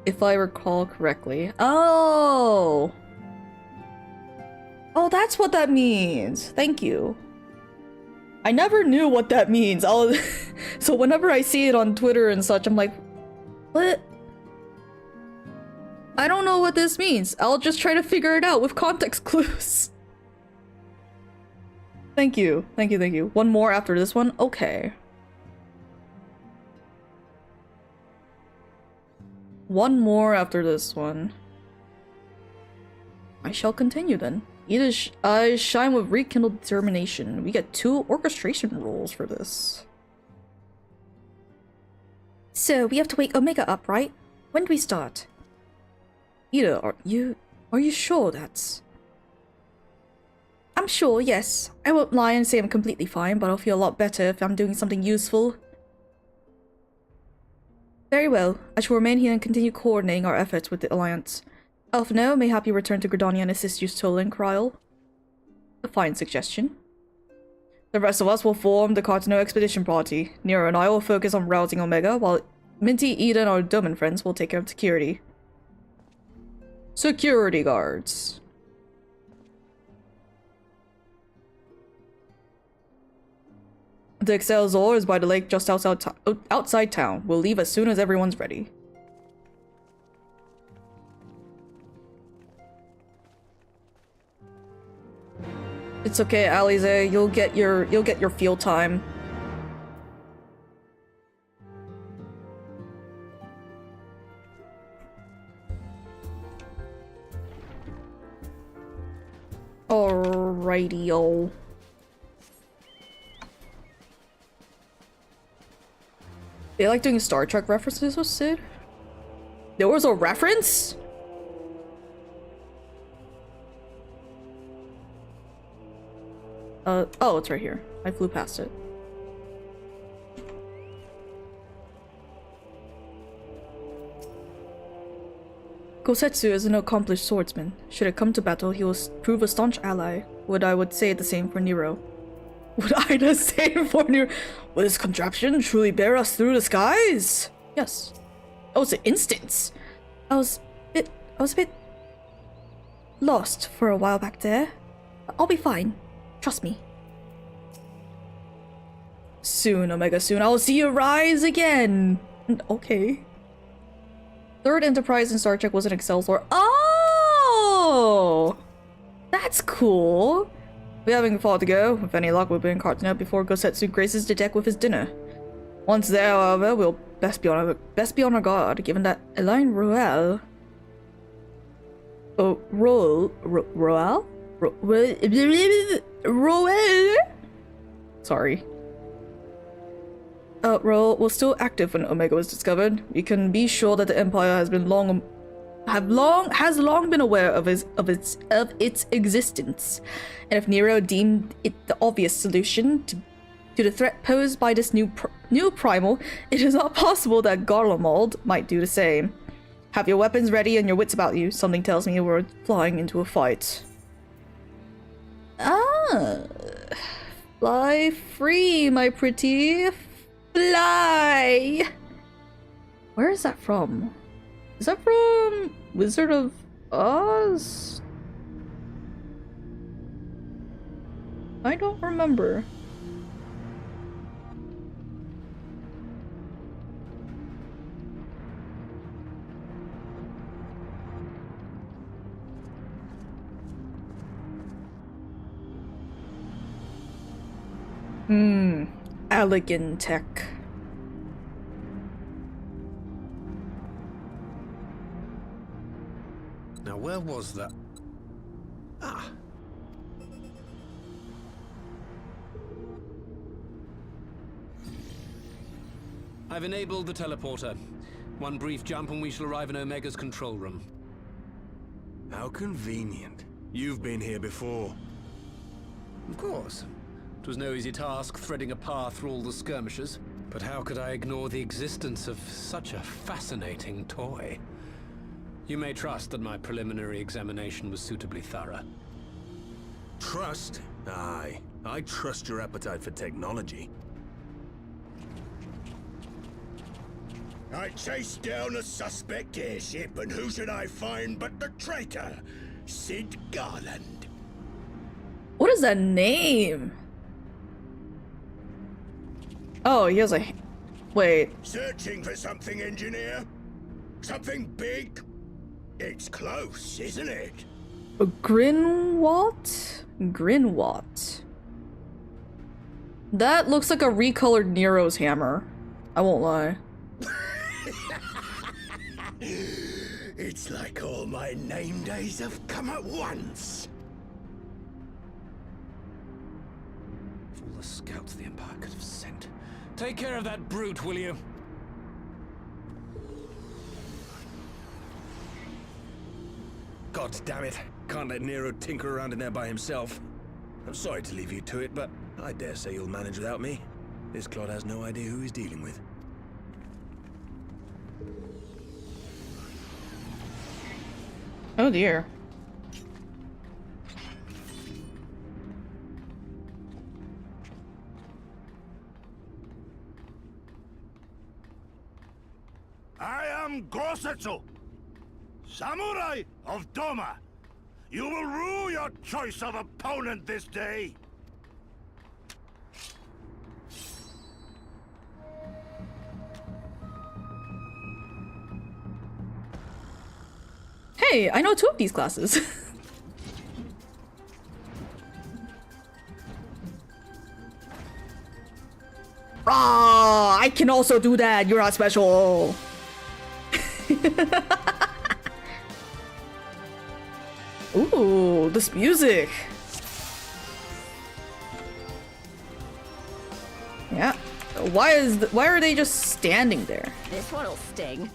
If I recall correctly. Oh! Oh, that's what that means. Thank you. I never knew what that means. So whenever I see it on Twitter and such, I'm like, what? I don't know what this means. I'll just try to figure it out with context clues. Thank you. Thank you, thank you. One more after this one? Okay. One more after this one. I shall continue then. I shine with rekindled determination. We get 2 orchestration roles for this. So, we have to wake Omega up, right? When do we start? Ida, are you sure that's... I'm sure, yes. I won't lie and say I'm completely fine, but I'll feel a lot better if I'm doing something useful. Very well. I shall remain here and continue coordinating our efforts with the Alliance. Alphino, mayhap you return to Gridania and assist you Stolen Kryl. A fine suggestion. The rest of us will form the COURTEOUS expedition party. Nero and I will focus on rousing Omega, while Minty, Eden, and our Doman friends will take care of security. Security guards. The Excelsior is by the lake just outside town. We'll leave as soon as everyone's ready. It's okay, Alize. You'll get your field time. Alrighty-o. They like doing Star Trek references with Sid? There was a reference? Oh, it's right here. I flew past it. Gosetsu is an accomplished swordsman. Should it come to battle, he will prove a staunch ally. I would say the same for Nero. Would I the same for Nero? Will this contraption truly bear us through the skies? Yes. Oh, it's an instance. I was a bit lost for a while back there. I'll be fine. Trust me. Soon, Omega, soon. I'll see you rise again. Okay. Third Enterprise in Star Trek was an Excelsior. Oh! That's cool. We haven't far to go. With any luck, we'll be in COURTEOUS before Gosetsu graces the deck with his dinner. Once there, however, we'll best be on our guard, given that Elaine Roel... Roel? Sorry. Roel was still active when Omega was discovered. You can be sure that the Empire has long been aware of its existence. And if Nero deemed it the obvious solution to the threat posed by this new primal, it is not possible that Garlemald might do the same. Have your weapons ready and your wits about you. Something tells me we're flying into a fight. Ah, fly free, my pretty. Fly! Where is that from? Is that from Wizard of Oz? I don't remember. Elegant tech. Now, where was that? Ah. I've enabled the teleporter. One brief jump and we shall arrive in Omega's control room. How convenient. You've been here before. Of course. It was no easy task threading a path through all the skirmishes, but how could I ignore the existence of such a fascinating toy? You may trust that my preliminary examination was suitably thorough. Trust? Aye. I trust your appetite for technology. I chased down a suspect airship, and who should I find but the traitor, Sid Garland. What is that name? Oh, he has a... Wait. Searching for something, engineer? Something big? It's close, isn't it? A Grinwat? Grinwat. That looks like a recolored Nero's hammer. I won't lie. It's like all my name days have come at once. Of all the scouts the Empire could have sent. Take care of that brute, will you? God damn it. Can't let Nero tinker around in there by himself. I'm sorry to leave you to it, but I dare say you'll manage without me. This clod has no idea who he's dealing with. Oh dear. am Gosetsu, Samurai of Doma. You will rue your choice of opponent this day. Hey, I know 2 of these classes. Ah, I can also do that. You're not special. Ooh, this music. Yeah. Why are they just standing there? This one'll sting.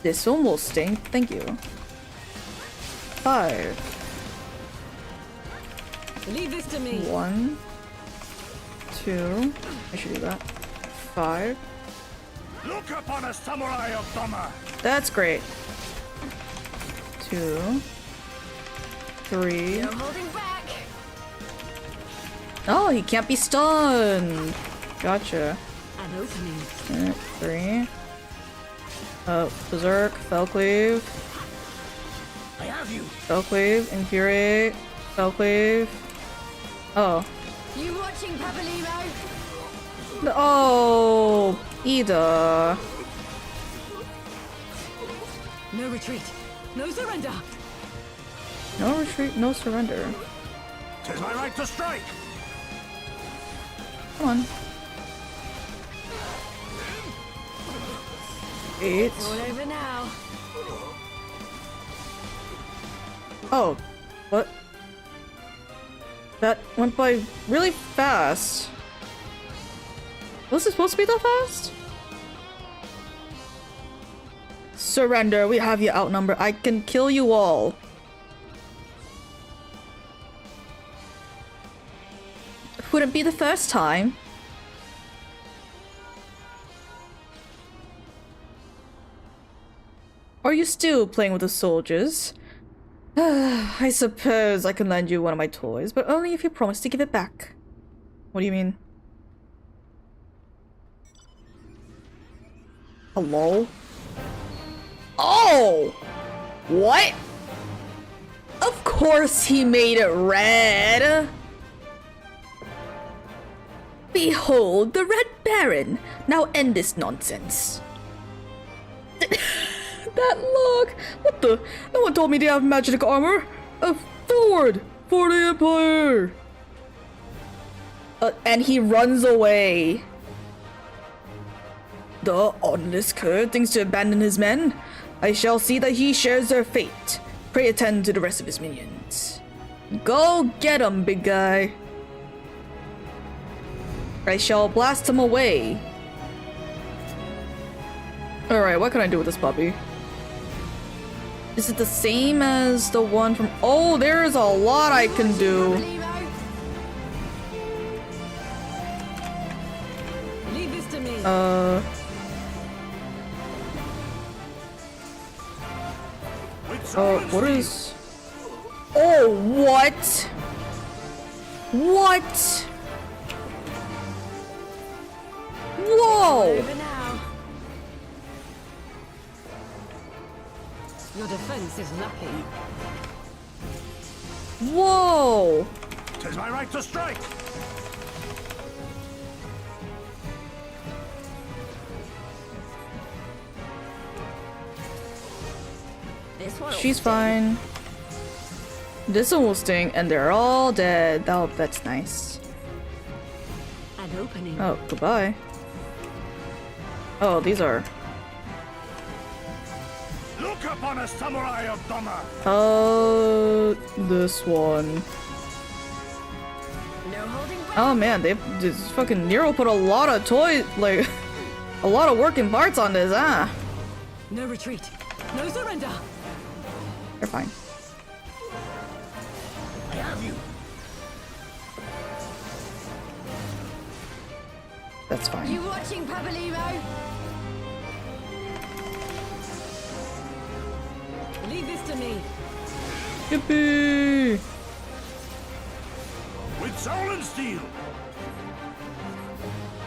This one will sting. Thank you. 5. Leave this to me. 1, 2. I should do that. 5. Look upon a samurai of Doma. That's great. 2, 3. No holding back. Oh, he can't be stunned. Gotcha. An opening. 3. Berserk, Fellcleave. I have you. Fellcleave, Infuriate, Fellcleave. Oh. You watching, Papalimo? Oh, Ida. No retreat. No surrender. No retreat, no surrender. 'Tis my right to strike. Come on. 8. All over now. Oh, what? That went by really fast. Was it supposed to be that fast? Surrender, we have you outnumbered. I can kill you all. Wouldn't be the first time. Are you still playing with the soldiers? I suppose I can lend you one of my toys, but only if you promise to give it back. What do you mean? Hello? Oh! What? Of course he made it red! Behold the Red Baron! Now end this nonsense. That look! What the? No one told me to have magic armor! Forward! For the Empire! And he runs away. The honorless cur thinks to abandon his men. I shall see that he shares their fate. Pray attend to the rest of his minions. Go get him, big guy. I shall blast him away. Alright, what can I do with this puppy? Is it the same as the one from... Oh, there's a lot I can do. Leave this to me. Oh, what is... Oh, what? What? Whoa! Your defense is lacking. Whoa! 'Tis my right to strike. She's fine. This one will sting, and they're all dead. Oh, that's nice. An opening. Oh, goodbye. Oh, these are... Look upon a samurai of Doma. Oh, this one. Oh man, they've just fucking Nero put a lot of toys, like, a lot of working parts on this, huh? No retreat. No surrender. They're fine. I have you. That's fine. You watching, Papalimo? Leave this to me. Yippee! With soul and steel.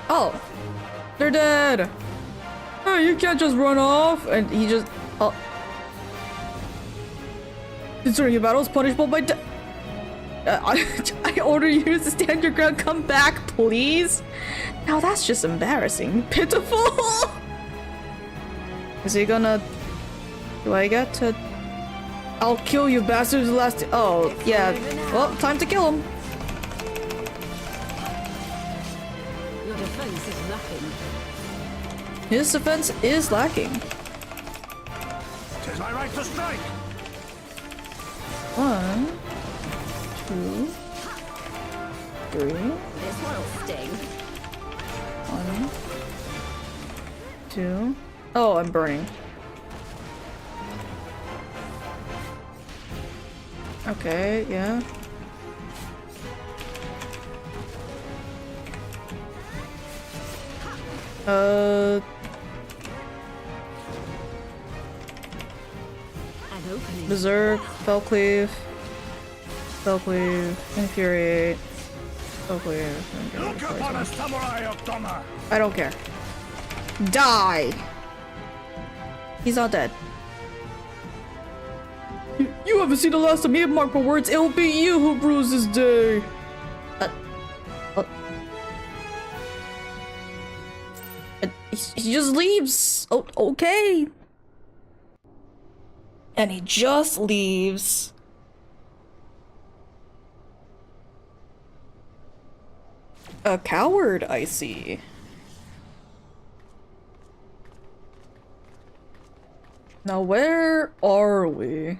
Oh, they're dead. Oh, you can't just run off. And he just... Oh. Considering your battle is punishable by I order you to stand your ground. Come back, please. Now that's just embarrassing. Pitiful. Is he gonna... Do I get to... I'll kill you bastards last... Oh, yeah. Well, time to kill him. Your defense is lacking. His defense is lacking. 'Tis my right to strike. 1, 2, 3. This one'll sting. 1, 2. Oh, I'm burning. Okay, yeah. Berserk, Fellcleave, Infuriate, Fellcleave, Look upon a samurai of Doma. I don't care. Die! He's not dead. You haven't seen the last of me, mark my words. It'll be you who rules this day. He just leaves. Oh, okay. And he just leaves. A coward, I see. Now where are we?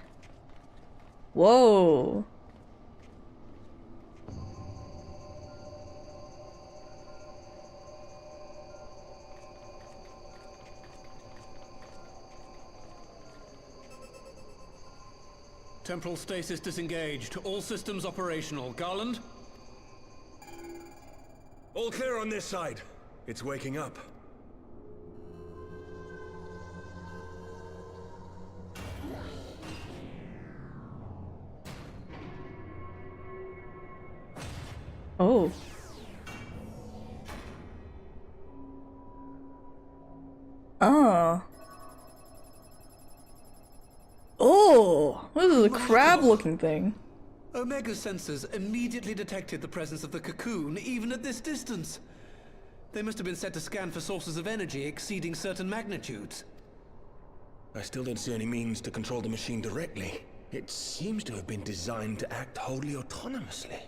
Whoa. Temporal stasis disengaged. All systems operational. Garland? All clear on this side. It's waking up. Oh. Ah. Oh, this is a crab-looking thing. Omega sensors immediately detected the presence of the cocoon, even at this distance. They must have been set to scan for sources of energy exceeding certain magnitudes. I still don't see any means to control the machine directly. It seems to have been designed to act wholly autonomously.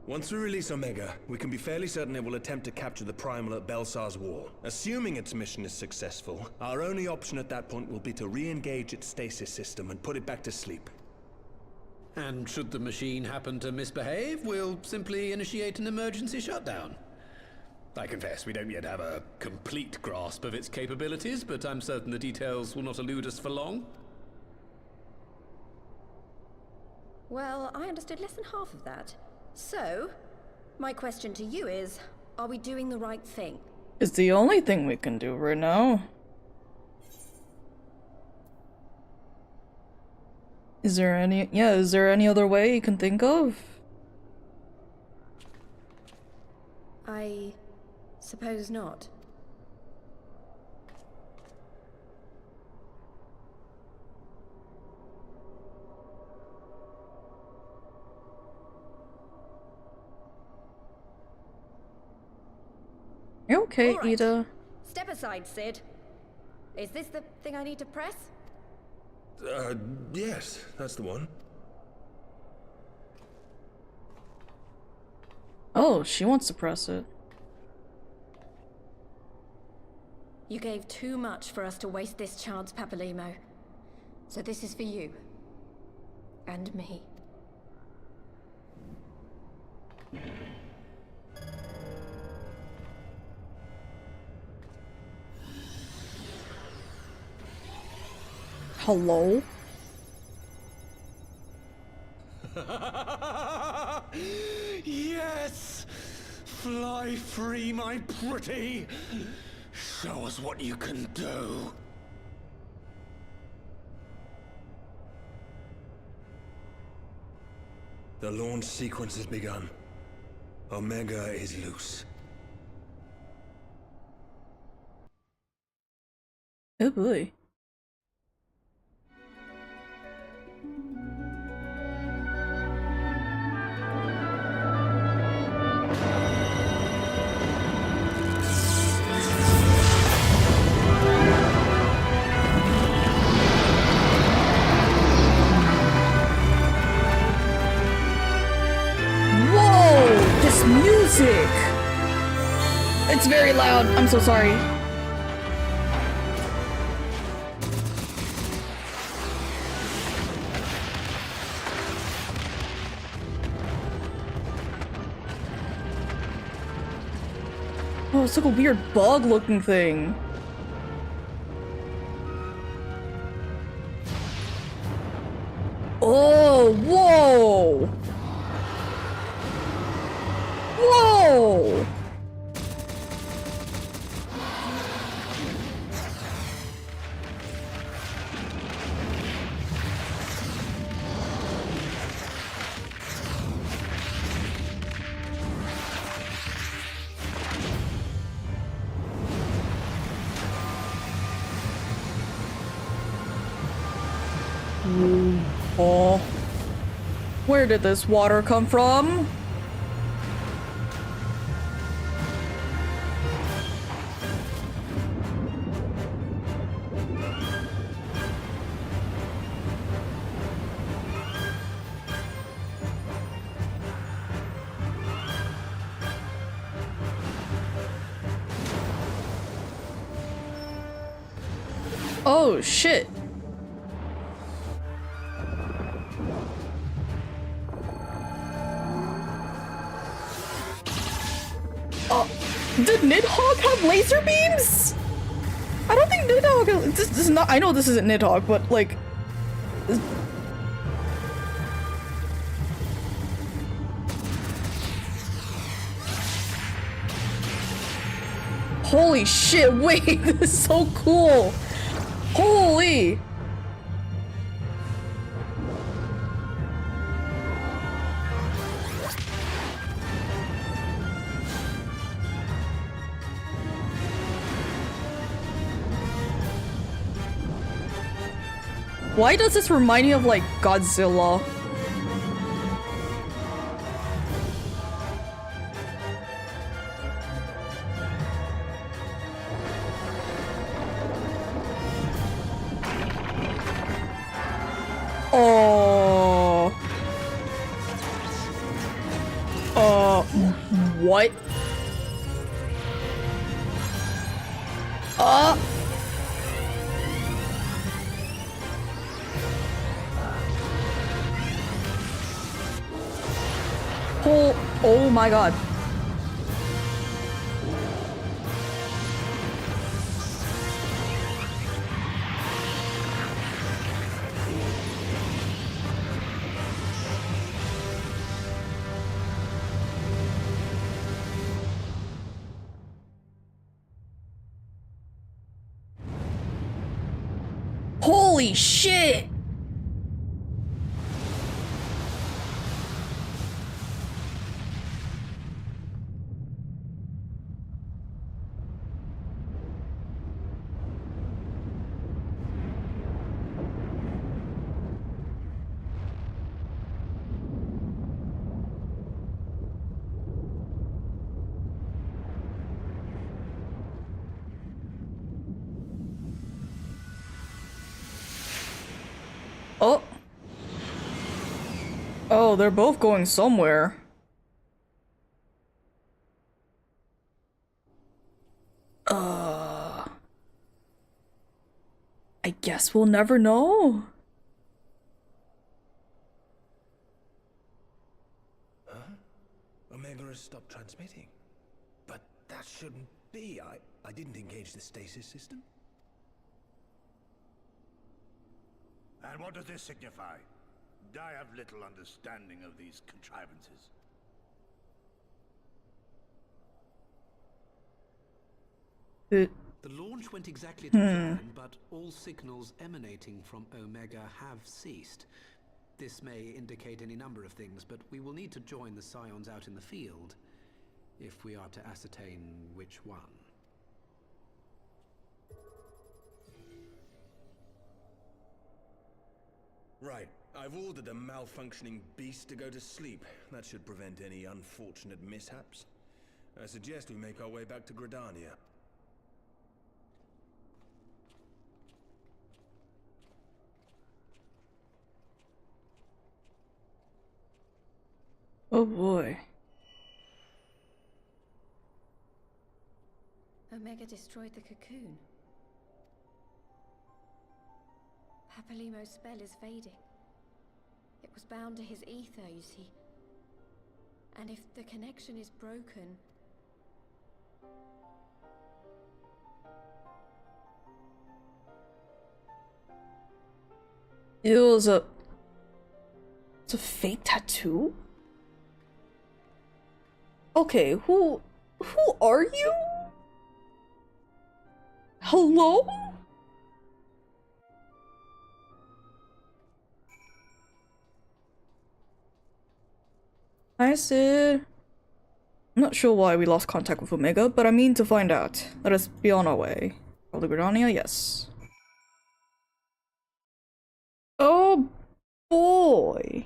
Once we release Omega, we can be fairly certain it will attempt to capture the Primal at Belsar's Wall. Assuming its mission is successful, our only option at that point will be to re-engage its stasis system and put it back to sleep. And should the machine happen to misbehave, we'll simply initiate an emergency shutdown. I confess we don't yet have a complete grasp of its capabilities, but I'm certain the details will not elude us for long. Well, I understood less than half of that. So, my question to you is, are we doing the right thing? It's the only thing we can do right now. Is there any other way you can think of? I suppose not. You okay, All right. Ida? Step aside, Sid. Is this the thing I need to press? Yes, that's the one. Oh, she wants to press it. You gave too much for us to waste this chance, Papalimo. So this is for you. And me. Hello? Yes! Fly free, my pretty! Show us what you can do. The launch sequence has begun. Omega is loose. Oh boy. Whoa! This music! It's very loud. I'm so sorry. Oh, it's like a weird bug-looking thing. Oh, whoa! Whoa! Oh. Where did this water come from? Oh, shit. Did Nidhogg have laser beams? I don't think Nidhogg. This is not. I know this isn't Nidhogg, but like. Holy shit! Wait, this is so cool. Holy. Why does this remind me of, like, Godzilla? Oh. What? Oh my god. Holy shit! Oh. Oh, they're both going somewhere. I guess we'll never know. Huh? Omega has stopped transmitting. But that shouldn't be. I didn't engage the stasis system. And what does this signify? I have little understanding of these contrivances. The launch went exactly to plan, but all signals emanating from Omega have ceased. This may indicate any number of things, but we will need to join the Scions out in the field if we are to ascertain which one. Right. I've ordered a malfunctioning beast to go to sleep. That should prevent any unfortunate mishaps. I suggest we make our way back to Gridania. Oh boy. Omega destroyed the cocoon. Papalimo's spell is fading. It was bound to his ether, you see. And if the connection is broken... It was a... It's a fake tattoo? Okay, who are you? Hello? Hi, Sid. I'm not sure why we lost contact with Omega, but I mean to find out. Let us be on our way. Probably Gridania, yes. Oh boy.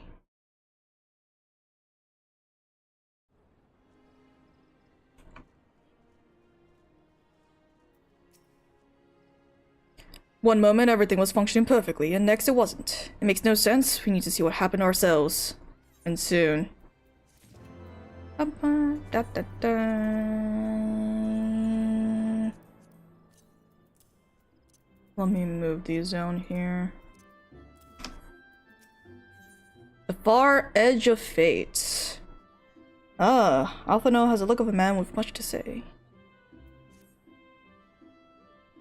One moment everything was functioning perfectly, and next it wasn't. It makes no sense. We need to see what happened ourselves. And soon. Let me move these down here. The far edge of fate. Ah, Alphino has a look of a man with much to say.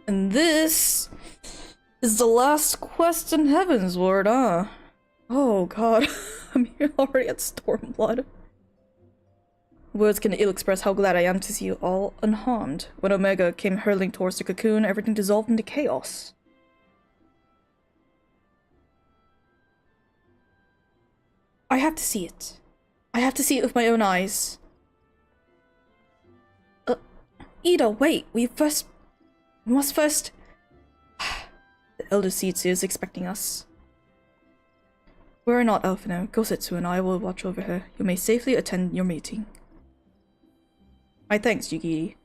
And this is the last quest in Heavensward, huh? Oh god, I'm here already at Stormblood. Words can ill express how glad I am to see you all unharmed. When Omega came hurtling towards the cocoon, everything dissolved into chaos. I have to see it. I have to see it with my own eyes. Ida, wait, we must first... The Elder Seedseer is expecting us. Worry not, Alphino. Gosetsu and I will watch over her. You may safely attend your meeting. My thanks, Yugiri.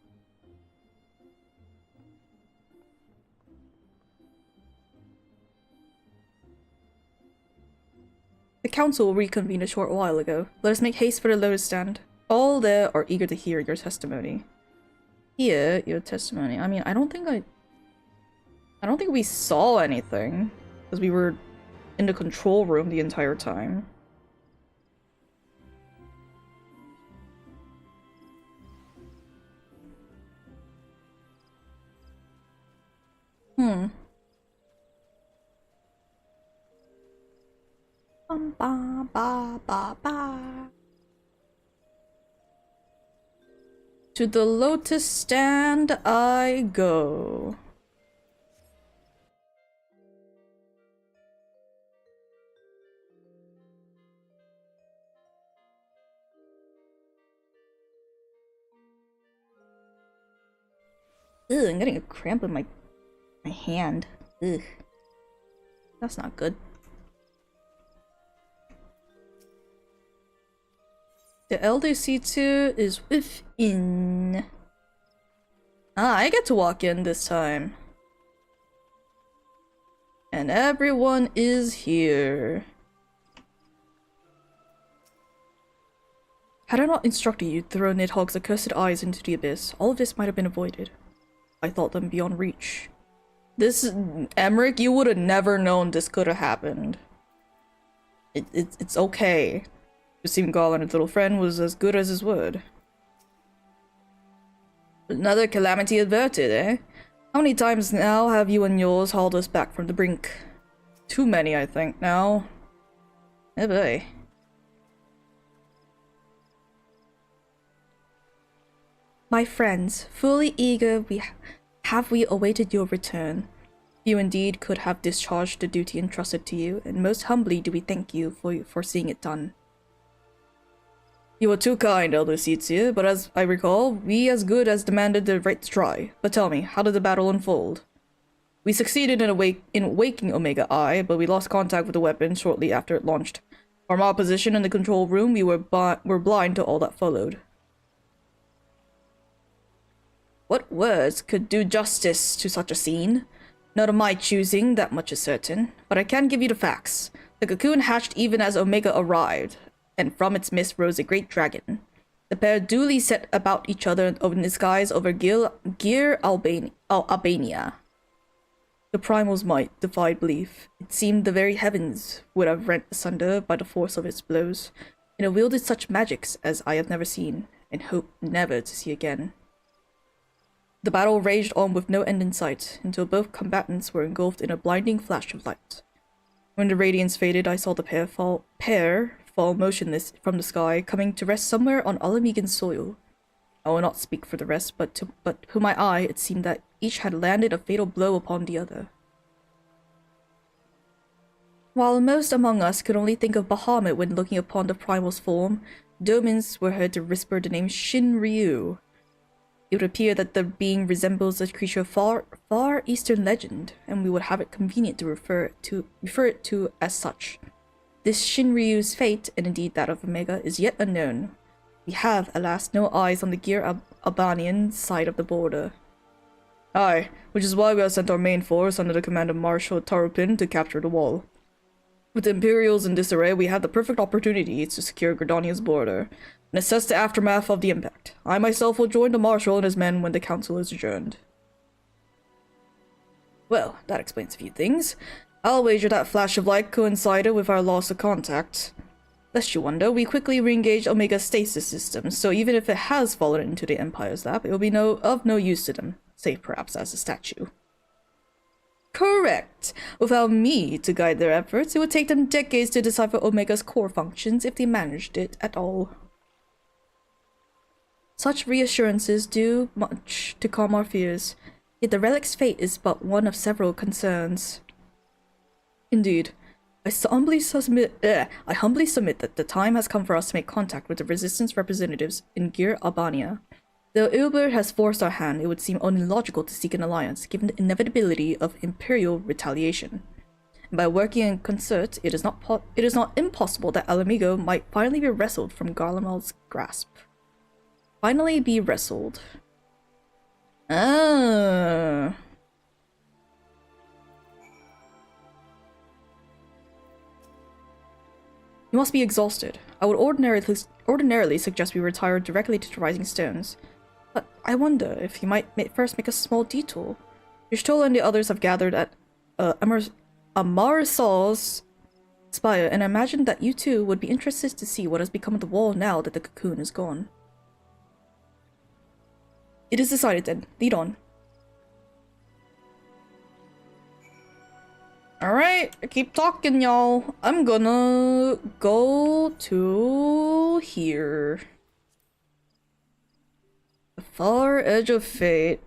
The council will reconvene a short while ago. Let us make haste for the lotus stand. All there are eager to hear your testimony. Hear your testimony. I mean, I don't think we saw anything, because we were in the control room the entire time. Ba ba ba ba. To the lotus stand I go. Ugh, I'm getting a cramp in my hand. Ugh. That's not good. The Elder C2 is within. Ah, I get to walk in this time. And everyone is here. Had I not instructed you to throw Nidhogg's accursed eyes into the abyss, all of this might have been avoided. I thought them beyond reach. This, Emmerich, you would have never known this could have happened. It's okay. Receiving Garland's little friend was as good as his word. Another calamity averted, eh? How many times now have you and yours hauled us back from the brink? Too many, I think, now. Eh boy. My friends, fully eager we awaited your return. You indeed could have discharged the duty entrusted to you, and most humbly do we thank you for seeing it done. You were too kind, Elder Seedseer, but as I recall, we as good as demanded the right to try. But tell me, how did the battle unfold? We succeeded in waking Omega I, but we lost contact with the weapon shortly after it launched. From our position in the control room, we were blind to all that followed. What words could do justice to such a scene? Not of my choosing, that much is certain, but I can give you the facts. The cocoon hatched even as Omega arrived, and from its midst rose a great dragon. The pair duly set about each other in disguise over Gear Albania. The primal's might defied belief. It seemed the very heavens would have rent asunder by the force of its blows, and it wielded such magics as I have never seen, and hope never to see again. The battle raged on with no end in sight, until both combatants were engulfed in a blinding flash of light. When the radiance faded, I saw the pair fall motionless from the sky, coming to rest somewhere on Alamegan's soil. I will not speak for the rest, but to my eye it seemed that each had landed a fatal blow upon the other. While most among us could only think of Bahamut when looking upon the primal's form, Domins were heard to whisper the name Shinryu. It would appear that the being resembles a creature of far eastern legend, and we would have it convenient to refer it to as such. This Shinryu's fate, and indeed that of Omega, is yet unknown. We have, alas, no eyes on the Gear Albanian side of the border. Aye, which is why we have sent our main force under the command of Marshal Tarupin to capture the wall. With the Imperials in disarray, we have the perfect opportunity to secure Gridania's border, and assess the aftermath of the impact. I myself will join the Marshal and his men when the council is adjourned. Well, that explains a few things. I'll wager that flash of light coincided with our loss of contact. Lest you wonder, we quickly re-engaged Omega's stasis system, so even if it has fallen into the Empire's lap, it will be of no use to them, save perhaps as a statue. Correct! Without me to guide their efforts, it would take them decades to decipher Omega's core functions if they managed it at all. Such reassurances do much to calm our fears, yet the relic's fate is but one of several concerns. Indeed, I humbly submit that the time has come for us to make contact with the resistance representatives in Gear Albania. Though Ilbert has forced our hand, it would seem only logical to seek an alliance, given the inevitability of imperial retaliation. And by working in concert, it is not impossible that Alamigo might finally be wrestled from Garlemal's grasp. Finally be wrestled. Ah. You must be exhausted. I would ordinarily suggest we retire directly to the Rising Stones. But I wonder if you might first make a small detour. Y'shtola and the others have gathered at Amarsal's spire, and I imagine that you too would be interested to see what has become of the wall now that the cocoon is gone. It is decided then. Lead on. Alright, keep talking, y'all. I'm gonna go to here. The far edge of fate.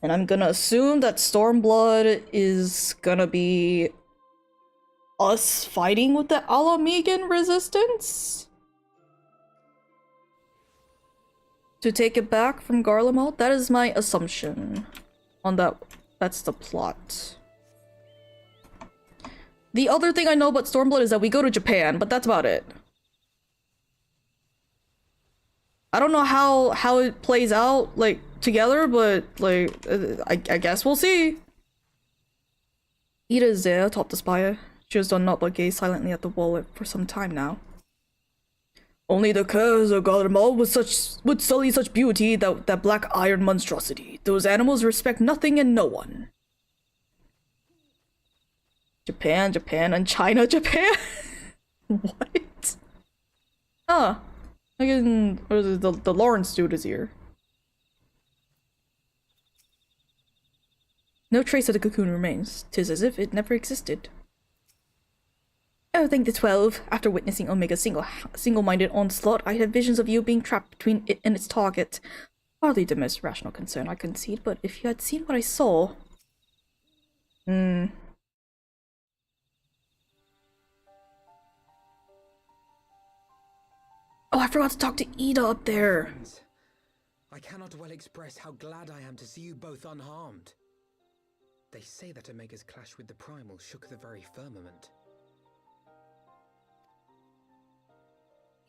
And I'm gonna assume that Stormblood is gonna be us fighting with the Alamegan resistance? To take it back from Garlemald? That is my assumption. That's the plot. The other thing I know about Stormblood is that we go to Japan, but that's about it. I don't know how it plays out, like, together, but, like, I guess we'll see. Ida is there atop the spire. She has done naught but gaze silently at the wall for some time now. Only the curse of Garlemald would sully such beauty, that black iron monstrosity. Those animals respect nothing and no one. Japan, and China, Japan? What? Ah, the Lawrence dude is here. No trace of the cocoon remains. 'Tis as if it never existed. Oh, thank the 12. After witnessing Omega's single-minded onslaught, I had visions of you being trapped between it and its target. Hardly the most rational concern, I concede, but if you had seen what I saw... Oh, I forgot to talk to Ida up there. I cannot well express how glad I am to see you both unharmed. They say that Omega's clash with the Primal shook the very firmament.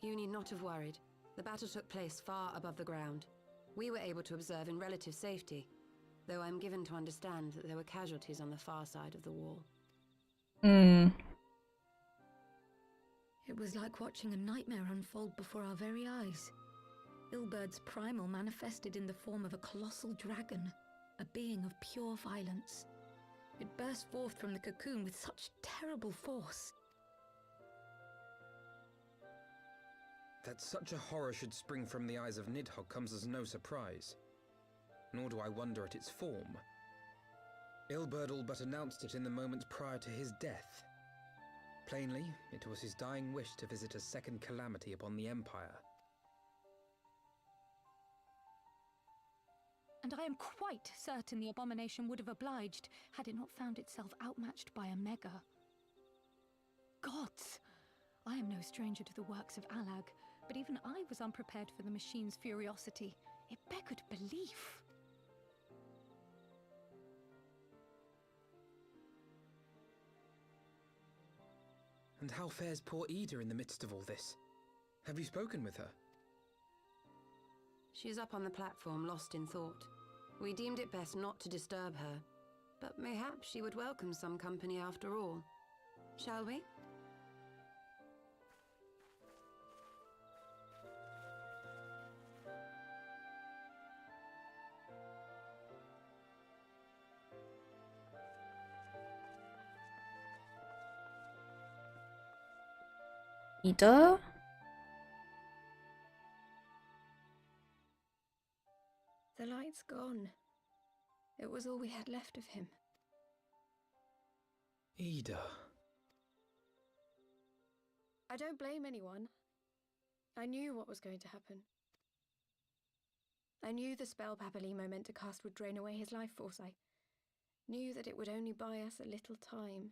You need not have worried. The battle took place far above the ground. We were able to observe in relative safety, though I'm given to understand that there were casualties on the far side of the wall. It was like watching a nightmare unfold before our very eyes. Ilberd's primal manifested in the form of a colossal dragon, a being of pure violence. It burst forth from the cocoon with such terrible force. That such a horror should spring from the eyes of Nidhogg comes as no surprise. Nor do I wonder at its form. Ilberd all but announced it in the moments prior to his death. Plainly, it was his dying wish to visit a second calamity upon the Empire. And I am quite certain the abomination would have obliged had it not found itself outmatched by Omega. Gods! I am no stranger to the works of Alag, but even I was unprepared for the machine's furiosity. It beggared belief. And how fares poor Ida in the midst of all this? Have you spoken with her? She's up on the platform, lost in thought. We deemed it best not to disturb her, but mayhaps she would welcome some company after all. Shall we? Ida? The light's gone. It was all we had left of him. Ida. I don't blame anyone. I knew what was going to happen. I knew the spell Papalimo meant to cast would drain away his life force. I knew that it would only buy us a little time.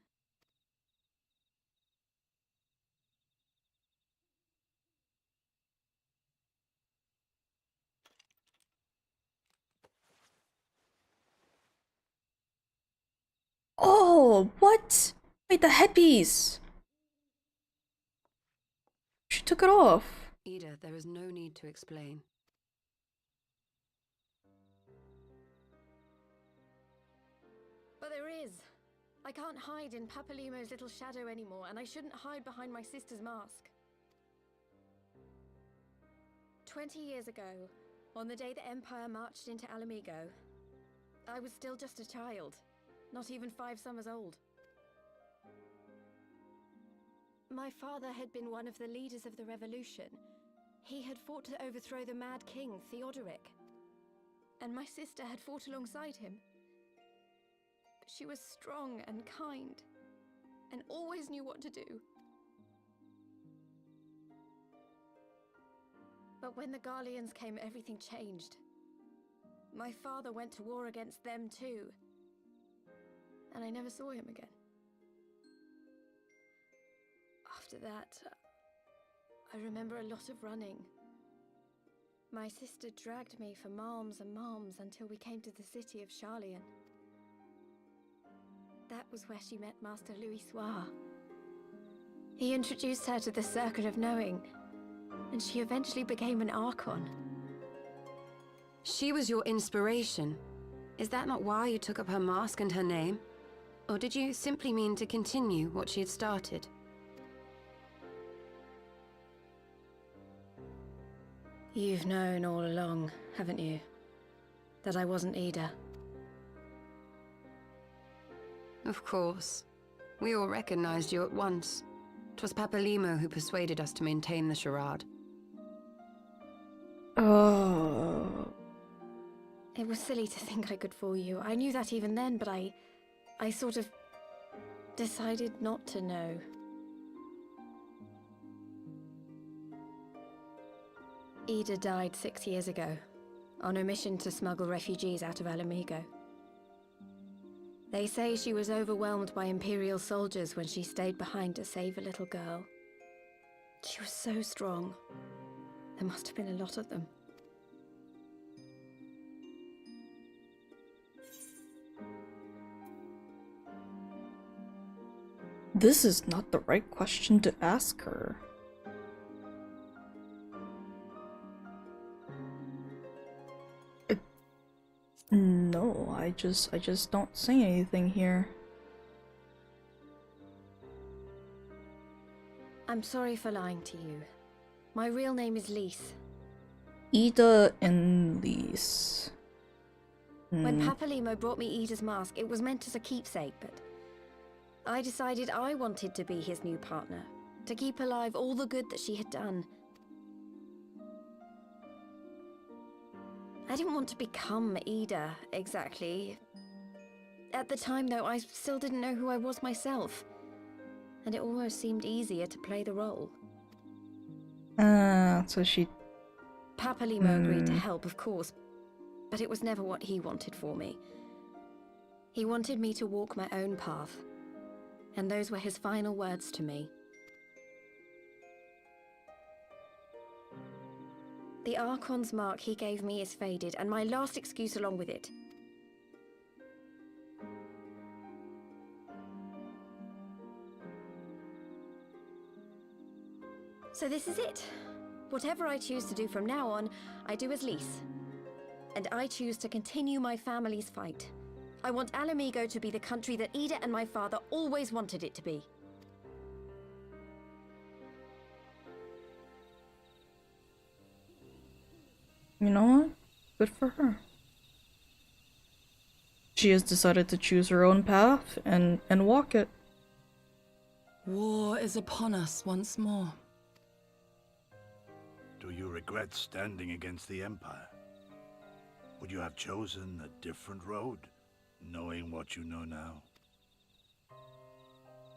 Oh, what? Wait, the headpiece! She took it off. Ida, there is no need to explain. But there is. I can't hide in Papalimo's little shadow anymore, and I shouldn't hide behind my sister's mask. 20 years ago, on the day the Empire marched into Alamigo, I was still just a child, not even 5 summers old. My father had been one of the leaders of the revolution. He had fought to overthrow the Mad King, Theodoric. And my sister had fought alongside him. She was strong and kind, and always knew what to do. But when the Garleans came, everything changed. My father went to war against them too, and I never saw him again. After that, I remember a lot of running. My sister dragged me for malms and malms until we came to the city of Charlian. That was where she met Master Louis Soir. He introduced her to the Circle of Knowing, and she eventually became an Archon. She was your inspiration. Is that not why you took up her mask and her name? Or did you simply mean to continue what she had started? You've known all along, haven't you? That I wasn't Ida. Of course. We all recognized you at once. 'Twas Papalimo who persuaded us to maintain the charade. Oh. It was silly to think I could fool you. I knew that even then, but I sort of decided not to know. Ida died 6 years ago, on a mission to smuggle refugees out of Alamigo. They say she was overwhelmed by Imperial soldiers when she stayed behind to save a little girl. She was so strong. There must have been a lot of them. This is not the right question to ask her. No, I just don't say anything here. I'm sorry for lying to you. My real name is Lise. Ida and Lise. When Papalimo brought me Ida's mask, it was meant as a keepsake, but I decided I wanted to be his new partner, to keep alive all the good that she had done. I didn't want to become Ida, exactly. At the time, though, I still didn't know who I was myself, and it almost seemed easier to play the role. So she... Papalimo agreed to help, of course, but it was never what he wanted for me. He wanted me to walk my own path, and those were his final words to me. The Archon's mark he gave me is faded, and my last excuse along with it. So this is it. Whatever I choose to do from now on, I do as Lise. And I choose to continue my family's fight. I want Alamigo to be the country that Ida and my father always wanted it to be. You know what? Good for her. She has decided to choose her own path and walk it. War is upon us once more. Do you regret standing against the Empire? Would you have chosen a different road, knowing what you know now?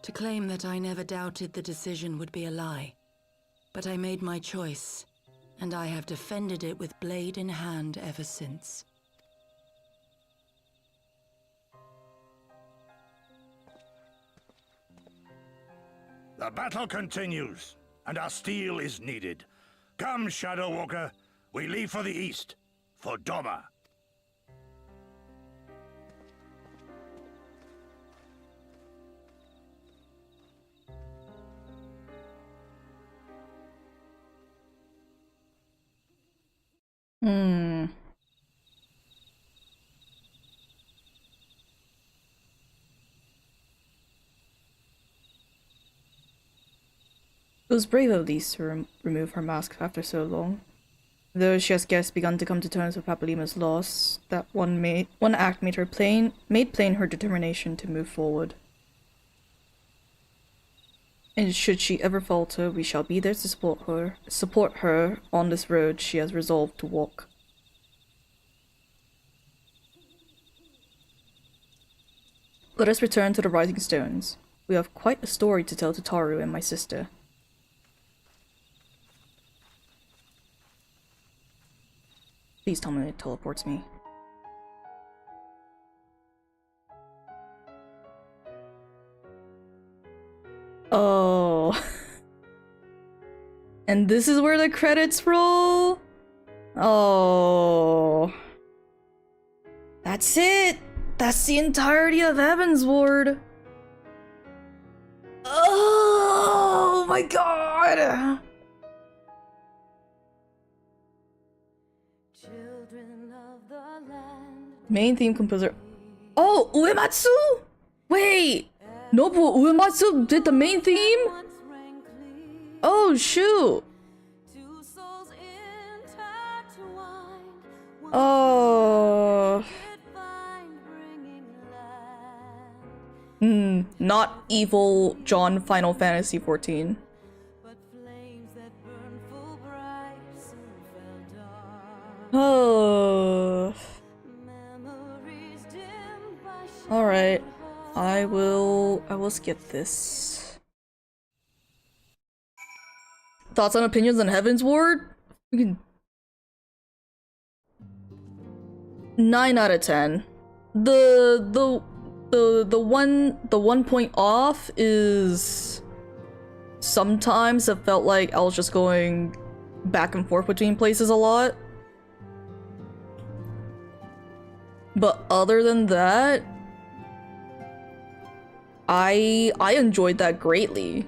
To claim that I never doubted the decision would be a lie. But I made my choice, and I have defended it with blade in hand ever since. The battle continues, and our steel is needed. Come, Shadow Walker, we leave for the east, for Doma. It was brave of Lise to remove her mask after so long. Though she has scarce begun to come to terms with Papalimo's loss, that one act made plain her determination to move forward. And should she ever falter, we shall be there to support her on this road she has resolved to walk. Let us return to the Rising Stones. We have quite a story to tell to Taru and my sister. Please tell me it teleports me. Oh. And this is where the credits roll? Oh. That's it! That's the entirety of Heavensward! Oh my god! Main theme composer. Oh, Uematsu? Wait! Nobuo Uematsu did the main theme? Oh, shoot! Oh. Not evil John Final Fantasy XIV. Oh. Alright. I will skip this. Thoughts and opinions on Heavensward? 9 out of 10. The one point off is sometimes it felt like I was just going back and forth between places a lot. But other than that, I enjoyed that greatly.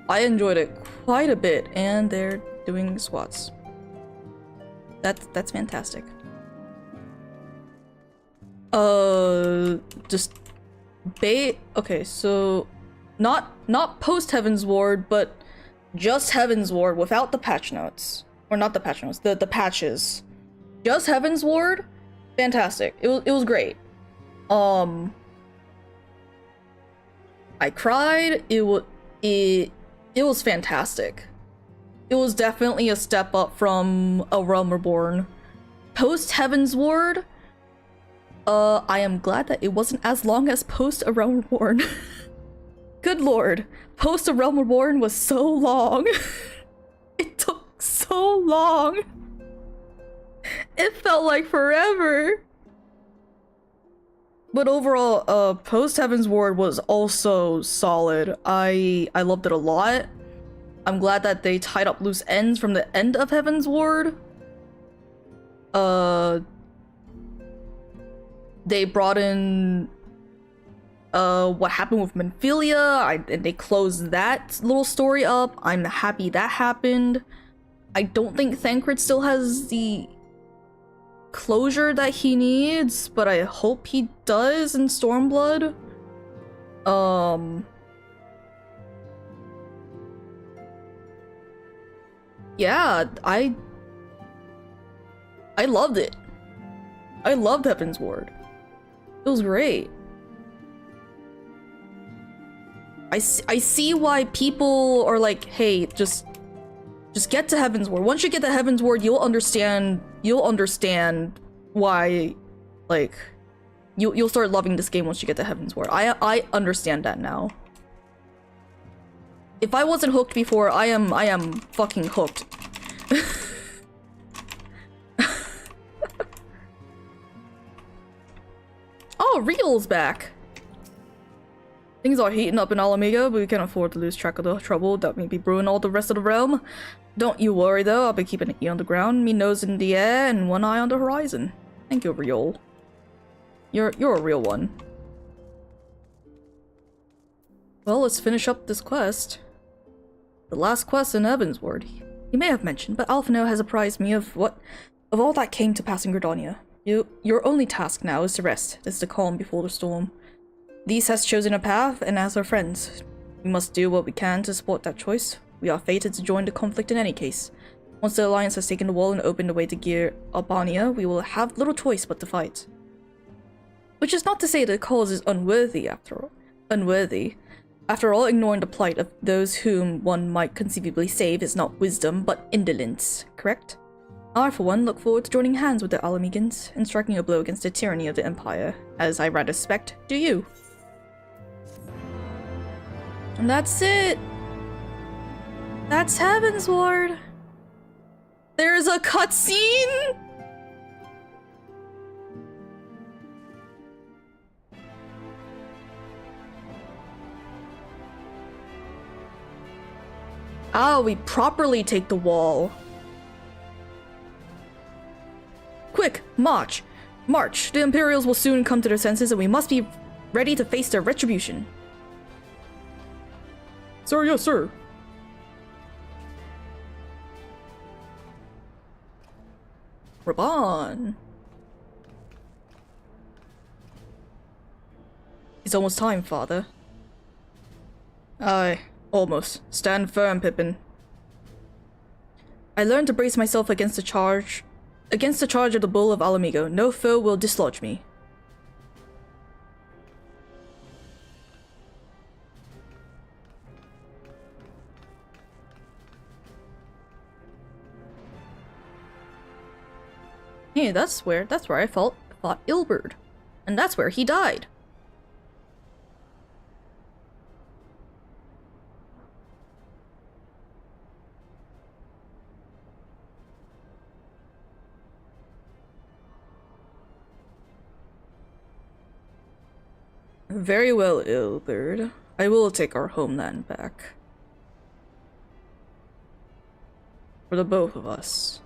I enjoyed it quite a bit, and they're doing squats. That's fantastic. Just okay, so not post-HEAVENSWARD, but just HEAVENSWARD without the patch notes. Or not the patch notes, the patches. Just HEAVENSWARD, fantastic. It was great. I cried. It was fantastic. It was definitely a step up from A Realm Reborn. Post-HEAVENSWARD, I am glad that it wasn't as long as post A Realm Reborn. Good lord. Post A Realm Reborn was so long. It took so long. It felt like forever. But overall, post-HEAVENSWARD was also solid. I loved it a lot. I'm glad that they tied up loose ends from the end of HEAVENSWARD. They brought in what happened with Menphilia, and they closed that little story up. I'm happy that happened. I don't think Thancred still has the closure that he needs, but I hope he does in Stormblood. Yeah, I loved it. I loved HEAVENSWARD. It was great. I see why people are like, hey, just get to HEAVENSWARD. Once you get to HEAVENSWARD, you'll understand why, like, you'll start loving this game once you get to HEAVENSWARD. I understand that now. If I wasn't hooked before, I am fucking hooked. Oh, Real's back. Things are heating up in Alameda, but we can't afford to lose track of the trouble that may be brewing all the rest of the realm. Don't you worry though, I'll be keeping an ear on the ground, me nose in the air, and one eye on the horizon. Thank you, Real. You're a real one. Well, let's finish up this quest. The last quest in HEAVENSWARD. You may have mentioned, but Alphino has apprised me of all that came to pass in Gridania. Your only task now is to rest, is the calm before the storm. These has chosen a path, and as our friends, we must do what we can to support that choice. We are fated to join the conflict in any case. Once the Alliance has taken the wall and opened the way to Gear Albania, we will have little choice but to fight. Which is not to say the cause is unworthy, after all. After all, ignoring the plight of those whom one might conceivably save is not wisdom, but indolence, correct? I, for one, look forward to joining hands with the Alamegans and striking a blow against the tyranny of the Empire, as I rather suspect, do you. And that's it! That's HEAVENSWARD! There's a cutscene?! Ah, we properly take the wall. Quick, march! March! The Imperials will soon come to their senses and we must be ready to face their retribution. Sir, yes, sir. Raban. It's almost time, father. Aye, almost. Stand firm, Pippin. I learned to brace myself against the charge of the Bull of Alamigo. No foe will dislodge me. Hey, that's where I fought Ilberd. And that's where he died. Very well, Ilberd. I will take our homeland back. For the both of us.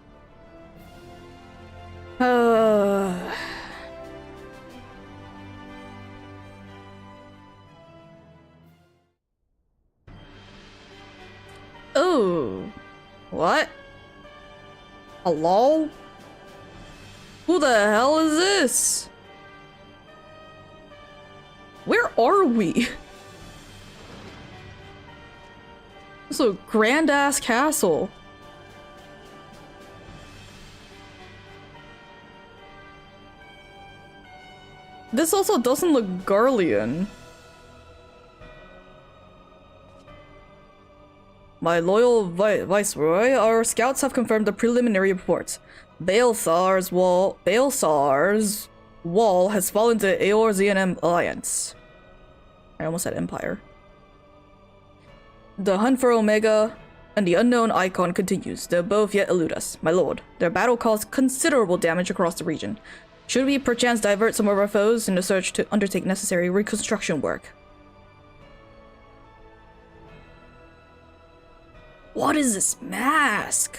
Oh. What? Hello? Who the hell is this? Where are we? It's a grand ass castle. This also doesn't look Garlean. My loyal viceroy, our scouts have confirmed the preliminary reports. Baelsar's wall has fallen to Eorzean Alliance. I almost said Empire. The hunt for Omega and the unknown icon continues. They both yet elude us. My lord, their battle caused considerable damage across the region. Should we perchance divert some of our foes in the search to undertake necessary reconstruction work? What is this mask?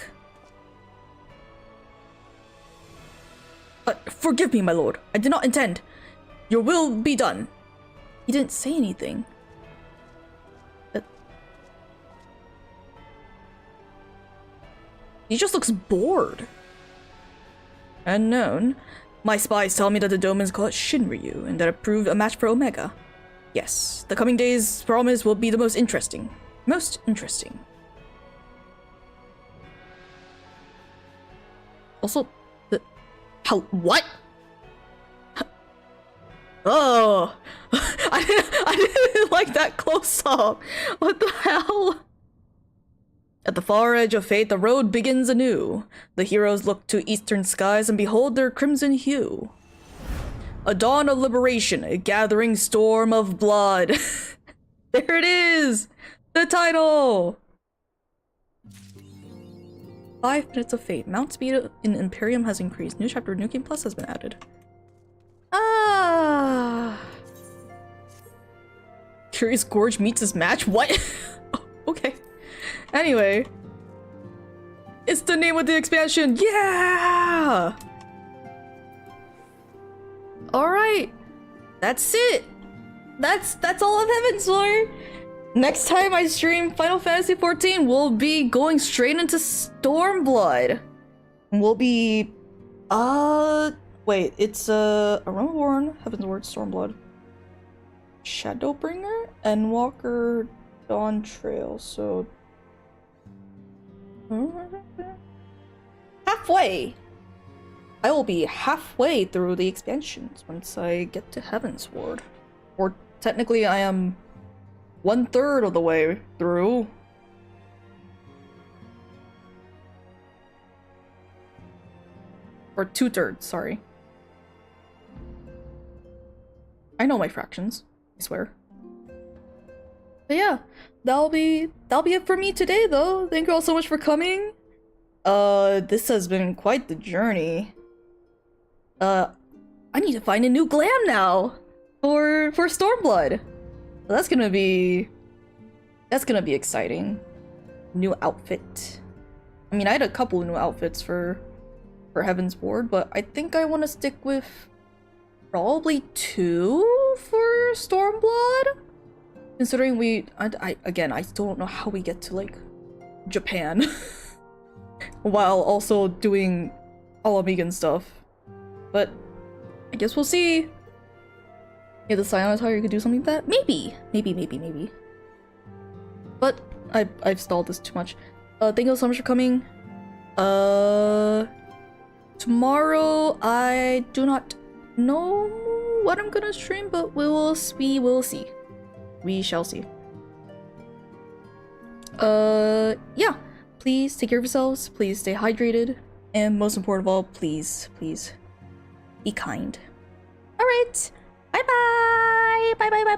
Forgive me, my lord. I did not intend. Your will be done. He didn't say anything. He just looks bored. Unknown. My spies tell me that the Domans call it Shinryu, and that it proved a match for Omega. Yes, the coming days promise will be the most interesting. Most interesting. Also, what? Oh, I didn't like that close up. What the hell? At the far edge of fate, the road begins anew. The heroes look to eastern skies and behold their crimson hue. A dawn of liberation, a gathering storm of blood. There it is! The title! 5 minutes of fate. Mount speed in Imperium has increased. New chapter New Game Plus has been added. Ah. Curious Gorge meets his match? What? Oh, okay. Anyway. It's the name of the expansion! Yeah! Alright. That's it. That's all of Heavensward. Next time I stream Final Fantasy XIV, we'll be going straight into Stormblood. We'll be... wait, it's Aromaborn, Heavensward, Stormblood, Shadowbringer, Endwalker, Dawn Trail, so... halfway! I will be halfway through the expansions once I get to Heavensward. Or technically I am 1/3 of the way through. Or 2/3, sorry. I know my fractions, I swear. But yeah, that'll be it for me today though. Thank you all so much for coming. This has been quite the journey. I need to find a new glam now for Stormblood. Well, that's gonna be exciting. New outfit. I mean, I had a couple new outfits for Heavensward, but I think I want to stick with probably 2 for Stormblood. Considering I still don't know how we get to like Japan while also doing all Amigan stuff. But I guess we'll see. Yeah, the Scion attire could do something with that? Maybe. But I've stalled this too much. Thank you so much for coming. Tomorrow I do not know what I'm gonna stream, but we will see. We shall see. Yeah. Please take care of yourselves, please stay hydrated, and most important of all, please be kind. Alright. Bye bye! Bye.